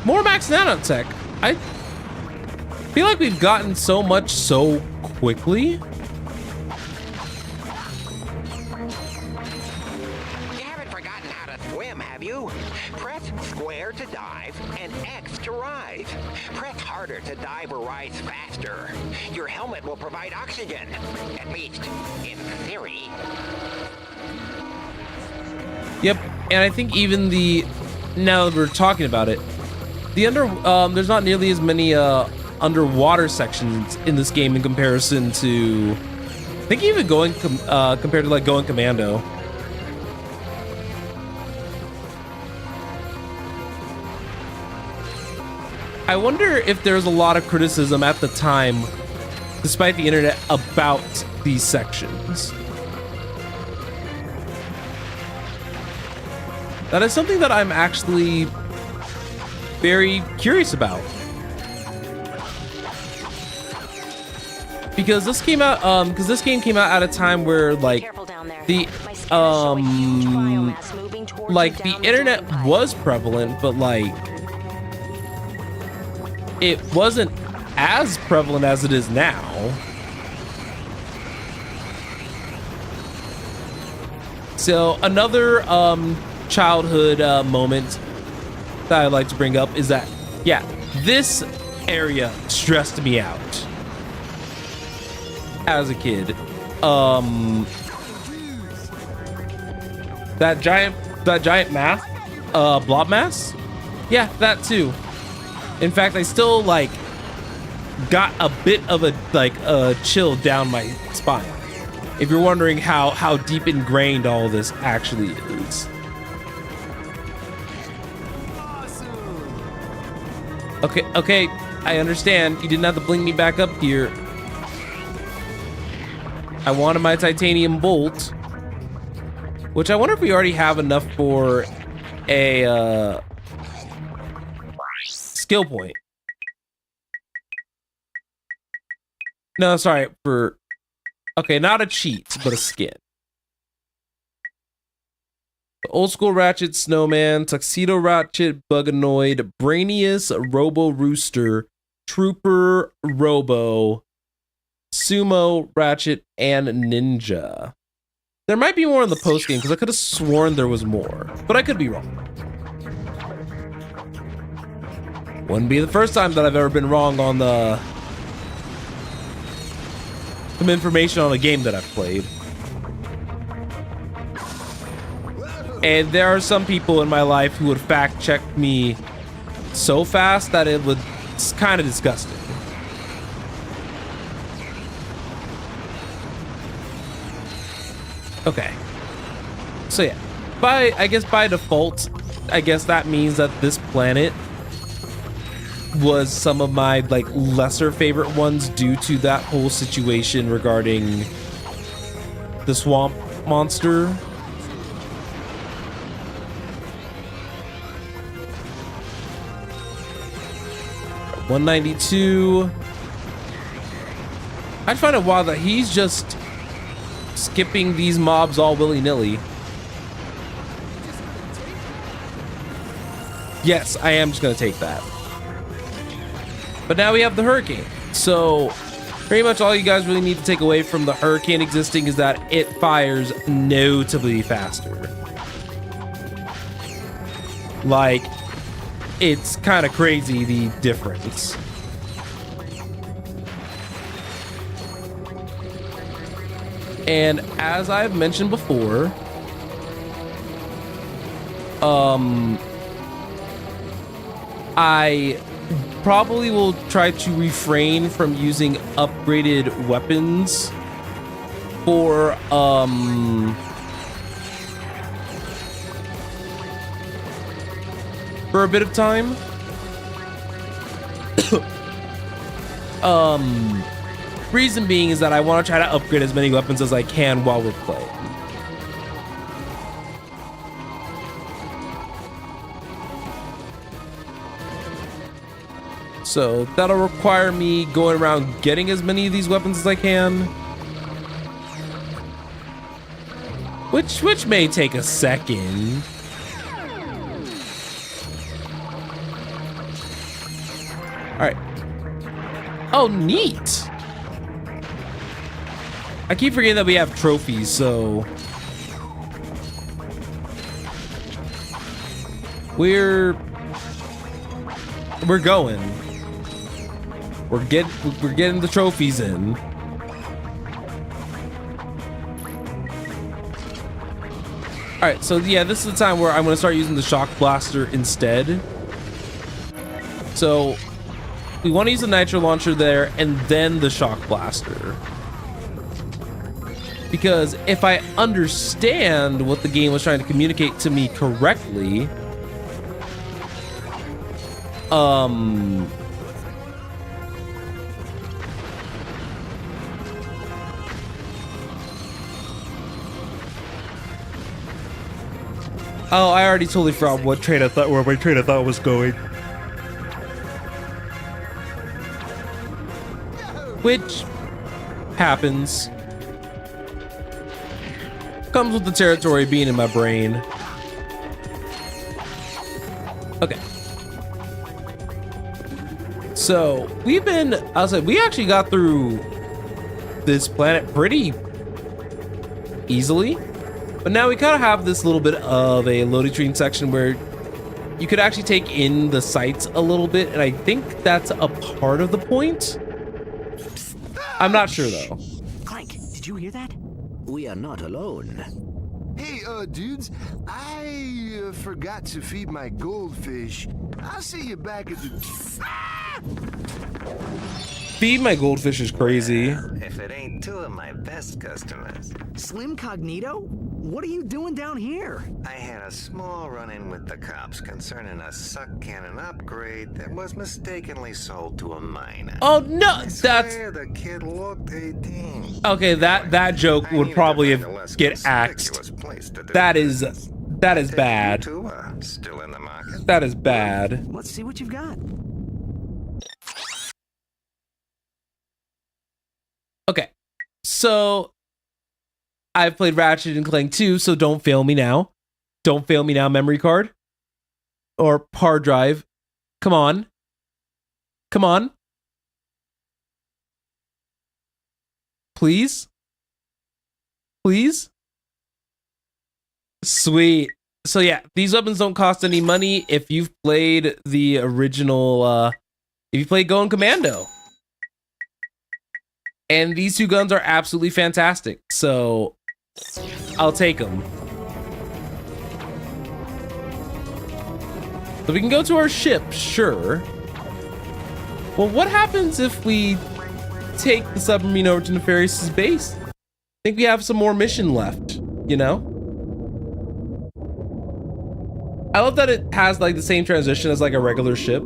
S1: More max nanotech. I feel like we've gotten so much so quickly.
S6: You haven't forgotten how to swim, have you? Press square to dive and X to rise. Press harder to dive or rise faster. Your helmet will provide oxygen, at least in theory.
S1: Yep, and I think even now that we're talking about it, there's not nearly as many underwater sections in this game in comparison to, I think, even compared to like Going Commando. I wonder if there was a lot of criticism at the time, despite the internet, about these sections. That is something that I'm actually very curious about, because this came out this game came out at a time where like the internet was prevalent, but like it wasn't as prevalent as it is now. So another childhood moment that I'd like to bring up is that, yeah, this area stressed me out as a kid. That giant mass, blob mass, yeah, that too. In fact, I still like got a bit of a chill down my spine, if you're wondering how deep ingrained all this actually is. Okay, I understand. You didn't have to bring me back up here. I wanted my titanium bolt. Which I wonder if we already have enough for a skill point. No, sorry, for... Okay, not a cheat, but a skin. The old school Ratchet Snowman, Tuxedo Ratchet, Buganoid, Brainius, Robo Rooster, Trooper Robo, Sumo Ratchet, and Ninja. There might be more in the post game because I could have sworn there was more, but I could be wrong. Wouldn't be the first time that I've ever been wrong on some information on a game that I've played. And there are some people in my life who would fact check me so fast that it's kind of disgusting. Okay. So yeah, I guess by default, I guess that means that this planet was some of my like lesser favorite ones due to that whole situation regarding the swamp monster. $192. I find it wild that he's just skipping these mobs all willy-nilly. Yes, I am just gonna take that. But now we have the hurricane. So pretty much all you guys really need to take away from the hurricane existing is that it fires notably faster. Like, it's kind of crazy the difference. And as I've mentioned before, I probably will try to refrain from using upgraded weapons for a bit of time. Reason being is that I want to try to upgrade as many weapons as I can while we're playing. So that'll require me going around getting as many of these weapons as I can. Which may take a second. Alright. Oh, neat. I keep forgetting that we have trophies, so we're going. We're getting the trophies in. All right, so yeah, this is the time where I'm going to start using the shock blaster instead. So we want to use the nitro launcher there and then the shock blaster. Because if I understand what the game was trying to communicate to me correctly, oh, I already totally forgot what train of thought, where my train of thought was going. Which happens. Comes with the territory being in my brain. Okay. So we actually got through this planet pretty easily. But now we kind of have this little bit of a loading screen section where you could actually take in the sights a little bit, and I think that's a part of the point. I'm not sure though.
S15: Clank, did you hear that?
S2: We are not alone.
S10: Hey, dudes, I forgot to feed my goldfish. I'll see you back at the...
S1: Feed my goldfish is crazy.
S16: If it ain't two of my best customers.
S15: Slim Cognito? what are you doing down here?
S16: I had a small run-in with the cops concerning a suck cannon upgrade that was mistakenly sold to a minor.
S1: Oh no,
S16: I swear the kid looked 18.
S1: Okay, that joke would probably get axed. That is bad.
S16: Still in the market.
S1: That is bad.
S15: Let's see what you've got.
S1: Okay, so I've played Ratchet and Clank 2, so don't fail me now. Don't fail me now, memory card. Or hard drive. Come on. Come on. Please? Please? Sweet. So yeah, these weapons don't cost any money if you've played the original, if you played Going Commando. And these two guns are absolutely fantastic, so I'll take them. So we can go to our ship, sure. Well, what happens if we take the submarine over to Nefarious's base? I think we have some more mission left, you know? I love that it has like the same transition as like a regular ship.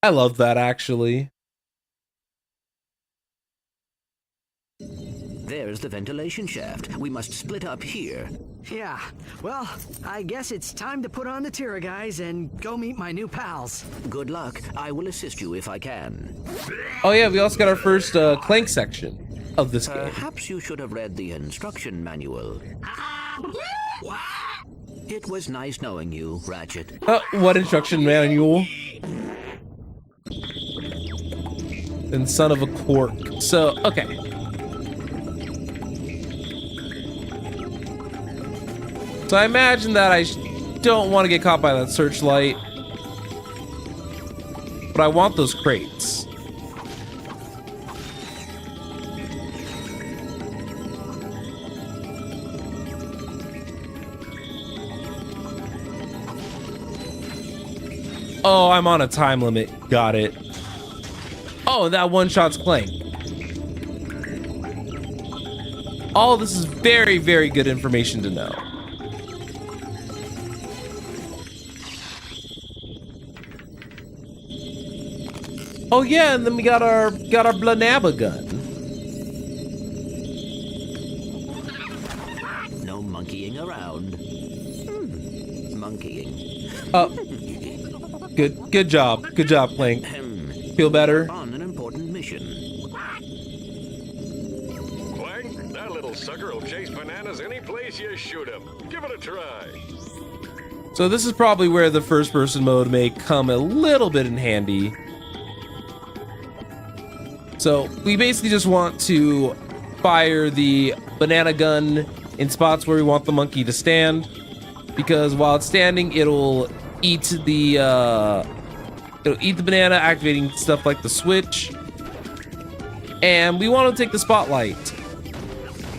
S1: I love that, actually.
S3: There's the ventilation shaft. We must split up here.
S15: Yeah, well, I guess it's time to put on the Tira guys and go meet my new pals.
S3: Good luck. I will assist you if I can.
S1: Oh yeah, we also got our first Clank section of this game.
S3: Perhaps you should have read the instruction manual. It was nice knowing you, Ratchet.
S1: What instruction manual? And son of a quark. So, okay. So I imagine that I don't want to get caught by that searchlight. But I want those crates. Oh, I'm on a time limit. Got it. Oh, that one shot's Clank. All this is very, very good information to know. Oh yeah, and then we got our Blanaba gun.
S3: No monkeying around. Monkeying.
S1: Oh. Good job. Good job, Clank. Feel better?
S3: On an important mission.
S8: Clank, that little sucker will chase bananas any place you shoot him. Give it a try.
S1: So this is probably where the first-person mode may come a little bit in handy. So we basically just want to fire the banana gun in spots where we want the monkey to stand, because while it's standing, it'll eat the banana, activating stuff like the switch. And we want to take the spotlight.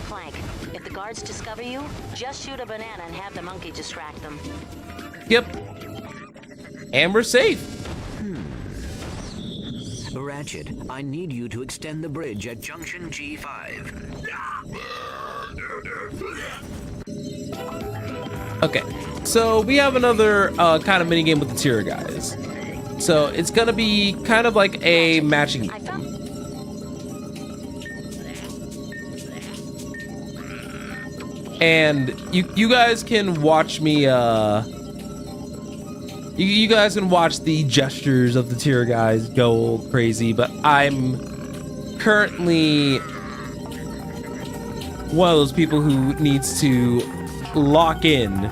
S11: Clank, if the guards discover you, just shoot a banana and have the monkey distract them.
S1: Yep. And we're safe.
S3: Ratchet, I need you to extend the bridge at junction G5.
S1: Okay, so we have another kind of minigame with the Tira guys. So it's gonna be kind of like a matching game. And you guys can watch me, you guys can watch the gestures of the Tira guys go crazy, but I'm currently one of those people who needs to lock in.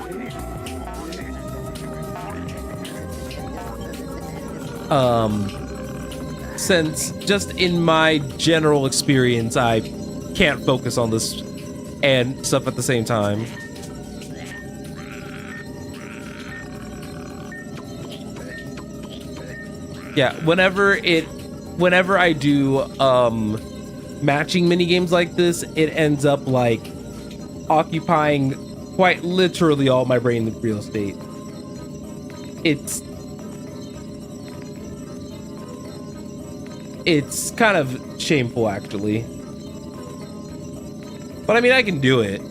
S1: Since just in my general experience, I can't focus on this and stuff at the same time. Yeah, whenever I do matching mini games like this, it ends up like occupying quite literally all my brain real estate. It's kind of shameful, actually. But I mean, I can do it.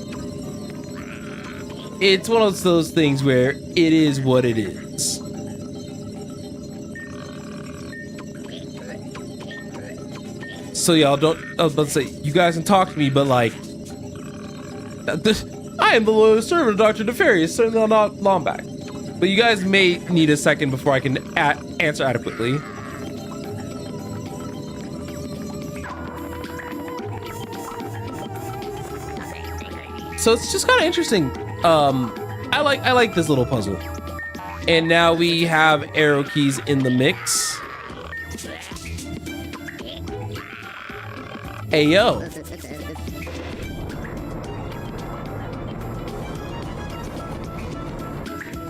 S1: It's one of those things where it is what it is. So y'all don't, I was about to say, you guys can talk to me, but like, I am the loyal servant of Dr. Nefarious, certainly not long back. But you guys may need a second before I can answer adequately. So it's just kind of interesting. I like this little puzzle. And now we have arrow keys in the mix. Hey, yo.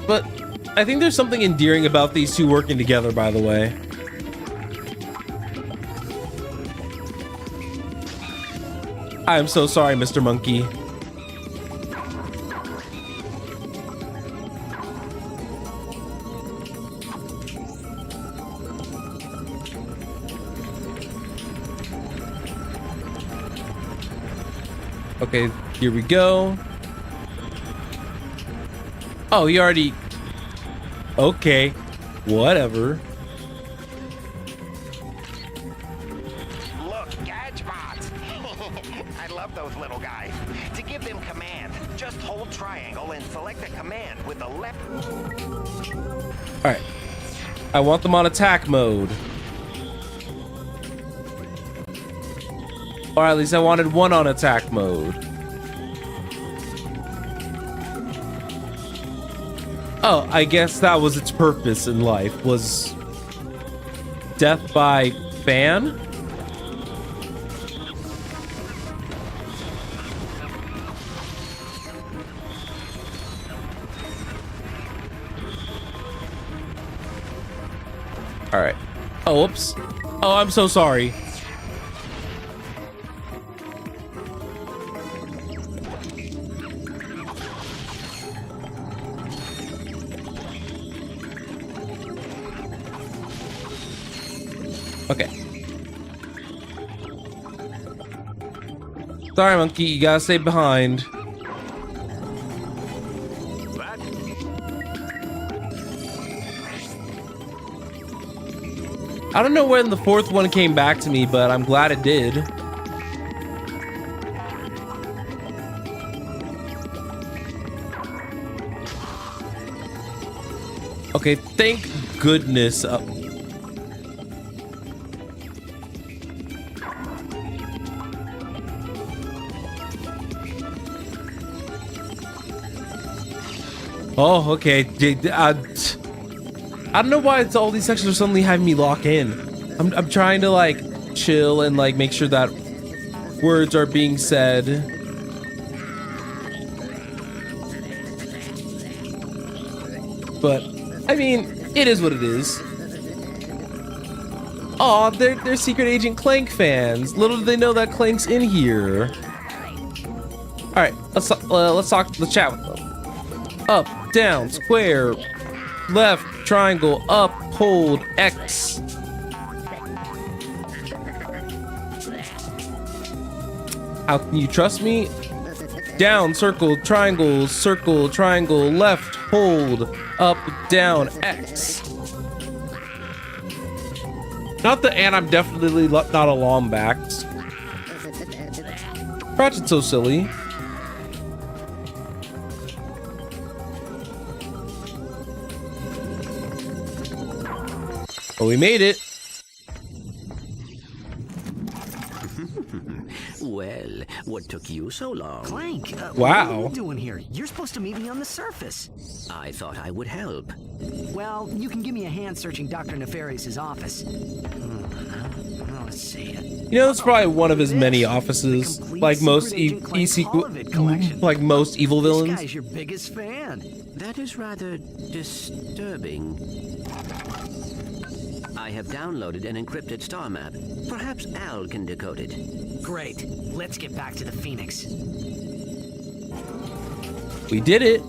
S1: But I think there's something endearing about these two working together, by the way. I'm so sorry, Mr. Monkey. Okay, here we go. Oh, he already... Okay, whatever.
S6: Look, Gadgebots! I love those little guys. To give them command, just hold triangle and select a command with the left...
S1: Alright. I want them on attack mode. Or at least I wanted one on attack mode. Oh, I guess that was its purpose in life, was death by fan? Alright. Oh, whoops. Oh, I'm so sorry. Okay. Sorry, monkey. You gotta stay behind. I don't know when the fourth one came back to me, but I'm glad it did. Okay, thank goodness. Oh, okay. I don't know why it's all these sections are suddenly having me lock in. I'm trying to like chill and like make sure that words are being said. But I mean, it is what it is. Aw, they're Secret Agent Clank fans. Little do they know that Clank's in here. All right, let's chat with them. Up, down, square, left, triangle, up, hold, X. How can you trust me? Down, circle, triangle, left, hold, up, down, X. Not the and I'm definitely not a Lombax. Ratchet's so silly. But we made it.
S15: Well, what took you so long?
S2: Clank,
S1: wow.
S2: What are you doing here? You're supposed to meet me on the surface.
S15: I thought I would help.
S2: Well, you can give me a hand searching Dr. Nefarious's office. Let's see.
S1: You know, it's probably one of his many offices, like most like most evil villains.
S2: This guy's your biggest fan.
S15: That is rather disturbing. I have downloaded an encrypted star map. Perhaps Al can decode it.
S2: Great. Let's get back to the Phoenix.
S1: We did it.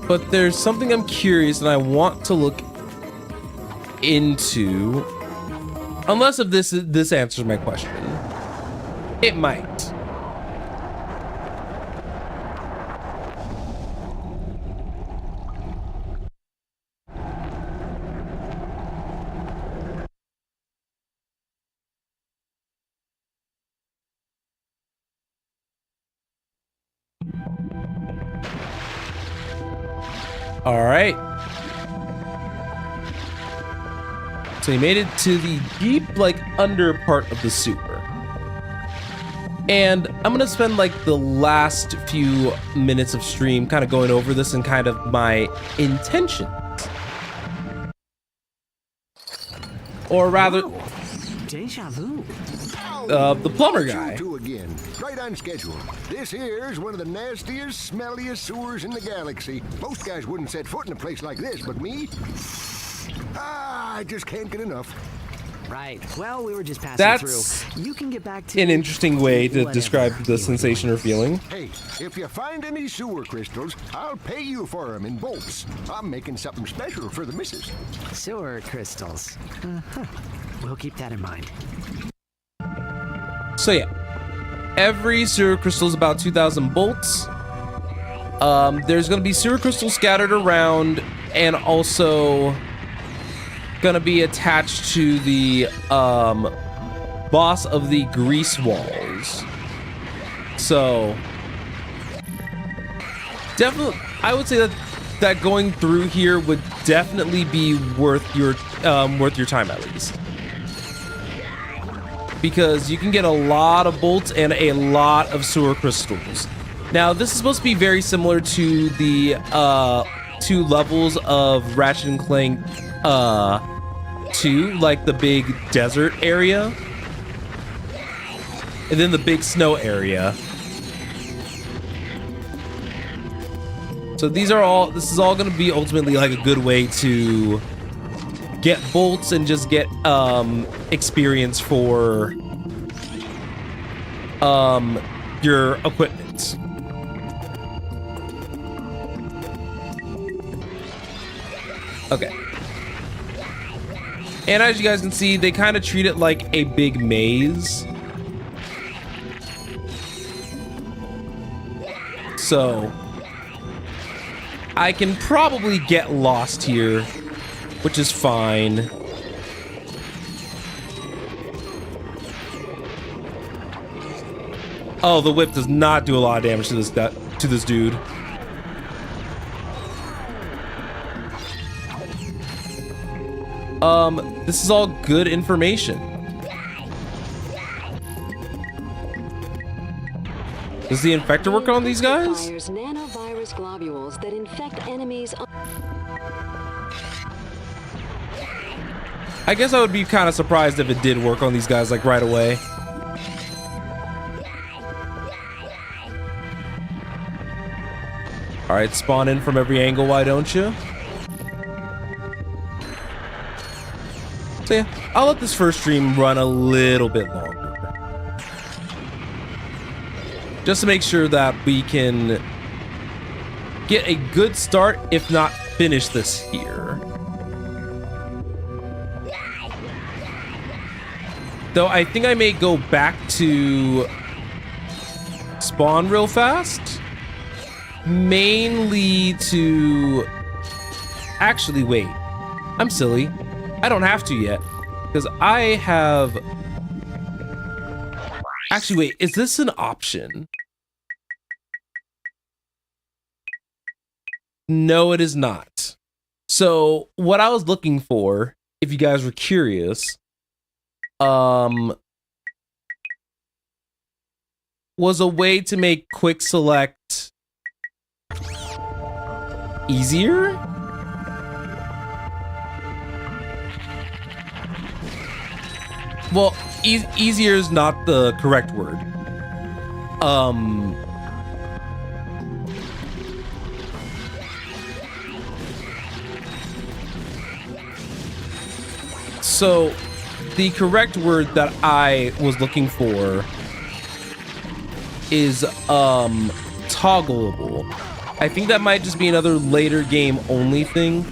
S1: But there's something I'm curious and I want to look into, unless if this answers my question. It might. All right. So he made it to the deep, like, under part of the sewer. And I'm gonna spend like the last few minutes of stream kind of going over this and kind of my intentions. Or rather,
S2: Deja vu.
S1: The plumber guy.
S17: You two again, right on schedule. This here's one of the nastiest, smelliest sewers in the galaxy. Most guys wouldn't set foot in a place like this, but me? I just can't get enough.
S2: Right. Well, we were just passing
S1: That's
S2: through. You can get back to
S1: an interesting way to
S2: whatever
S1: describe the sensation or feeling.
S17: Hey, if you find any sewer crystals, I'll pay you for them in bolts. I'm making something special for the missus.
S2: Sewer crystals. We'll keep that in mind.
S1: So yeah, every sewer crystal is about 2,000 bolts. There's gonna be sewer crystals scattered around, and also gonna be attached to the boss of the grease walls. So definitely, I would say that going through here would definitely be worth your time at least, because you can get a lot of bolts and a lot of sewer crystals. Now this is supposed to be very similar to the 2 levels of Ratchet and Clank 2, like the big desert area and then the big snow area. So this is all going to be ultimately like a good way to get bolts and just get experience for your equipment. Okay. And as you guys can see, they kind of treat it like a big maze. So I can probably get lost here, which is fine. Oh, the whip does not do a lot of damage to this dude. This is all good information. Does the infector work on these guys?
S5: Fires nanovirus globules that infect enemies.
S1: I guess I would be kind of surprised if it did work on these guys like right away. All right, spawn in from every angle, why don't you? So yeah, I'll let this first stream run a little bit longer, just to make sure that we can get a good start, if not finish this here. Though I think I may go back to spawn real fast, mainly to actually wait. I'm silly. I don't have to yet, because I have... Actually, wait, is this an option? No, it is not. So, what I was looking for, if you guys were curious, was a way to make quick select easier? Well, easier is not the correct word. So the correct word that I was looking for is toggleable. I think that might just be another later game only thing.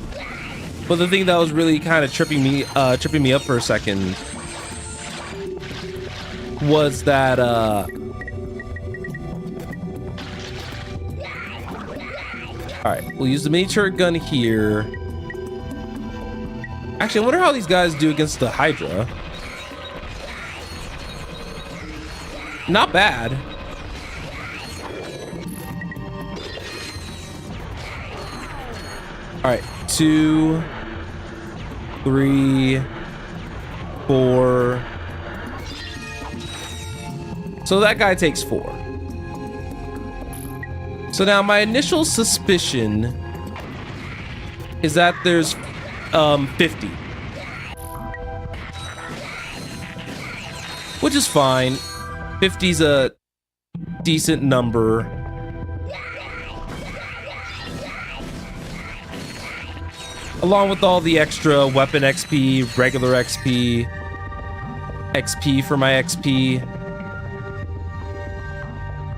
S1: But the thing that was really kind of tripping me up for a second was that all right, we'll use the mini turret gun here. Actually, I wonder how these guys do against the Hydra. Not bad. All right, 2, 3, 4. So that guy takes 4. So now my initial suspicion is that there's 50. Which is fine. 50's a decent number. Along with all the extra weapon XP, regular XP, XP for my XP.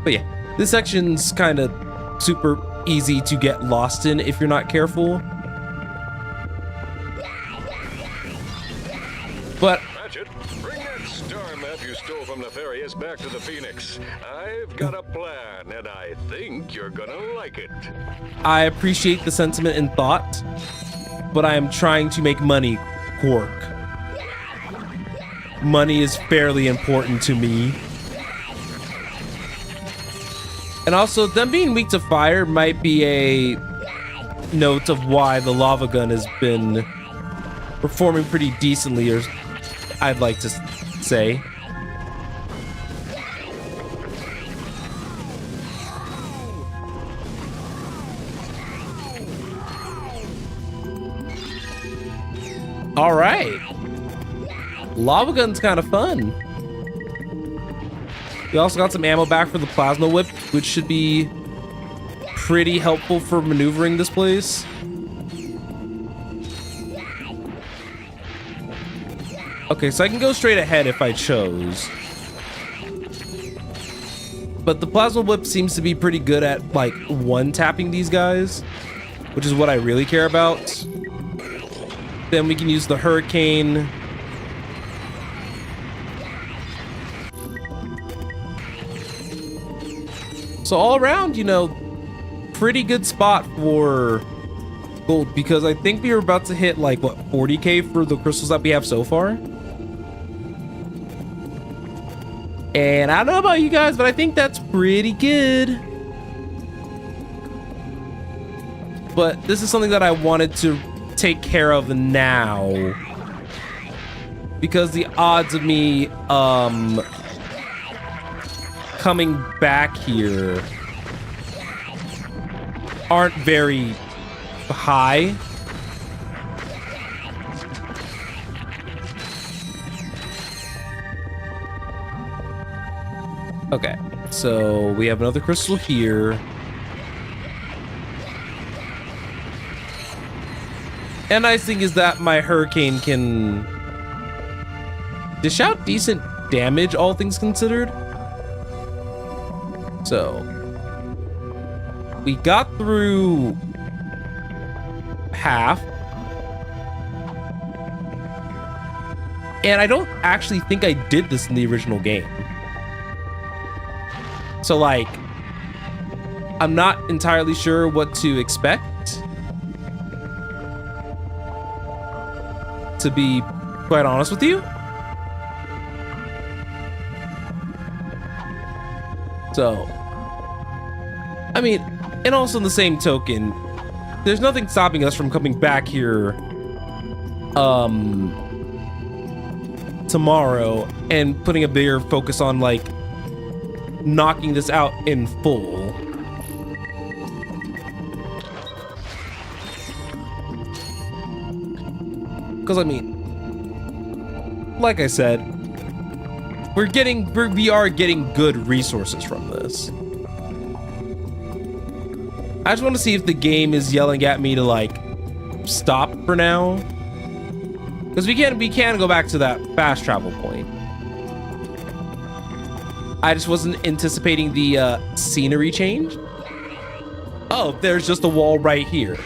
S1: But yeah, this section's kind of super easy to get lost in if you're not careful. But
S7: Ratchet, bring that star map you stole from Nefarious back to the Phoenix. I've got a plan, and I think you're gonna like it.
S1: I appreciate the sentiment and thought, but I am trying to make money, Quark. Money is fairly important to me. And also, them being weak to fire might be a note of why the lava gun has been performing pretty decently, or I'd like to say. All right. Lava gun's kind of fun. We also got some ammo back for the plasma whip, which should be pretty helpful for maneuvering this place. Okay, so I can go straight ahead if I chose. But the plasma whip seems to be pretty good at, like, one-tapping these guys, which is what I really care about. Then we can use the hurricane. So all around, you know, pretty good spot for gold, because I think we were about to hit like what, 40k for the crystals that we have so far. And I don't know about you guys, but I think that's pretty good. But this is something that I wanted to take care of now, because the odds of me coming back here aren't very high. Okay, so we have another crystal here. And nice thing is that my hurricane can dish out decent damage, all things considered. So we got through half. And I don't actually think I did this in the original game. So like, I'm not entirely sure what to expect, to be quite honest with you. So, I mean, and also in the same token, there's nothing stopping us from coming back here tomorrow and putting a bigger focus on like knocking this out in full. Because I mean, like I said, we are getting good resources from this. I just want to see if the game is yelling at me to like stop for now, because we can go back to that fast travel point. I just wasn't anticipating the scenery change. Oh, there's just a wall right here.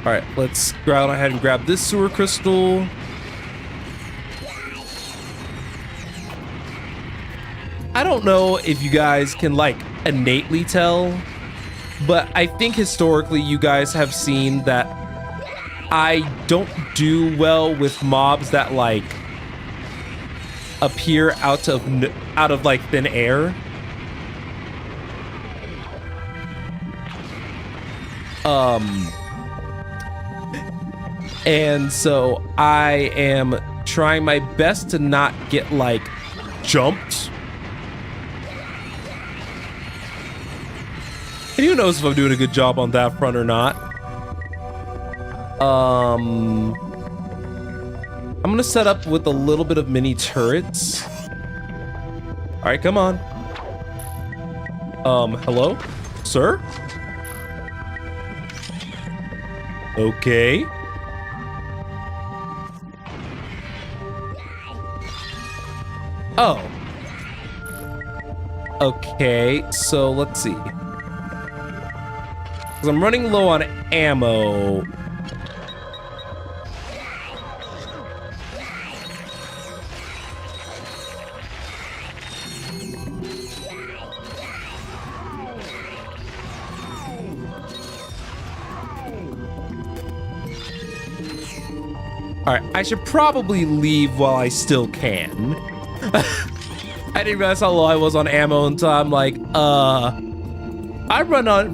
S1: All right, let's go ahead and grab this sewer crystal. I don't know if you guys can like innately tell, but I think historically you guys have seen that I don't do well with mobs that like appear out of like thin air. And so I am trying my best to not get like jumped. And who knows if I'm doing a good job on that front or not. I'm gonna set up with a little bit of mini turrets. All right, come on. Hello, sir? Okay. Oh. Okay, so let's see. Because I'm running low on ammo. All right, I should probably leave while I still can. I didn't realize how low I was on ammo until I'm like, I'm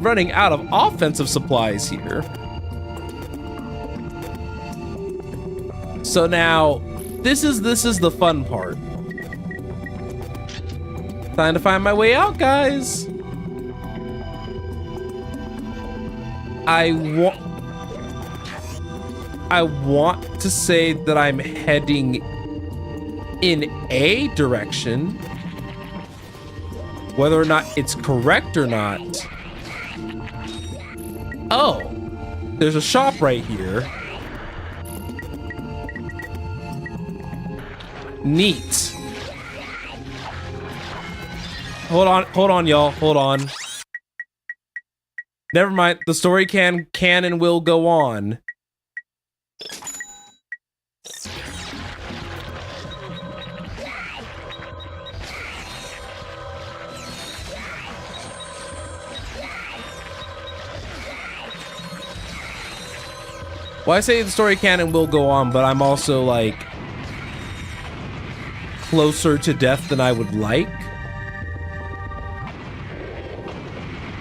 S1: running out of offensive supplies here. So now, this is the fun part. Time to find my way out, guys. I want to say that I'm heading in a direction. Whether or not it's correct or not. Oh, there's a shop right here. Neat. Hold on, y'all. Hold on. Never mind. The story can and will go on. Well, I say the story can and will go on, but I'm also like closer to death than I would like.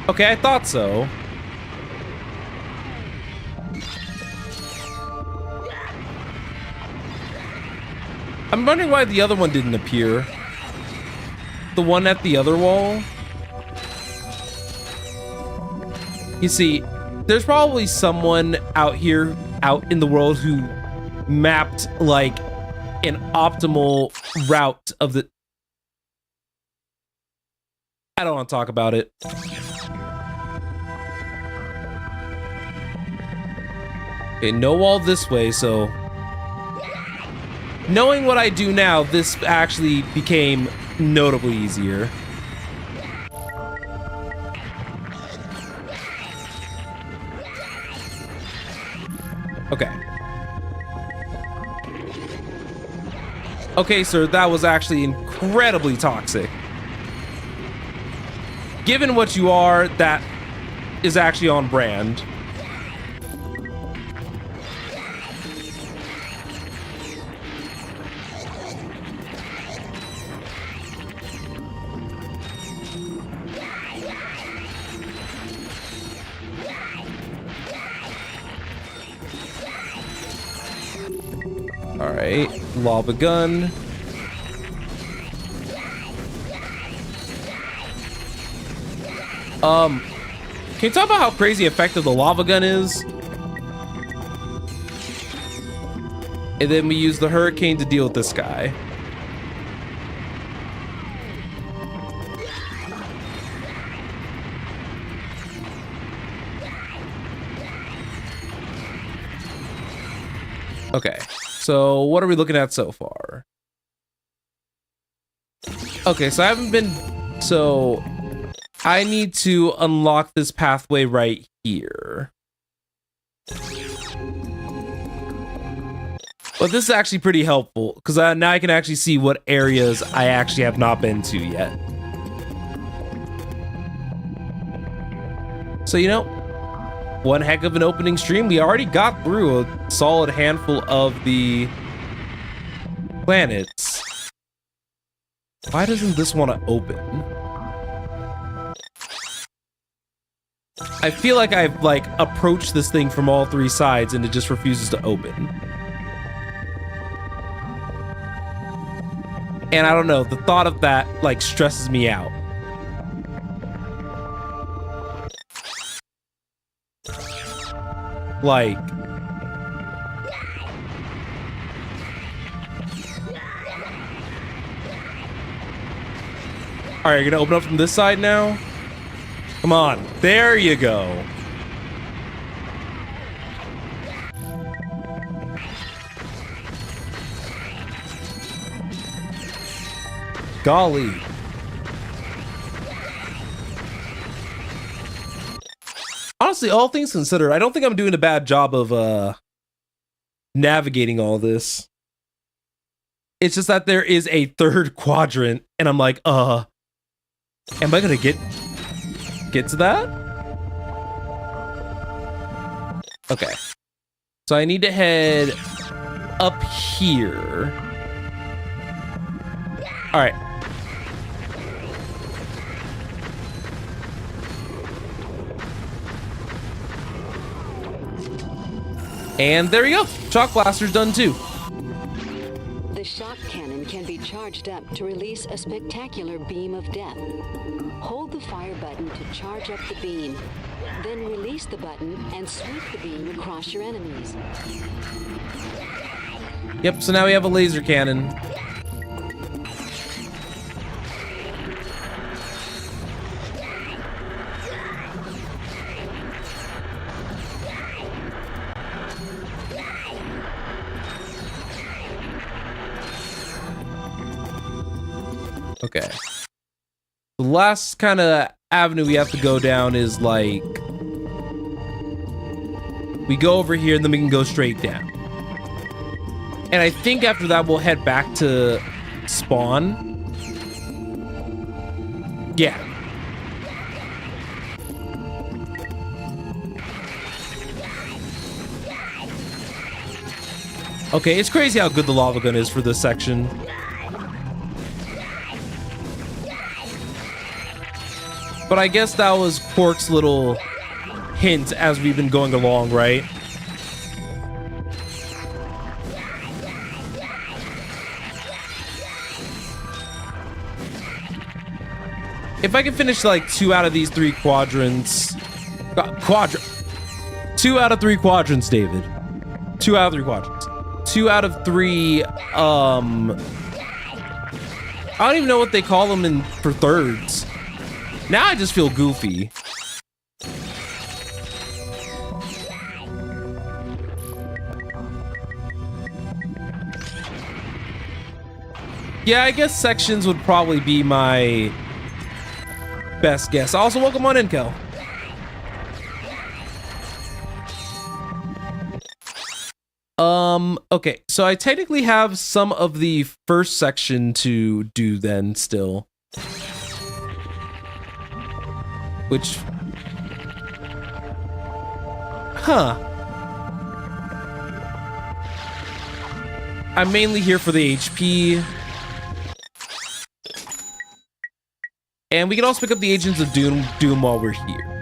S1: Okay, I thought so. I'm wondering why the other one didn't appear. The one at the other wall. You see, there's probably someone out here, out in the world who mapped like an optimal route of the... I don't want to talk about it. Okay, no wall this way, so... Knowing what I do now, this actually became notably easier. Okay. Okay, sir, that was actually incredibly toxic. Given what you are, that is actually on brand. All right, lava gun. Can you talk about how crazy effective the lava gun is? And then we use the hurricane to deal with this guy. Okay, so what are we looking at so far? Okay, so I haven't been... So I need to unlock this pathway right here. But this is actually pretty helpful because now I can actually see what areas I actually have not been to yet. So, you know, one heck of an opening stream. We already got through a solid handful of the planets. Why doesn't this want to open? I feel like I've like approached this thing from all three sides and it just refuses to open. And I don't know, the thought of that like stresses me out. Like, all right, you're gonna open up from this side now? Come on, there you go. Golly. Honestly, all things considered, I don't think I'm doing a bad job of navigating all this. It's just that there is a third quadrant, and I'm like, am I gonna get to that? Okay. So I need to head up here. All right. And there you go. Shock blaster's done too.
S5: The shock cannon can be charged up to release a spectacular beam of death. Hold the fire button to charge up the beam. Then release the button and sweep the beam across your enemies.
S1: Yep, so now we have a laser cannon. Okay. The last kind of avenue we have to go down is like we go over here and then we can go straight down. And I think after that we'll head back to spawn. Yeah. Okay, it's crazy how good the lava gun is for this section. But I guess that was Quark's little hint as we've been going along, right? If I can finish like 2 out of these 3 quadrants... 2 out of 3 quadrants, David. 2 out of 3 quadrants. 2 out of 3, I don't even know what they call them for thirds. Now I just feel goofy. Yeah, I guess sections would probably be my best guess. Also, welcome on in, Kel. Okay, so I technically have some of the first section to do then still. Which... Huh. I'm mainly here for the HP. And we can also pick up the Agents of Doom while we're here.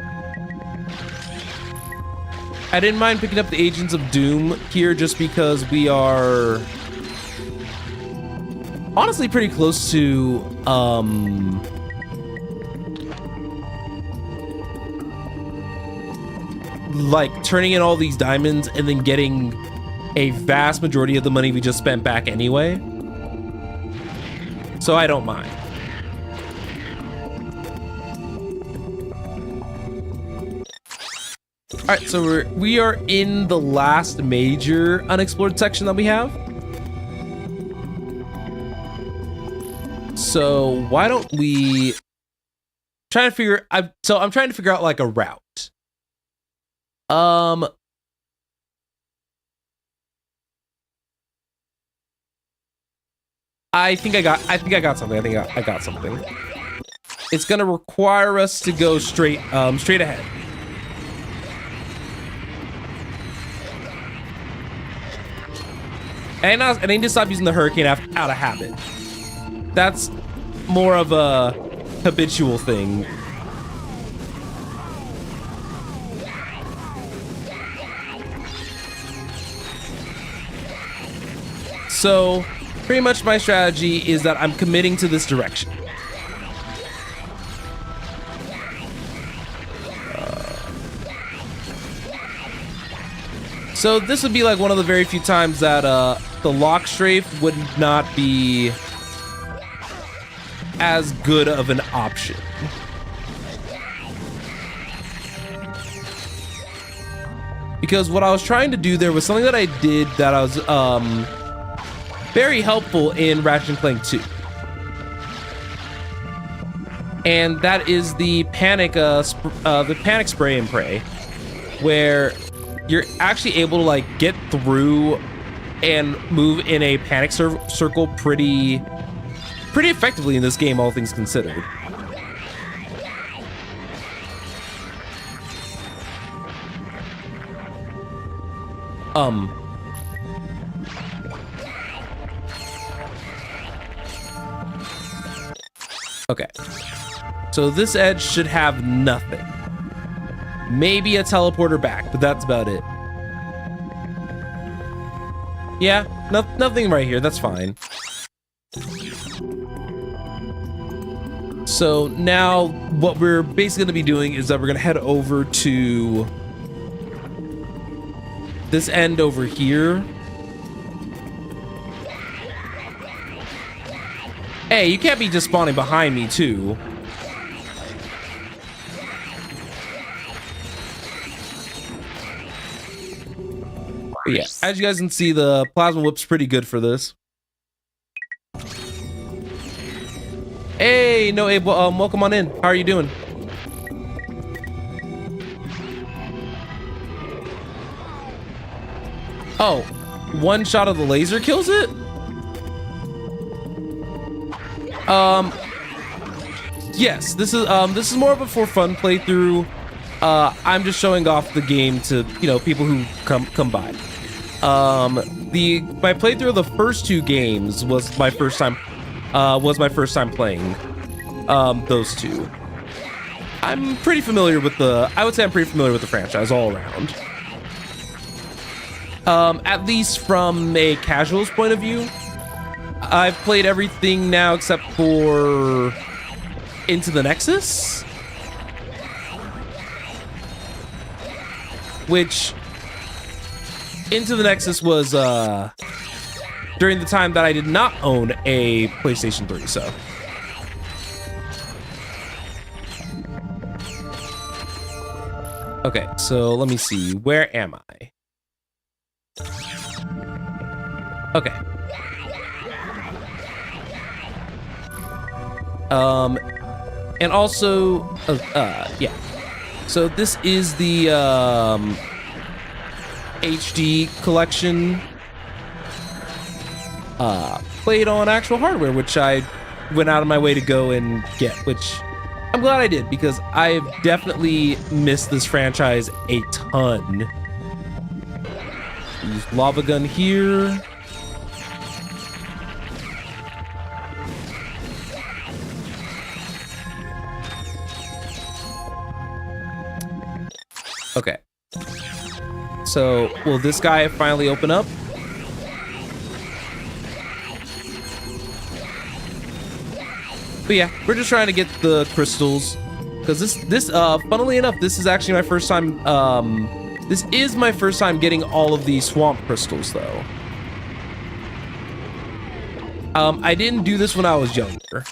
S1: I didn't mind picking up the Agents of Doom here just because we are honestly pretty close to like turning in all these diamonds and then getting a vast majority of the money we just spent back anyway. So I don't mind. All right, so we are in the last major unexplored section that we have. So why don't we try to figure? I'm trying to figure out like a route. I think I got something. I got something. It's gonna require us to go straight ahead. And I need to stop using the hurricane out of habit. That's more of a habitual thing. So, pretty much my strategy is that I'm committing to this direction. So this would be like one of the very few times that the lock strafe would not be as good of an option. Because what I was trying to do there was something that I did that I was very helpful in Ratchet Clank 2. And that is the panic spray and pray, where you're actually able to like get through and move in a panic circle pretty effectively in this game, all things considered. Okay. So this edge should have nothing. Maybe a teleporter back, but that's about it. Yeah, nothing right here. That's fine. So now what we're basically going to be doing is that we're going to head over to this end over here. Hey, you can't be just spawning behind me too. But yeah, as you guys can see, the plasma whip's pretty good for this. Hey, no, Abe, welcome on in. How are you doing? Oh, one shot of the laser kills it? Yes, this is more of a for fun playthrough. I'm just showing off the game to, you know, people who come by. My playthrough of the first two games was my first time playing those two. I'm pretty familiar with I would say I'm pretty familiar with the franchise all around. At least from a casual's point of view. I've played everything now except for Into the Nexus, which Into the Nexus was during the time that I did not own a PlayStation 3, so. Okay, so let me see. Where am I? Okay. And also, yeah. So this is the HD collection played on actual hardware, which I went out of my way to go and get, which I'm glad I did, because I've definitely missed this franchise a ton. Use lava gun here. Okay. So, will this guy finally open up? But yeah, we're just trying to get the crystals, because this funnily enough, this is actually my first time, this is my first time getting all of these swamp crystals, though. I didn't do this when I was younger.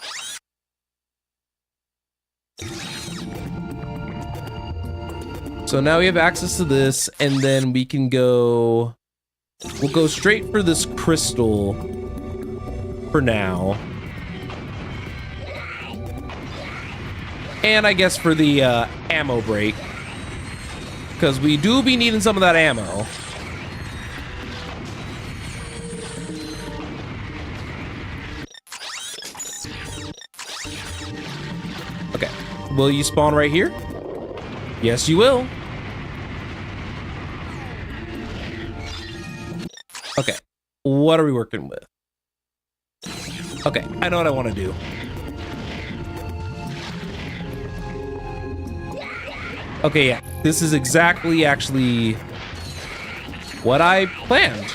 S1: So now we have access to this, and then we can go... We'll go straight for this crystal for now. And I guess for the ammo break, because we do be needing some of that ammo. will you spawn right here? Yes, you will. Okay, what are we working with? Okay, I know what I want to do. Okay, yeah, this is exactly actually what I planned.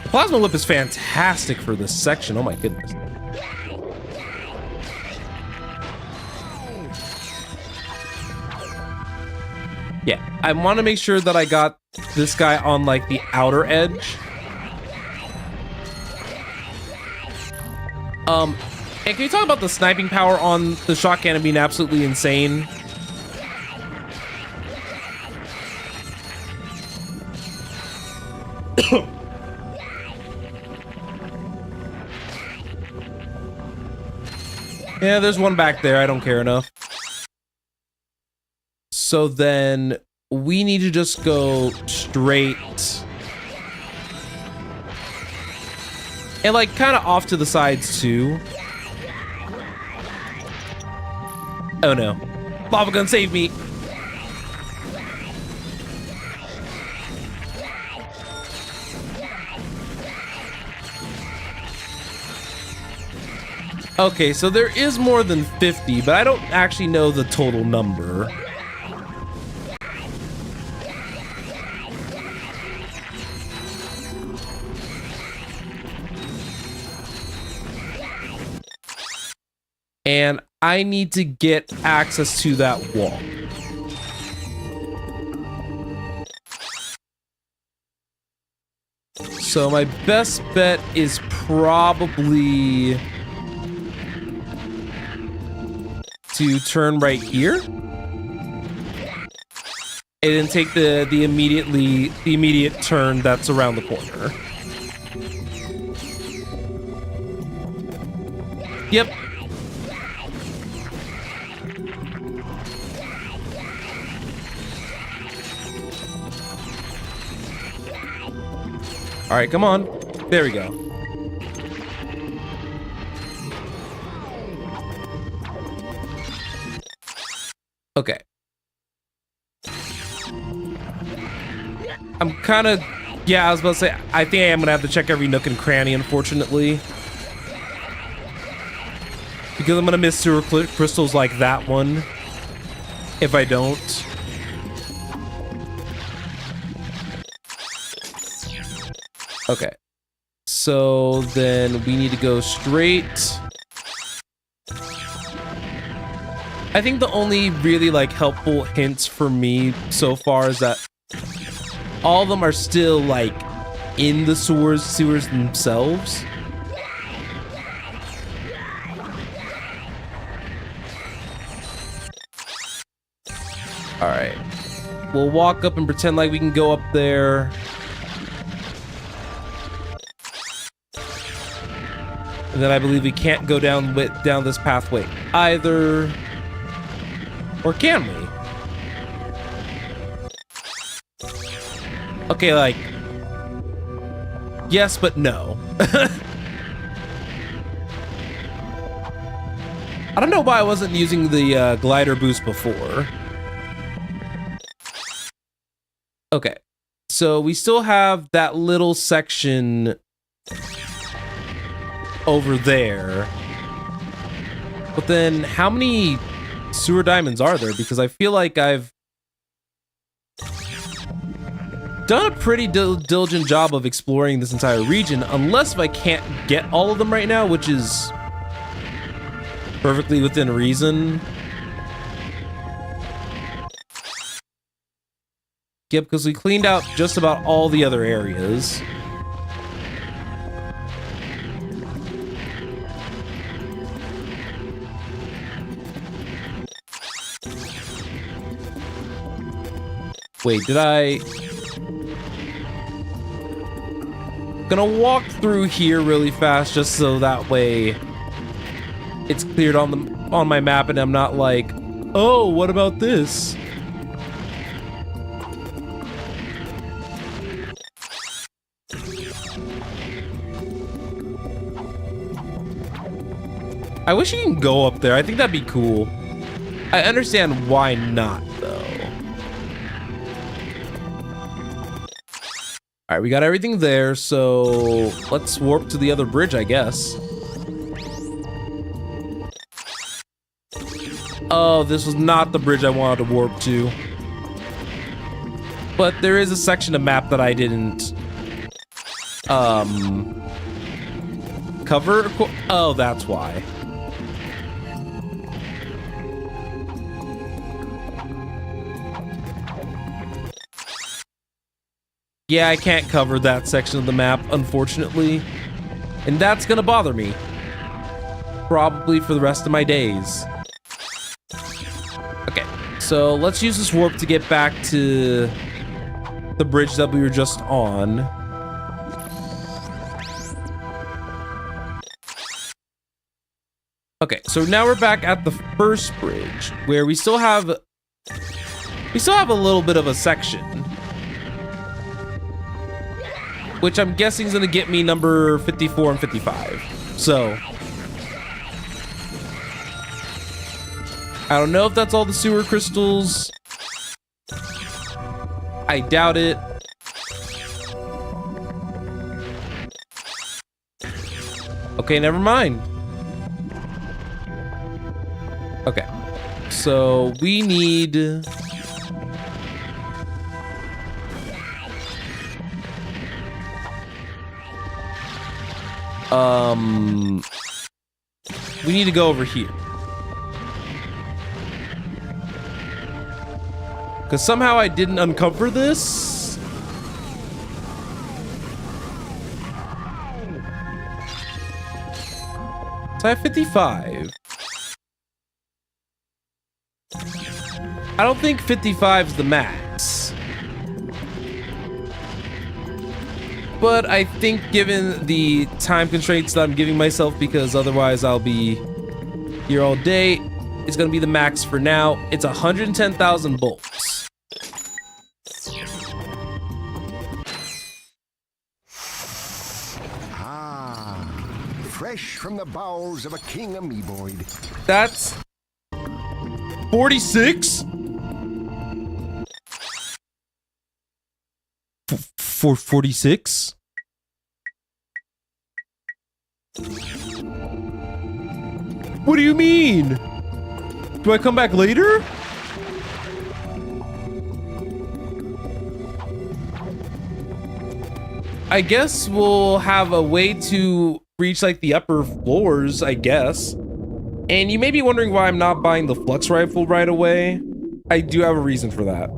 S1: The plasma whip is fantastic for this section. Oh my goodness. Yeah, I want to make sure that I got this guy on like the outer edge. And can you talk about the sniping power on the shot cannon being absolutely insane? Yeah, there's one back there. I don't care enough. So then we need to just go straight and like kind of off to the sides too. Oh no. Lava gun, save me. Okay, so there is more than 50, but I don't actually know the total number. And I need to get access to that wall. So my best bet is probably to turn right here. And then take the immediate turn that's around the corner. Yep. All right, come on. There we go. Okay. I'm kind of... Yeah, I was about to say, I think I am going to have to check every nook and cranny, unfortunately. Because I'm going to miss sewer crystals like that one if I don't. Okay. So then we need to go straight. I think the only really like helpful hints for me so far is that all of them are still like in the sewers themselves. All right, we'll walk up and pretend like we can go up there. And then I believe we can't go down this pathway either. Or can we? Okay, like... yes, but no. I don't know why I wasn't using the glider boost before. Okay. So we still have that little section over there. But then how many sewer diamonds are there? Because I feel like I've done a pretty diligent job of exploring this entire region, unless if I can't get all of them right now, which is perfectly within reason. Yep, because we cleaned out just about all the other areas. Wait, did I... Gonna walk through here really fast just so that way it's cleared on my map and I'm not like, oh, what about this? I wish you can go up there. I think that'd be cool. I understand why not, though. All right, we got everything there, so let's warp to the other bridge, I guess. Oh, this was not the bridge I wanted to warp to. But there is a section of map that I didn't cover. Oh, that's why. Yeah, I can't cover that section of the map, unfortunately. And that's gonna bother me. Probably for the rest of my days. Okay, so let's use this warp to get back to the bridge that we were just on. Okay, so now we're back at the first bridge, where we still have a little bit of a section, which I'm guessing is gonna get me number 54 and 55. So I don't know if that's all the sewer crystals. I doubt it. Okay, never mind. Okay, so we need... we need to go over here. Because somehow I didn't uncover this. So I have 55. I don't think 55 is the max. But I think given the time constraints that I'm giving myself, because otherwise I'll be here all day, it's gonna be the max for now. It's 110,000 bolts.
S17: Ah, fresh from the bowels of a king amoeboid.
S1: That's 46? For 46? What do you mean? Do I come back later? I guess we'll have a way to reach like the upper floors, I guess. And you may be wondering why I'm not buying the flux rifle right away. I do have a reason for that.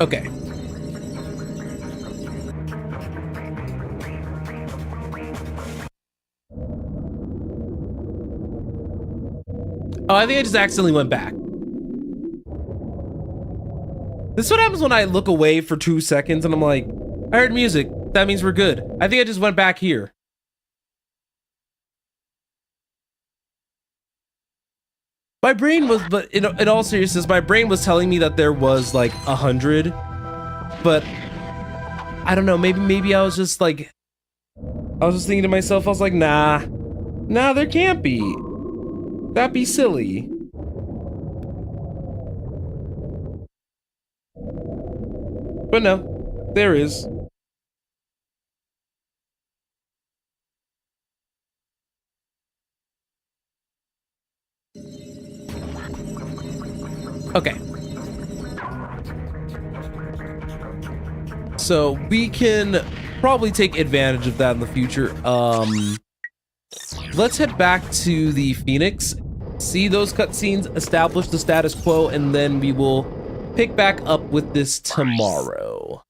S1: Okay. Oh, I think I just accidentally went back. This is what happens when I look away for 2 seconds and I'm like, I heard music. That means we're good. I think I just went back here. My brain was, but in all seriousness, my brain was telling me that there was like 100, but I don't know. Maybe I was just like, I was just thinking to myself, I was like, nah, there can't be. That'd be silly. But no, there is. Okay. So we can probably take advantage of that in the future. Let's head back to the Phoenix, see those cutscenes, establish the status quo, and then we will pick back up with this tomorrow.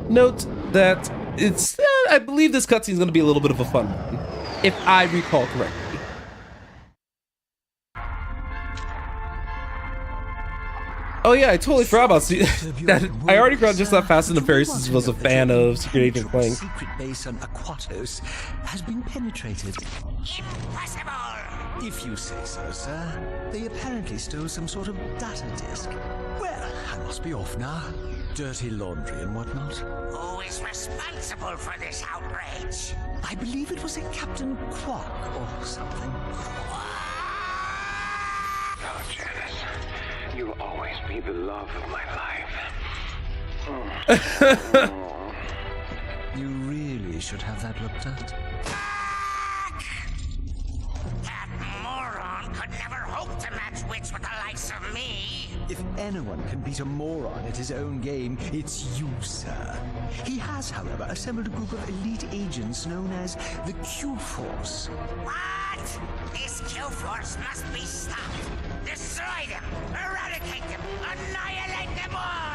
S1: Note that it's, I believe this cutscene is going to be a little bit of a fun one, if I recall correctly. Oh yeah, I totally forgot about that. I already forgot just that Fast and the Furious was a fan of Secret Agent Clank.
S12: Secret base on Aquatos has been penetrated.
S6: Impossible!
S12: If you say so, sir. They apparently stole some sort of data disk. Well, I must be off now. Dirty laundry and whatnot.
S6: Who is responsible for this outrage?
S12: I believe it was a Captain Quark or something.
S16: Oh, Janice, you'll always be the love of my life.
S12: You really should have that looked at.
S6: That moron could never hope to match wits with the likes of me.
S12: If anyone can beat a moron at his own game, it's you, sir. He has, however, assembled a group of elite agents known as the Q-Force.
S6: What? This Q-Force must be stopped. Destroy them, eradicate them, annihilate them all!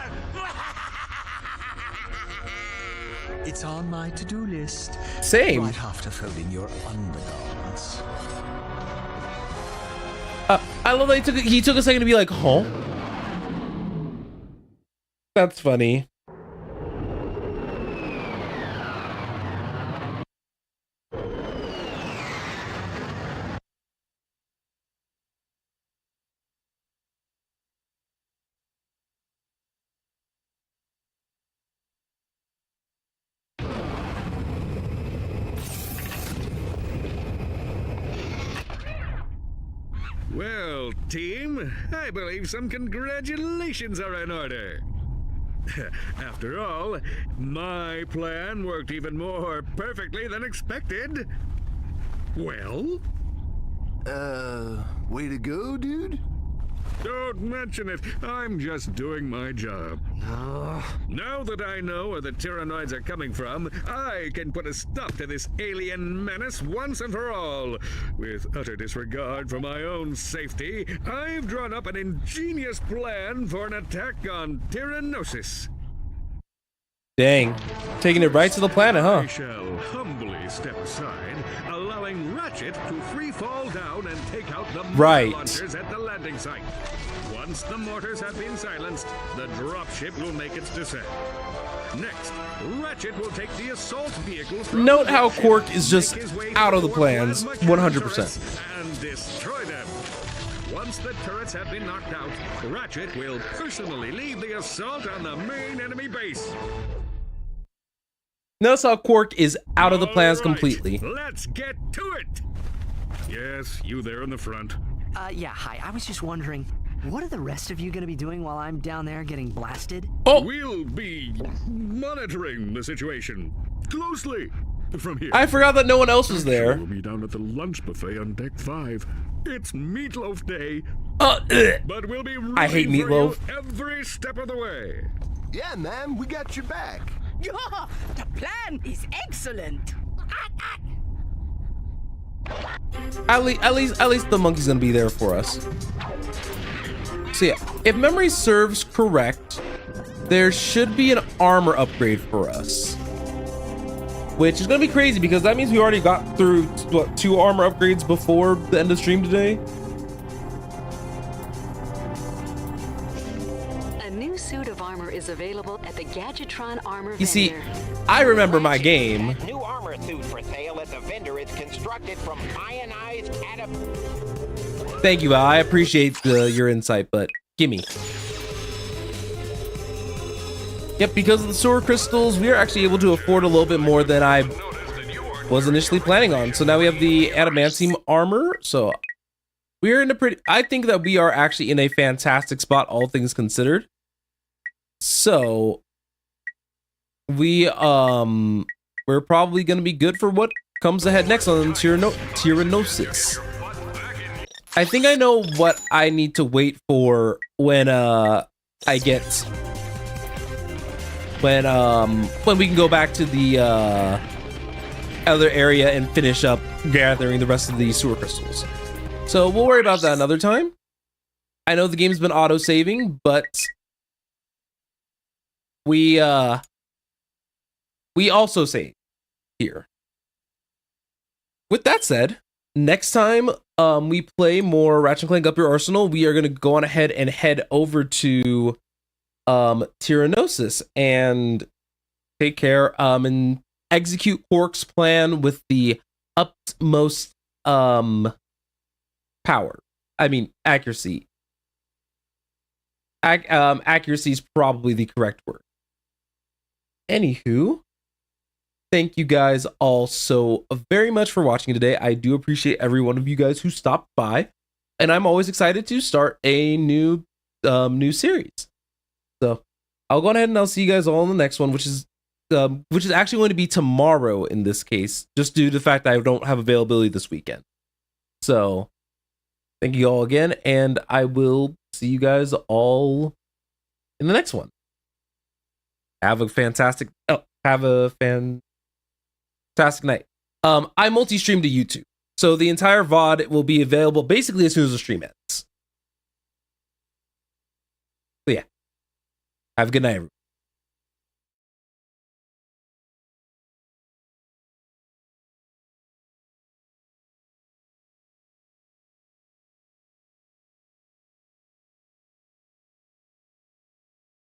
S12: It's on my to-do list.
S1: Same.
S12: Right after folding your undergarments.
S1: I love that he took a second to be like, huh? That's funny.
S4: Well, team, I believe some congratulations are in order. After all, my plan worked even more perfectly than expected. Well?
S17: Way to go, dude.
S4: Don't mention it. I'm just doing my job. Now that I know where the Tyrannoids are coming from, I can put a stop to this alien menace once and for all. With utter disregard for my own safety, I've drawn up an ingenious plan for an attack on Tyrannosis.
S1: Dang. Taking it right to the planet, huh?
S4: I shall humbly step aside, allowing Ratchet to free fall down and take out the mortar launchers at the landing site. Once the mortars have been silenced, the dropship will make its descent. Next, Ratchet will take the assault vehicle from
S1: Note
S4: the
S1: how
S4: ship,
S1: Quark is just
S4: make his way
S1: out of the
S4: toward one
S1: plans,
S4: plasma
S1: 100%.
S4: turrets and destroy them. Once the turrets have been knocked out, Ratchet will personally lead the assault on the main enemy base.
S1: Notice how Quark is out of the plans completely.
S4: Let's get to it. Yes, you there in the front.
S2: Yeah, hi. I was just wondering, what are the rest of you gonna be doing while I'm down there getting blasted?
S1: Oh!
S4: We'll be monitoring the situation closely from here.
S1: I forgot that no one else was there.
S4: We'll be down at the lunch buffet on deck 5. It's Meatloaf Day. But we'll be
S1: I hate
S4: rooting for
S1: meatloaf.
S4: you every step of the way.
S17: Yeah, man, we got your back.
S18: Yeah, the plan is excellent.
S1: At least the monkey's gonna be there for us. So yeah, if memory serves correct, there should be an armor upgrade for us. Which is gonna be crazy because that means we already got through, what, 2 armor upgrades before the end of stream today?
S5: A new suit of armor is available at the Gadgetron Armor
S1: You see,
S5: vendor.
S1: I remember my game.
S19: New armor suit for sale at the vendor is constructed from ionized
S1: Thank you, Al. I appreciate your insight, but gimme. Yep, because of the sewer crystals, we are actually able to afford a little bit more than I was initially planning on. So now we have the adamantium armor. So we're in a pretty, I think that we are actually in a fantastic spot, all things considered. So we're probably going to be good for what comes ahead next on Tyrannosis. I think I know what I need to wait for when we can go back to the other area and finish up gathering the rest of the sewer crystals. So we'll worry about that another time. I know the game's been auto-saving, but we also save here. With that said, next time we play more Ratchet Clank Up Your Arsenal, we are going to go on ahead and head over to Tyrannosis and take care and execute Quark's plan with the utmost power. I mean, accuracy. Accuracy is probably the correct word. Anywho, thank you guys all so very much for watching today. I do appreciate every one of you guys who stopped by, and I'm always excited to start a new series. So I'll go ahead and I'll see you guys all in the next one, which is actually going to be tomorrow in this case, just due to the fact that I don't have availability this weekend. So thank you all again, and I will see you guys all in the next one. Have a fantastic night. I multi-stream to YouTube, so the entire VOD will be available basically as soon as the stream ends. So yeah, have a good night, everyone.